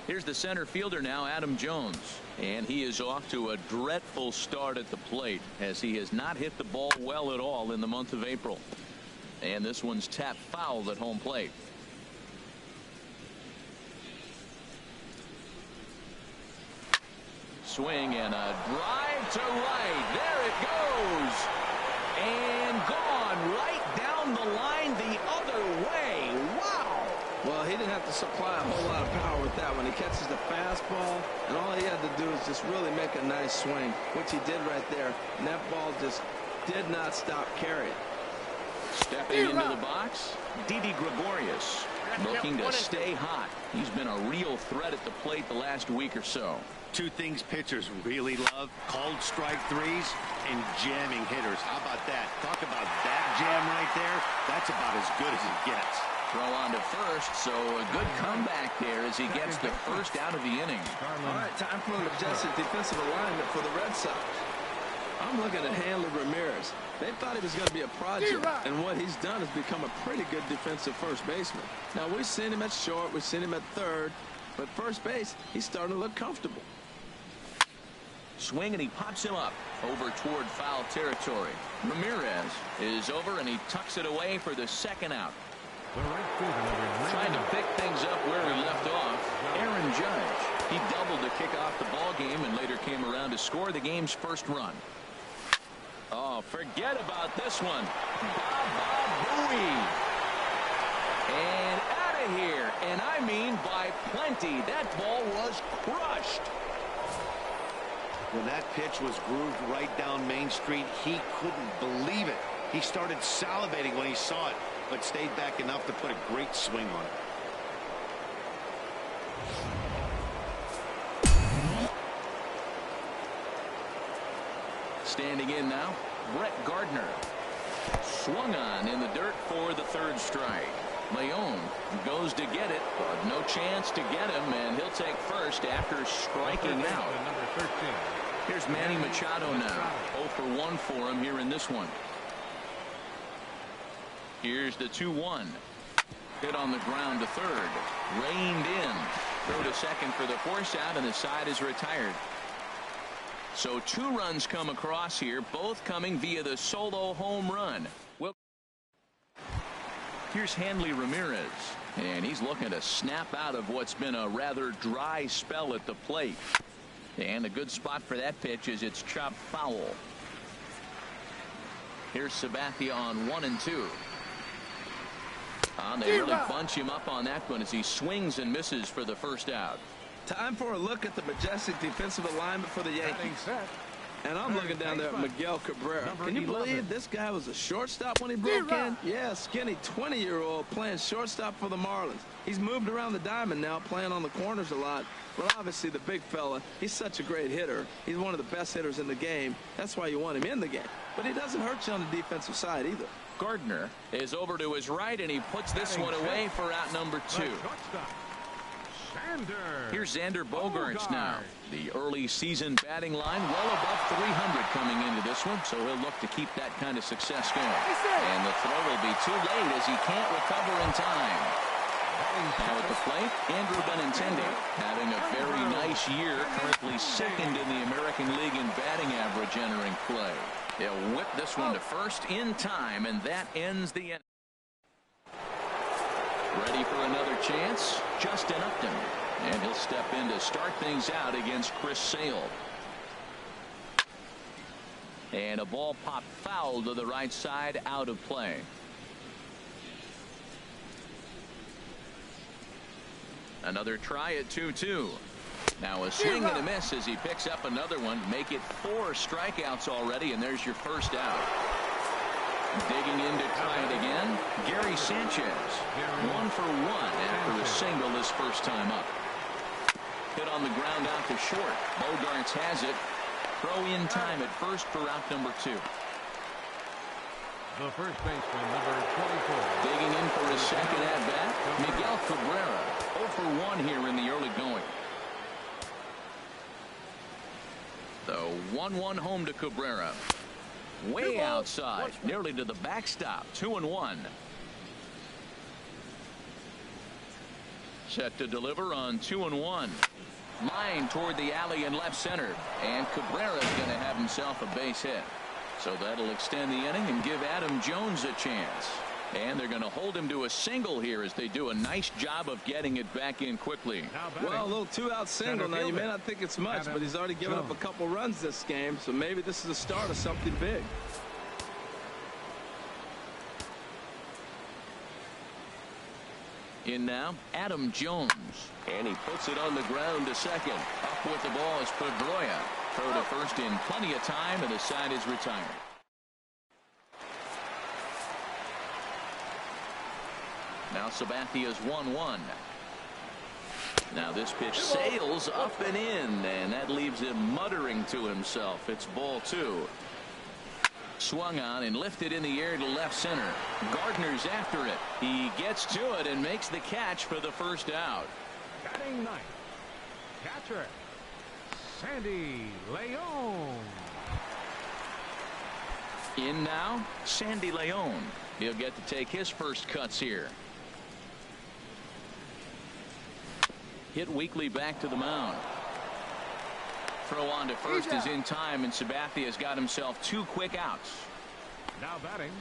Here's the center fielder now, Adam Jones. And he is off to a dreadful start at the plate, as he has not hit the ball well at all in the month of April. And this one's tapped foul at home plate. Swing and a drive to right. There it goes. And gone right down the line the other way. Wow. Well, he didn't have to supply a whole lot of power with that one. He catches the fastball, and all he had to do is just really make a nice swing, which he did right there. And that ball just did not stop carrying. Stepping into the box, Didi Gregorius, looking to stay hot. He's been a real threat at the plate the last week or so. Two things pitchers really love: called strike threes and jamming hitters. How about that? Talk about that jam right there. That's about as good as it gets. Throw on to first, so a good comeback there as he gets the first out of the inning. All right, time for an adjusted defensive alignment for the Red Sox. I'm looking at Hanley Ramirez. They thought he was going to be a project, and what he's done is become a pretty good defensive first baseman. Now, we've seen him at short, we've seen him at third, but first base, he's starting to look comfortable. Swing, and he pops him up over toward foul territory. Ramirez is over, and he tucks it away for the second out. Trying to pick things up where he left off, Aaron Judge. He doubled to kick off the ball game and later came around to score the game's first run. Oh, forget about this one. Baba Booey. And out of here. And I mean by plenty. That ball was crushed. When that pitch was grooved right down Main Street, he couldn't believe it. He started salivating when he saw it, but stayed back enough to put a great swing on it. Standing in now, Brett Gardner. Swung on in the dirt for the third strike. Leon goes to get it, but no chance to get him, and he'll take first after striking out. Here's Manny Machado now. 0 for 1 for him here in this one. Here's the 2-1. Hit on the ground to third. Reined in. Throw to second for the force out, and the side is retired. So 2 runs come across here, both coming via the solo home run. Well, here's Hanley Ramirez, and he's looking to snap out of what's been a rather dry spell at the plate. And a good spot for that pitch is it's chopped foul. Here's Sabathia on 1-2. They really bunch him up on that one as he swings and misses for the first out. Time for a look at the majestic defensive alignment for the Yankees. And I'm looking down there at Miguel Cabrera. Can you believe this guy was a shortstop when he broke in? Yeah, skinny 20-year-old playing shortstop for the Marlins. He's moved around the diamond now, playing on the corners a lot. But obviously the big fella, he's such a great hitter. He's one of the best hitters in the game. That's why you want him in the game. But he doesn't hurt you on the defensive side either. Gardner is over to his right, and he puts this one away for out number 2. Here's Xander Bogaerts now. The early season batting line well above 300 coming into this one, so he'll look to keep that kind of success going. And the throw will be too late as he can't recover in time. Now at the plate, Andrew Benintendi having a very nice year, currently second in the American League in batting average entering play. They'll whip this one to first in time, and that ends the inning. Ready for another chance. Justin Upton. And he'll step in to start things out against Chris Sale. And a ball popped foul to the right side, out of play. Another try at 2-2. Now a swing and a miss as he picks up another one. Make it 4 strikeouts already, and there's your first out. Digging in to try it again, Gary Sanchez. 1 for 1 after a single his first time up. Hit on the ground out to short. Bogarts has it. Throw in time at first for out number 2. The first baseman, number 24. Digging in for his second at bat, Miguel Cabrera. 0 for 1 here in the early going. The 1-1 home to Cabrera. Way outside, nearly to the backstop. 2-1. Set to deliver on 2-1. Line toward the alley in left center, and Cabrera's going to have himself a base hit. So that'll extend the inning and give Adam Jones a chance. And they're going to hold him to a single here as they do a nice job of getting it back in quickly. Well, a little 2-out single. Now, you may not think it's much, but he's already given up a couple runs this game, so maybe this is the start of something big. In now, Adam Jones. And he puts it on the ground to second. Up with the ball is Pedroia. Throw to first in plenty of time, and the side is retired. Now Sabathia's 1-1. Now this pitch sails up and in, and that leaves him muttering to himself. It's ball 2. Swung on and lifted in the air to left center. Gardner's after it. He gets to it and makes the catch for the first out. Batting ninth, catcher, Sandy Leon. In now, Sandy Leon. He'll get to take his first cuts here. Hit weakly back to the mound. Throw on to first is in time, and Sabathia's got himself 2 quick outs. Now batting,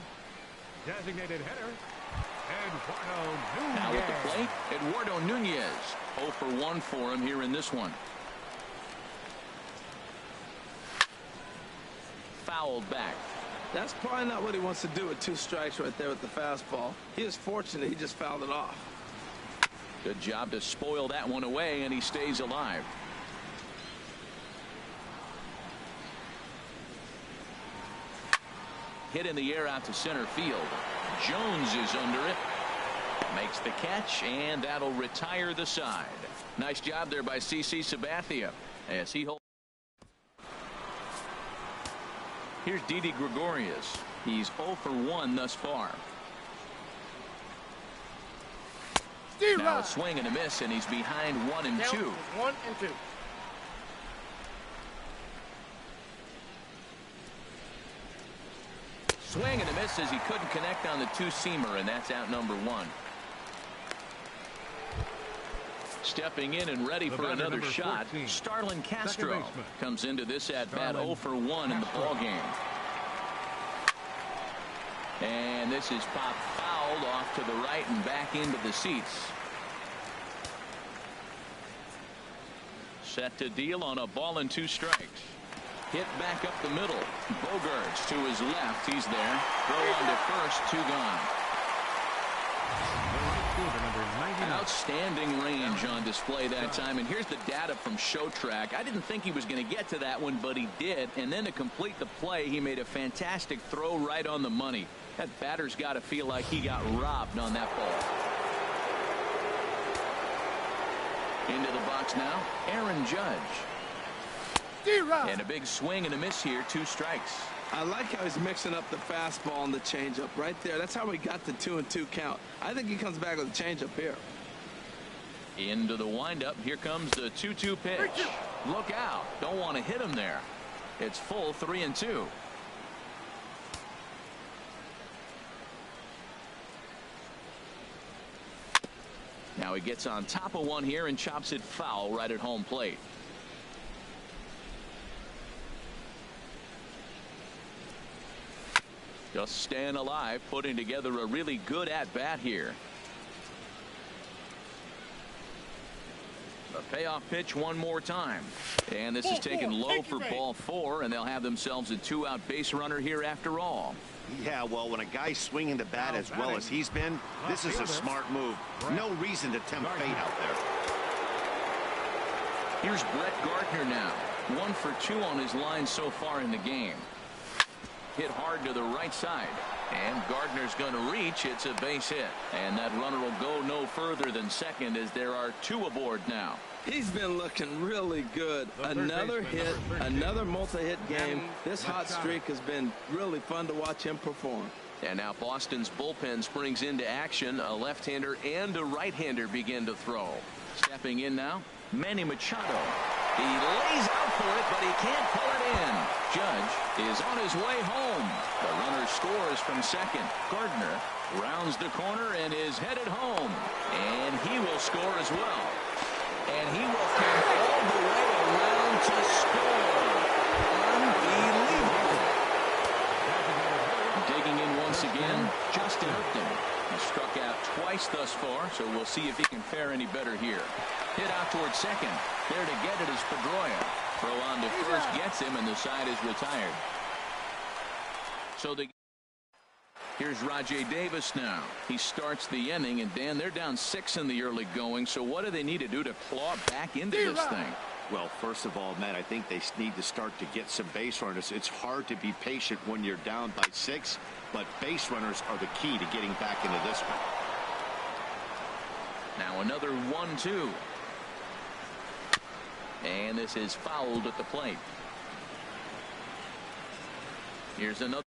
designated hitter, Eduardo Nunez. Now at the plate, Eduardo Nunez. 0 for 1 for him here in this one. Fouled back. That's probably not what he wants to do with 2 strikes right there with the fastball. He is fortunate he just fouled it off. Good job to spoil that one away, and he stays alive. Hit in the air out to center field. Jones is under it. Makes the catch, and that'll retire the side. Nice job there by CC Sabathia as he holds. Here's Didi Gregorius. He's 0 for 1 thus far. Now a swing and a miss, and he's behind 1 and 2. 1 and 2. Swing and a miss as he couldn't connect on the 2-seamer, and that's out number 1. Stepping in and ready for another shot, 14. Starlin Castro comes into this at-bat 0 for 1 in the ballgame. And this is popped fouled off to the right and back into the seats. Set to deal on a ball and 2 strikes. Hit back up the middle. Bogarts to his left. He's there. Throw on to first. 2 gone. Outstanding range on display that time. And here's the data from ShowTrack. I didn't think he was going to get to that one, but he did. And then to complete the play, he made a fantastic throw right on the money. That batter's got to feel like he got robbed on that ball. Into the box now, Aaron Judge. And a big swing and a miss here, 2 strikes. I like how he's mixing up the fastball and the changeup right there. That's how we got the 2-2 count. I think he comes back with a changeup here. Into the windup. Here comes the 2-2 pitch. Look out. Don't want to hit him there. It's full 3-2. Now he gets on top of one here and chops it foul right at home plate. Just staying alive, putting together a really good at-bat here. Payoff pitch one more time. And this is taken low for ball 4, and they'll have themselves a 2-out base runner here after all. Yeah, well, when a guy's swinging the bat as well as he's been, this is a smart move. No reason to tempt fate out there. Here's Brett Gardner now. 1 for 2 on his line so far in the game. Hit hard to the right side. And Gardner's going to reach. It's a base hit. And that runner will go no further than second as there are 2 aboard now. He's been looking really good. Another hit, another multi-hit game. This hot streak has been really fun to watch him perform. And now Boston's bullpen springs into action. A left-hander and a right-hander begin to throw. Stepping in now, Manny Machado. He lays out for it, but he can't pull it in. Judge is on his way home. The runner scores from second. Gardner rounds the corner and is headed home. And he will score as well. And he will come all the way around to score. Unbelievable. Digging in once again, Justin Upton. He struck out twice thus far, so we'll see if he can fare any better here. Hit out towards second. There to get it is Pedroia. Throw on to first gets him, and the side is retired. So here's Rajay Davis now. He starts the inning, and Dan, they're down 6 in the early going. So what do they need to do to claw back into this thing? Well, first of all, Matt, I think they need to start to get some base runners. It's hard to be patient when you're down by 6, but base runners are the key to getting back into this one. Now another 1-2. And this is fouled at the plate. Here's another.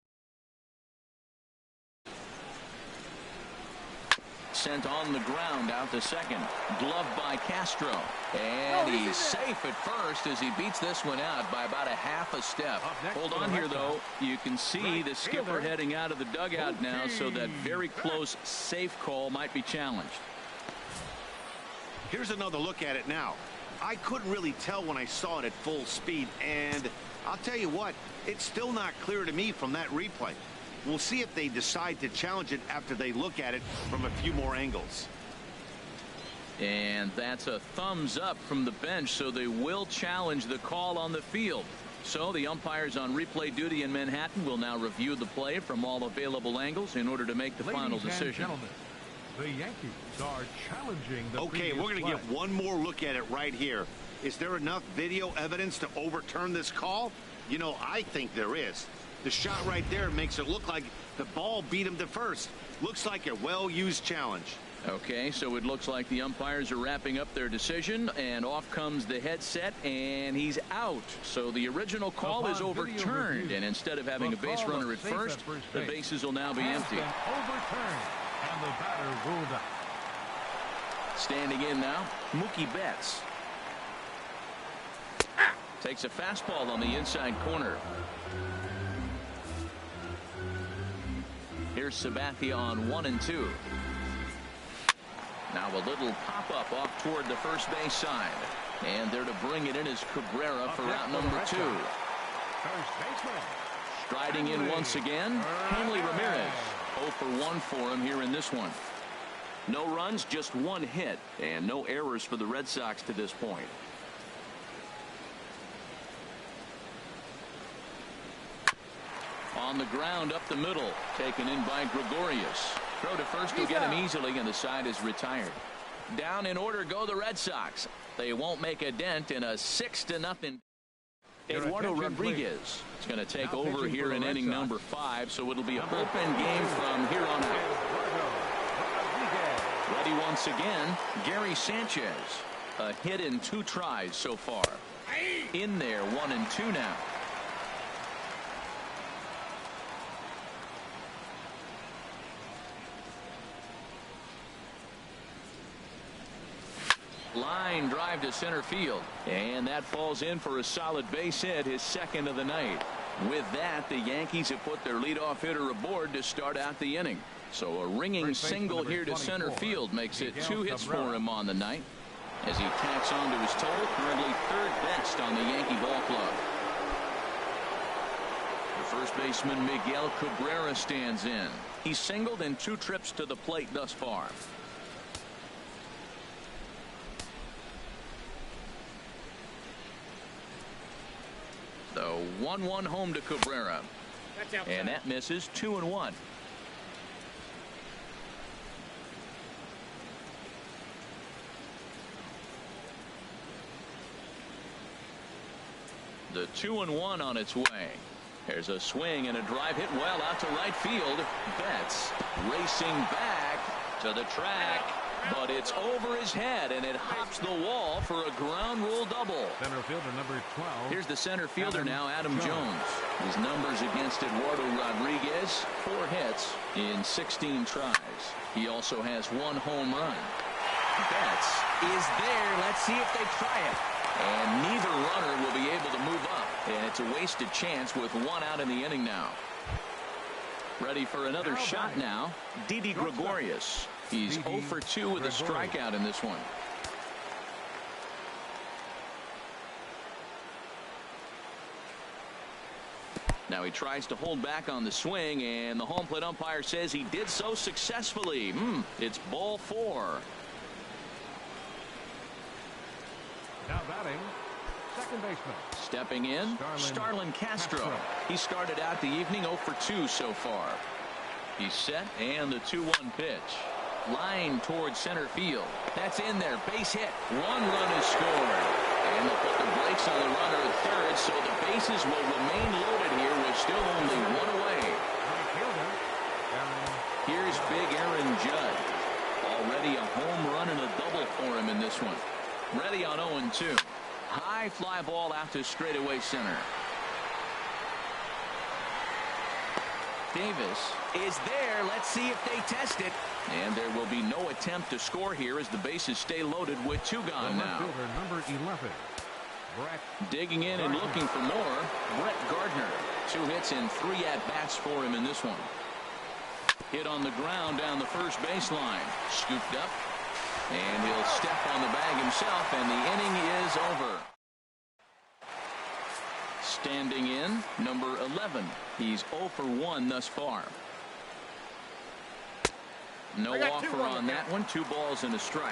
Sent on the ground out to second. Gloved by Castro. And he's safe at first as he beats this one out by about a half a step. Hold on here, though. You can see the skipper heading out of the dugout now, so that very close safe call might be challenged. Here's another look at it now. I couldn't really tell when I saw it at full speed, and I'll tell you what, it's still not clear to me from that replay. We'll see if they decide to challenge it after they look at it from a few more angles. And that's a thumbs up from the bench, so they will challenge the call on the field. So the umpires on replay duty in Manhattan will now review the play from all available angles in order to make the final decision. The Yankees are challenging the Okay, we're going to get one more look at it right here. Is there enough video evidence to overturn this call? You know, I think there is. The shot right there makes it look like the ball beat him to first. Looks like a well-used challenge. Okay, so it looks like the umpires are wrapping up their decision, and off comes the headset, and he's out. So the original call is overturned, and instead of having a base runner at first, the bases will now be empty. Overturned, and the batter ruled out. Standing in now, Mookie Betts. Takes a fastball on the inside corner. Here's Sabathia on 1-2. Now a little pop-up off toward the first base side. And there to bring it in is Cabrera for out number 2. Striding in once again, Hanley Ramirez. 0 for 1 for him here in this one. No runs, just 1 hit, and no errors for the Red Sox to this point. On the ground up the middle, taken in by Gregorius. Throw to first will get him easily, and the side is retired. Down in order go the Red Sox. They won't make a dent in a 6-0. Eduardo Rodriguez is going to take over here in inning number 5, so it'll be a bullpen game from here on out. Ready once again, Gary Sanchez. A hit in 2 tries so far. In there, 1-2 now. Line drive to center field, and that falls in for a solid base hit, his second of the night. With that, the Yankees have put their leadoff hitter aboard to start out the inning. So a ringing single here to center field makes it 2 hits for him on the night, as he tacks on to his total, currently 3rd best on the Yankee ball club. The first baseman Miguel Cabrera stands in. He's singled in 2 trips to the plate thus far. 1-1 home to Cabrera. And that misses 2-1. The 2-1 on its way. There's a swing and a drive hit well out to right field. Betts racing back to the track, but it's over his head and it hops the wall for a ground rule double. Center fielder number 12. Here's the center fielder now, Adam Jones. His numbers against Eduardo Rodriguez: 4 hits in 16 tries. He also has 1 home run. Betts is there. Let's see if they try it. And neither runner will be able to move up. And it's a wasted chance with 1 out in the inning now. Ready for another shot now. Didi Gregorius. He's 0 for 2 with a strikeout in this one. Now he tries to hold back on the swing, and the home plate umpire says he did so successfully. It's ball 4. Now batting, second baseman. Stepping in, Starlin Castro. He started out the evening 0 for 2 so far. He's set, and the 2-1 pitch. Line towards center field. That's in there. Base hit. 1 run is scored. And they'll put the brakes on the runner at third, so the bases will remain loaded here with still only 1 away. Here's big Aaron Judd. Already a home run and a double for him in this one. Ready on 0-2. High fly ball out to straightaway center. Davis is there. Let's see if they test it. And there will be no attempt to score here as the bases stay loaded with 2 gone now. Number 11. Digging in and looking for more. Brett Gardner. 2 hits and 3 at-bats for him in this one. Hit on the ground down the first baseline. Scooped up. And he'll step on the bag himself, and the inning is over. Standing in, number 11. He's 0 for 1 thus far. No offer on that one. 2 balls and a strike.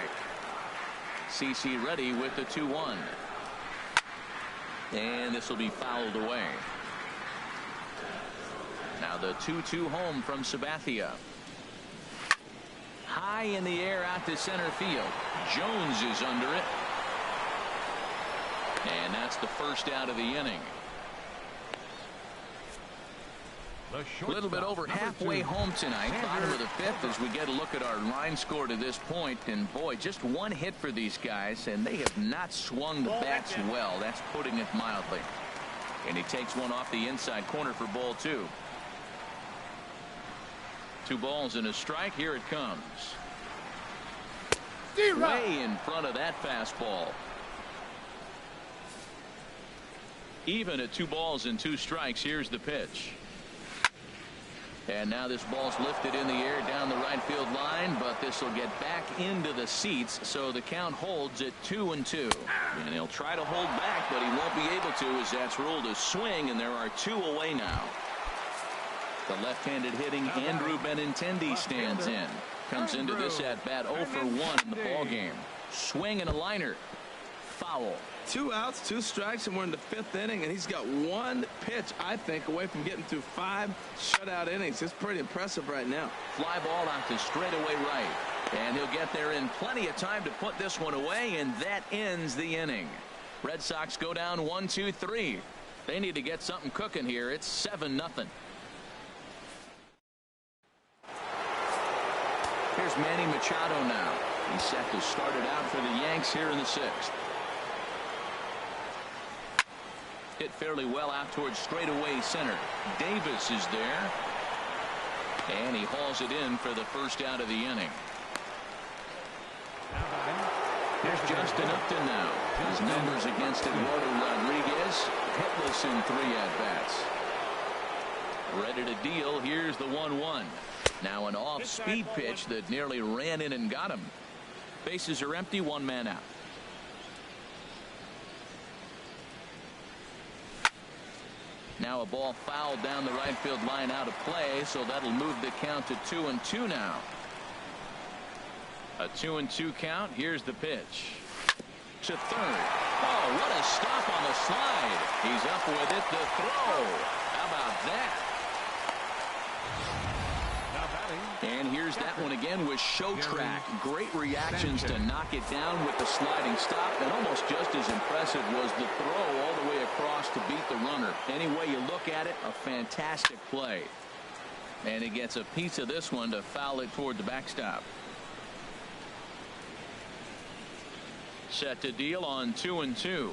CC ready with the 2-1. And this will be fouled away. Now the 2-2 home from Sabathia. High in the air out to center field. Jones is under it. And that's the first out of the inning. A little bit over halfway home tonight. Bottom of the 5th as we get a look at our line score to this point. And boy, just 1 hit for these guys, and they have not swung the bats well. That's putting it mildly. And he takes one off the inside corner for ball 2. 2 balls and a strike. Here it comes. Way in front of that fastball. Even at 2 balls and 2 strikes. Here's the pitch. And now this ball's lifted in the air down the right field line, but this will get back into the seats, so the count holds at 2-2. And he'll try to hold back, but he won't be able to, as that's ruled a swing, and there are 2 away now. The left-handed hitting Andrew Benintendi stands in. Comes into this at-bat 0 for 1 in the ballgame. Swing and a liner. Foul. 2 outs, 2 strikes, and we're in the 5th inning, and he's got 1 pitch, I think, away from getting through 5 shutout innings. It's pretty impressive right now. Fly ball out to straightaway right. And he'll get there in plenty of time to put this one away, and that ends the inning. Red Sox go down 1-2-3. They need to get something cooking here. It's 7-0. Here's Manny Machado now. He's set to start it out for the Yanks here in the 6th. Hit fairly well out towards straightaway center. Davis is there. And he hauls it in for the first out of the inning. Here's Justin Upton now. His numbers against Eduardo Rodriguez. Hitless in 3 at-bats. Ready to deal. Here's the 1-1. Now an off-speed pitch that nearly ran in and got him. Bases are empty. 1 man out. Now a ball fouled down the right field line out of play, so that'll move the count to 2-2 now. A 2-2 count. Here's the pitch. To third. Oh, Oh, what a stop on the slide. He's up with it. The throw. How about that? And here's that one again with Show Track. Great reactions to knock it down with the sliding stop, and almost just as impressive was the throw all the way across to beat the runner. Any way you look at it, a fantastic play. And he gets a piece of this one to foul it toward the backstop. Set to deal on 2-2.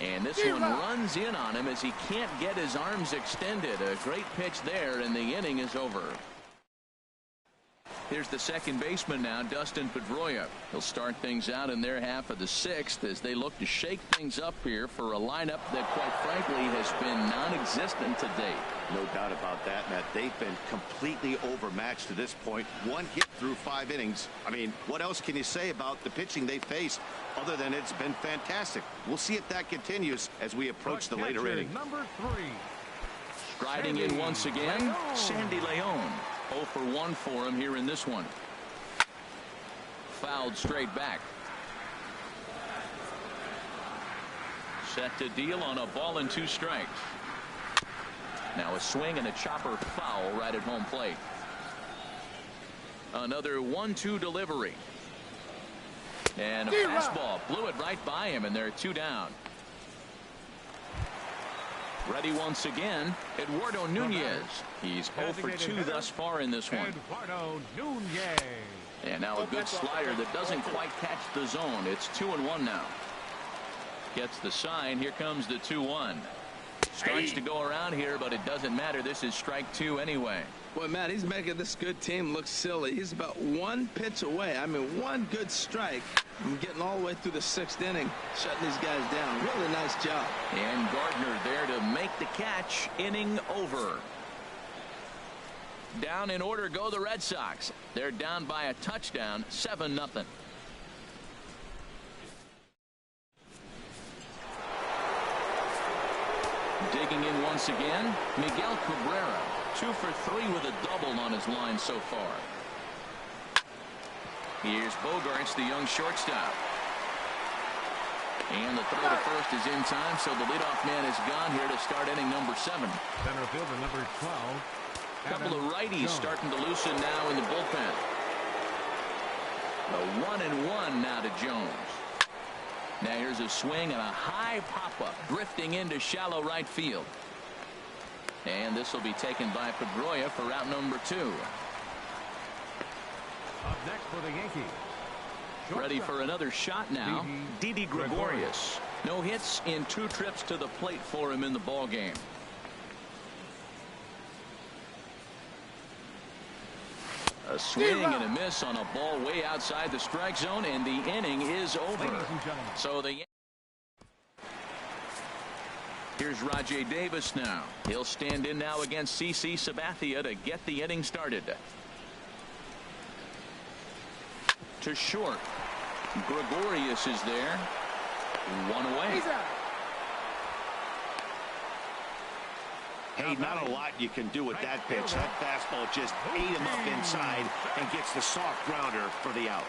And this one runs in on him as he can't get his arms extended. A great pitch there, and the inning is over. Here's the second baseman now, Dustin Pedroia. He'll start things out in their half of the sixth as they look to shake things up here for a lineup that, quite frankly, has been non-existent to date. No doubt about that, Matt. They've been completely overmatched to this point. One hit through 5 innings. I mean, what else can you say about the pitching they face other than it's been fantastic? We'll see if that continues as we approach the later inning. Number 3. Striding in once again, Sandy Leon. 0 for 1 for him here in this one. Fouled straight back. Set to deal on a ball and 2 strikes. Now a swing and a chopper foul right at home plate. Another 1-2 delivery. And a fastball blew it right by him, and they're 2 down. Ready once again, Eduardo Nunez. He's 0 for 2 thus far in this one. Eduardo Nunez. And now a good slider that doesn't quite catch the zone. It's 2-1 now. Gets the sign. Here comes the 2-1. Starts to go around here, but it doesn't matter. This is strike 2 anyway. Boy, Matt, he's making this good team look silly. He's about 1 pitch away. I mean, 1 good strike from getting all the way through the 6th inning, shutting these guys down. Really nice job. And Gardner there to make the catch. Inning over. Down in order go the Red Sox. They're down by a touchdown, 7-0. Digging in once again, Miguel Cabrera. 2 for 3 with a double on his line so far. Here's Bogarts, the young shortstop. And the throw to first is in time, so the leadoff man is gone here to start inning number 7. Center fielder number 12. A couple of righties starting to loosen now in the bullpen. The 1-1 now to Jones. Now here's a swing and a high pop-up drifting into shallow right field. And this will be taken by Pedroia for route number 2. Up next for the Yankees. Ready for another shot now. Didi Gregorius. No hits in 2 trips to the plate for him in the ball game. A swing and a miss on a ball way outside the strike zone, and the inning is over. So here's Rajay Davis now. He'll stand in now against CC Sabathia to get the inning started. To short. Gregorius is there. 1 away. Hey, not a lot you can do with that pitch. That fastball just ate him up inside and gets the soft grounder for the out.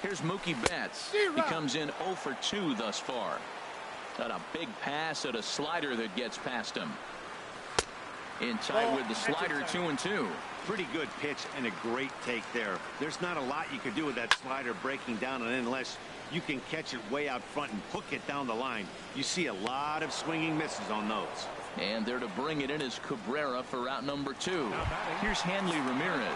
Here's Mookie Betts. He comes in 0 for 2 thus far. Got a big pass at a slider that gets past him. Inside with the slider, 2-2. Pretty good pitch and a great take there. There's not a lot you can do with that slider breaking down, and unless you can catch it way out front and hook it down the line. You see a lot of swinging misses on those. And there to bring it in is Cabrera for route number 2. Here's Hanley Ramirez.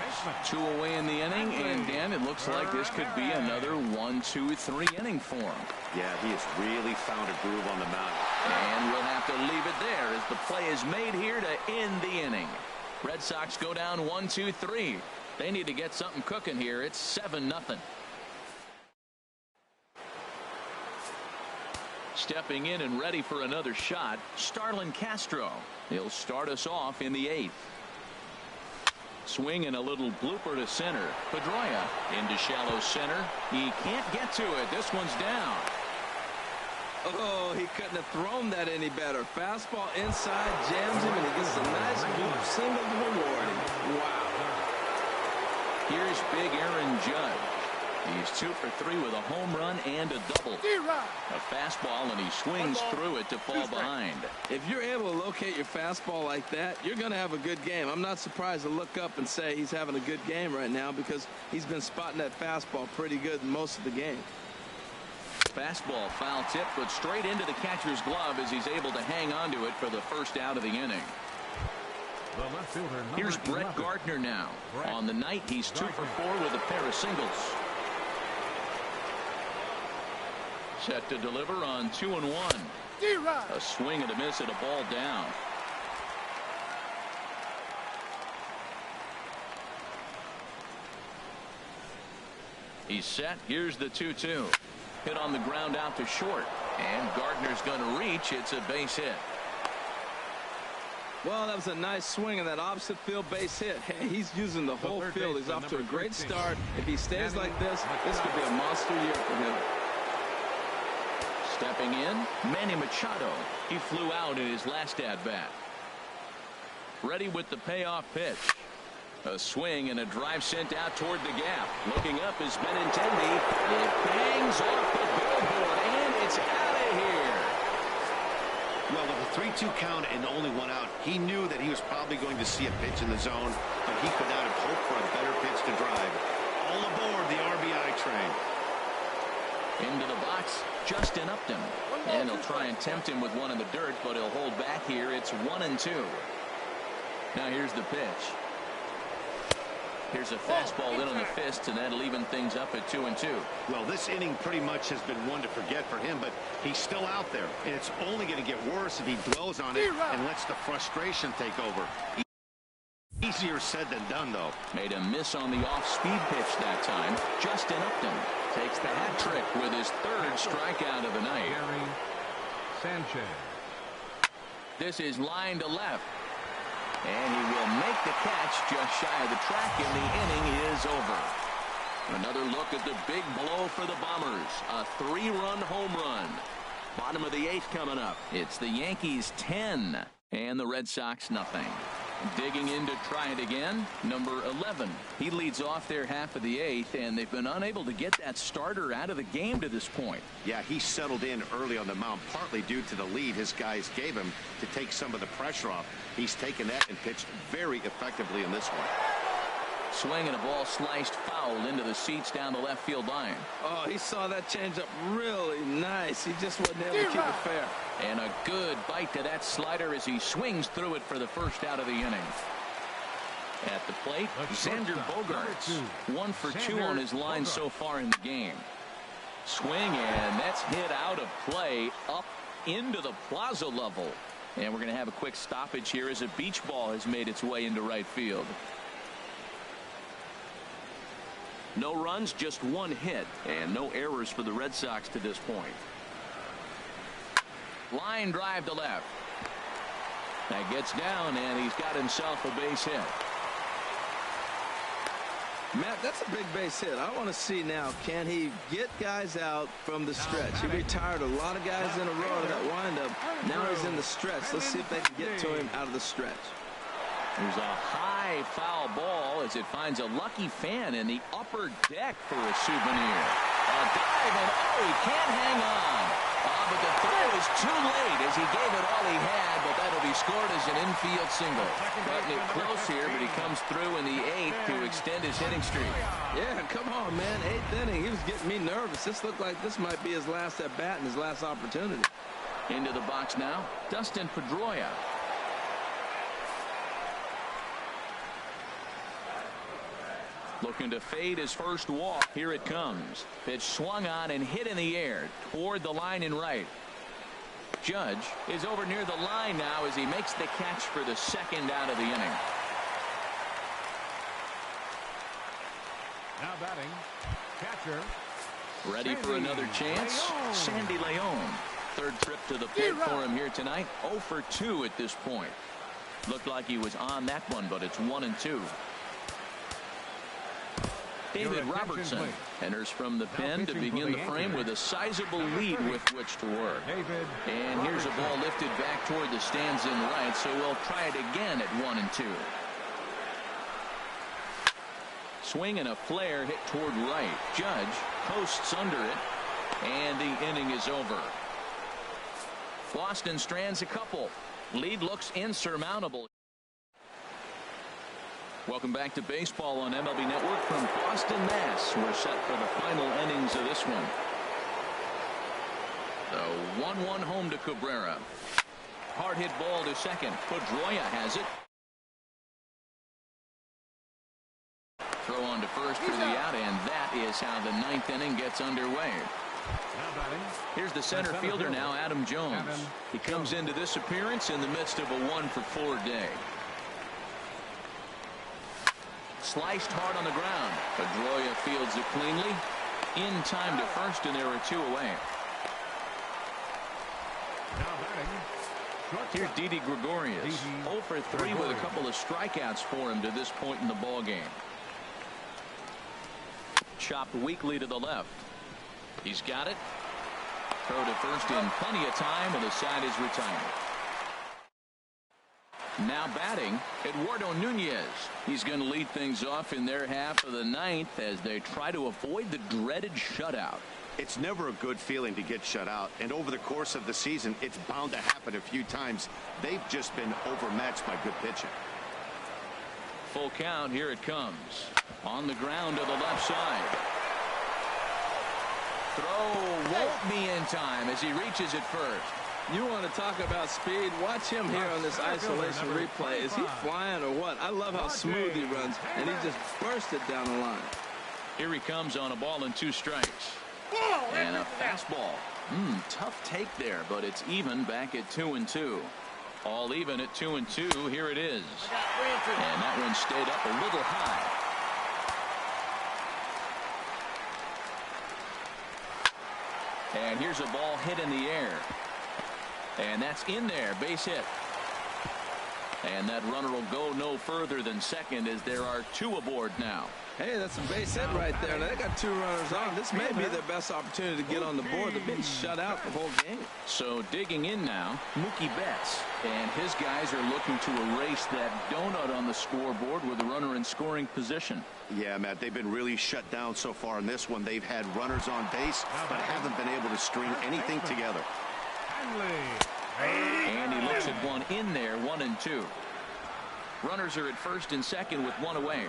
2 away in the inning, and Dan, it looks like this could be another 1-2-3 inning for him. Yeah, he has really found a groove on the mound. And we'll have to leave it there as the play is made here to end the inning. Red Sox go down 1-2-3. They need to get something cooking here. It's 7-0. Stepping in and ready for another shot, Starlin Castro. He'll start us off in the 8th. Swing and a little blooper to center. Pedroia into shallow center. He can't get to it. This one's down. Oh, he couldn't have thrown that any better. Fastball inside, jams him, and he gets a nice bloop single to reward him. Wow. Here's big Aaron Judge. He's 2 for 3 with a home run and a double. A fastball, and he swings through it to fall behind. If you're able to locate your fastball like that, you're going to have a good game. I'm not surprised to look up and say he's having a good game right now because he's been spotting that fastball pretty good most of the game. Fastball foul tip, but straight into the catcher's glove as he's able to hang on to it for the first out of the inning. The left fielder, Here's Brett 11. Gardner now. On the night, he's 2 for 4 with a pair of singles. Set to deliver on 2-1. A swing and a miss at a ball down. He's set. Here's the 2-2. Hit on the ground out to short. And Gardner's going to reach. It's a base hit. Well, that was a nice swing in that opposite field base hit. Hey, he's using the whole field. He's off to a great start. If he stays like this could be a monster year for him. Stepping in, Manny Machado. He flew out in his last at-bat. Ready with the payoff pitch. A swing and a drive sent out toward the gap. Looking up is Benintendi. It bangs off the billboard, and it's out of here. Well, with a 3-2 count and only one out, he knew that he was probably going to see a pitch in the zone, but he could not have hoped for a better pitch to drive. All aboard the RBI train. Into the box, Justin Upton. And he'll try and tempt him with one in the dirt, but he'll hold back here. It's 1-2. Now here's the pitch. Here's a fastball in on the fist, and that'll even things up at 2-2. Well, this inning pretty much has been one to forget for him, but he's still out there, and it's only going to get worse if he dwells on it and lets the frustration take over. Easier said than done, though. Made a miss on the off-speed pitch that time. Justin Upton takes the hat trick with his third strikeout of the night. Gary Sanchez. This is line to left. And he will make the catch just shy of the track, and the inning is over. Another look at the big blow for the Bombers. A 3-run home run. Bottom of the 8th coming up. It's the Yankees 10 and the Red Sox nothing. Digging in to try it again, number 11. He leads off their half of the 8th, and they've been unable to get that starter out of the game to this point. Yeah, he settled in early on the mound, partly due to the lead his guys gave him to take some of the pressure off. He's taken that and pitched very effectively in this one. Swing and a ball sliced foul into the seats down the left field line. Oh, he saw that changeup really nice. He just wasn't able to keep it fair. And a good bite to that slider as he swings through it for the first out of the inning. At the plate, Xander Bogaerts. 1 for 2 on his line so far in the game. Swing, and that's hit out of play up into the plaza level. And we're going to have a quick stoppage here as a beach ball has made its way into right field. No runs, just 1 hit, and no errors for the Red Sox to this point. Line drive to left. That gets down, and he's got himself a base hit. Matt, that's a big base hit. I want to see now, can he get guys out from the stretch? He retired a lot of guys in a row that windup. Now he's in the stretch. Let's see if they can get to him out of the stretch. There's a high foul ball as it finds a lucky fan in the upper deck for a souvenir. A dive, and he can't hang on. But the throw is too late as he gave it all he had, but that'll be scored as an infield single. Cutting it close here, but he comes through in the 8th to extend his hitting streak. Yeah, come on, man. 8th inning. He was getting me nervous. This looked like this might be his last at bat and his last opportunity. Into the box now, Dustin Pedroia. Looking to fade his first walk. Here it comes. Pitch swung on and hit in the air toward the line in right. Judge is over near the line now as he makes the catch for the second out of the inning. Now batting, catcher. Ready for another chance. Sandy Leon. Third trip to the plate for him here tonight. 0 for 2 at this point. Looked like he was on that one, but it's 1-2. David Robertson enters from the pen to begin the frame with a sizable lead with which to work. And here's a ball lifted back toward the stands in right, so we'll try it again at 1-2. swing and a flare hit toward right. Judge posts under it, and the inning is over. Boston strands a couple. Lead looks insurmountable. Welcome back to baseball on MLB Network from Boston, Mass. We're set for the final innings of this one. The 1-1 home to Cabrera. Hard hit ball to second. Pedroia has it. Throw on to first for the out, and that is how the ninth inning gets underway. Here's the center fielder now, Adam Jones. He comes into this appearance in the midst of a 1-for-4 day. Sliced hard on the ground. Pedroia fields it cleanly. In time to first, and there are two away. Here's Didi Gregorius. 0 for 3 with a couple of strikeouts for him to this point in the ball game. Chopped weakly to the left. He's got it. Throw to first in plenty of time, and the side is retired. Now batting, Eduardo Nunez. He's going to lead things off in their half of the ninth as they try to avoid the dreaded shutout. It's never a good feeling to get shut out, and over the course of the season, it's bound to happen a few times. They've just been overmatched by good pitching. Full count. Here it comes. On the ground to the left side. Throw won't be in time as he reaches it first. You want to talk about speed? Watch him here on this isolation replay. Is he flying or what? I love how smooth he runs, and he just burst it down the line. Here he comes on a ball and 2 strikes. And a fastball. Tough take there, but it's even back at 2-2. All even at 2-2. Here it is. And that one stayed up a little high. And here's a ball hit in the air. And that's in there. Base hit. And that runner will go no further than second as there are 2 aboard now. Hey, that's a base hit right there. Now, they got 2 runners on. This may be their best opportunity to get on the board. They've been shut out the whole game. So digging in now, Mookie Betts. And his guys are looking to erase that donut on the scoreboard with a runner in scoring position. Yeah, Matt, they've been really shut down so far in this one. They've had runners on base, but haven't been able to string anything together. And he looks at one in there, 1-2. Runners are at first and second with 1 away.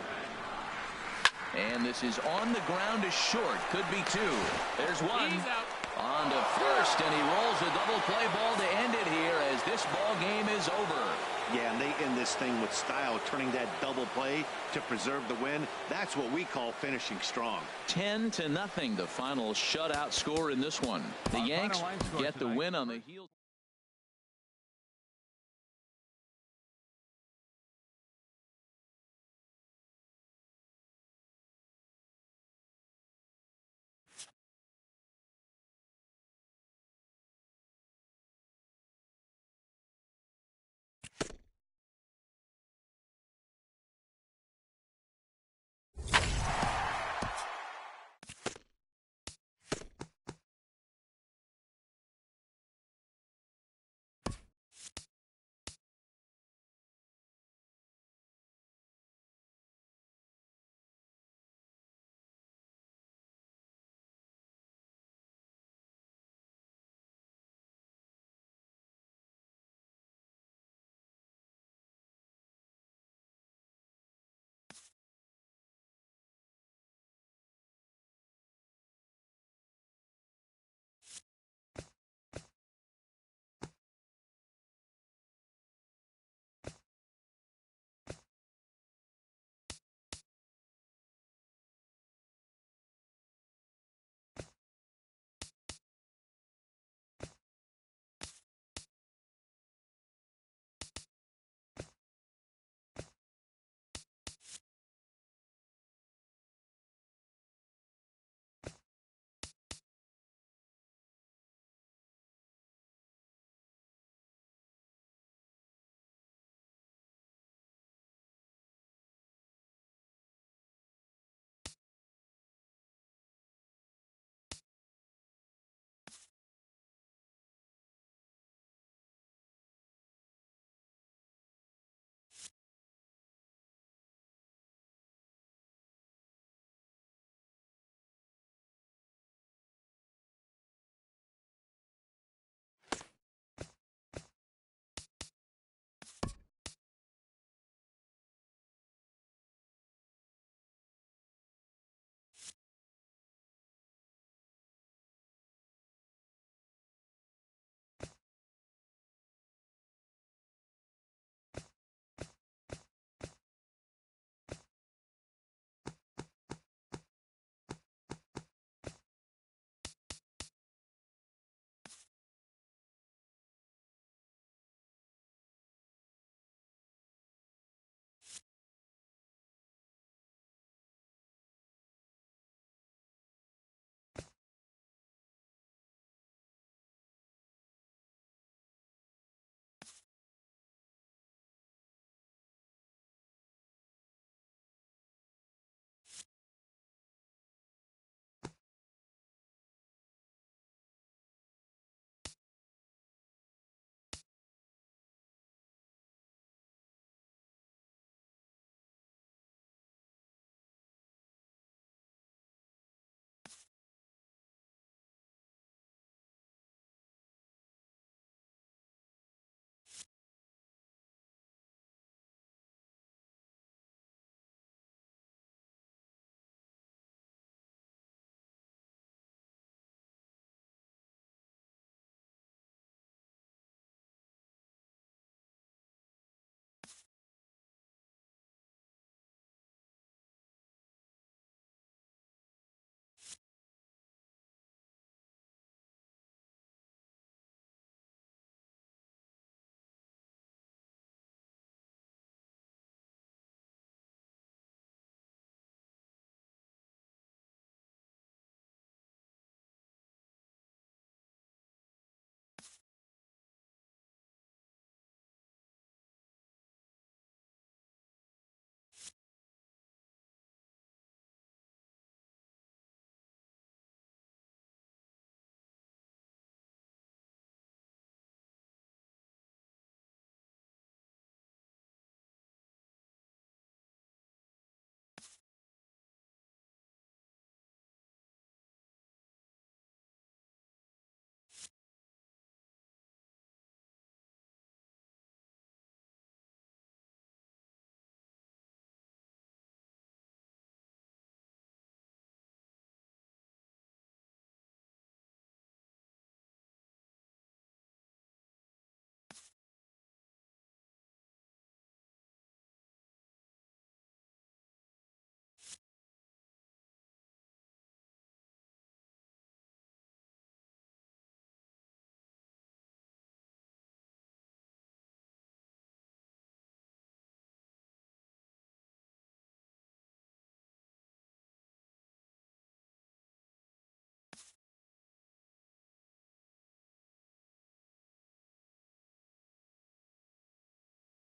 And this is on the ground to short. Could be 2. There's 1. On to first, and he rolls a double play ball to end it here as this ball game is over. Yeah, and they end this thing with style, turning that double play to preserve the win. That's what we call finishing strong. 10-0, the final shutout score in this one. The Yanks get the win on the heels.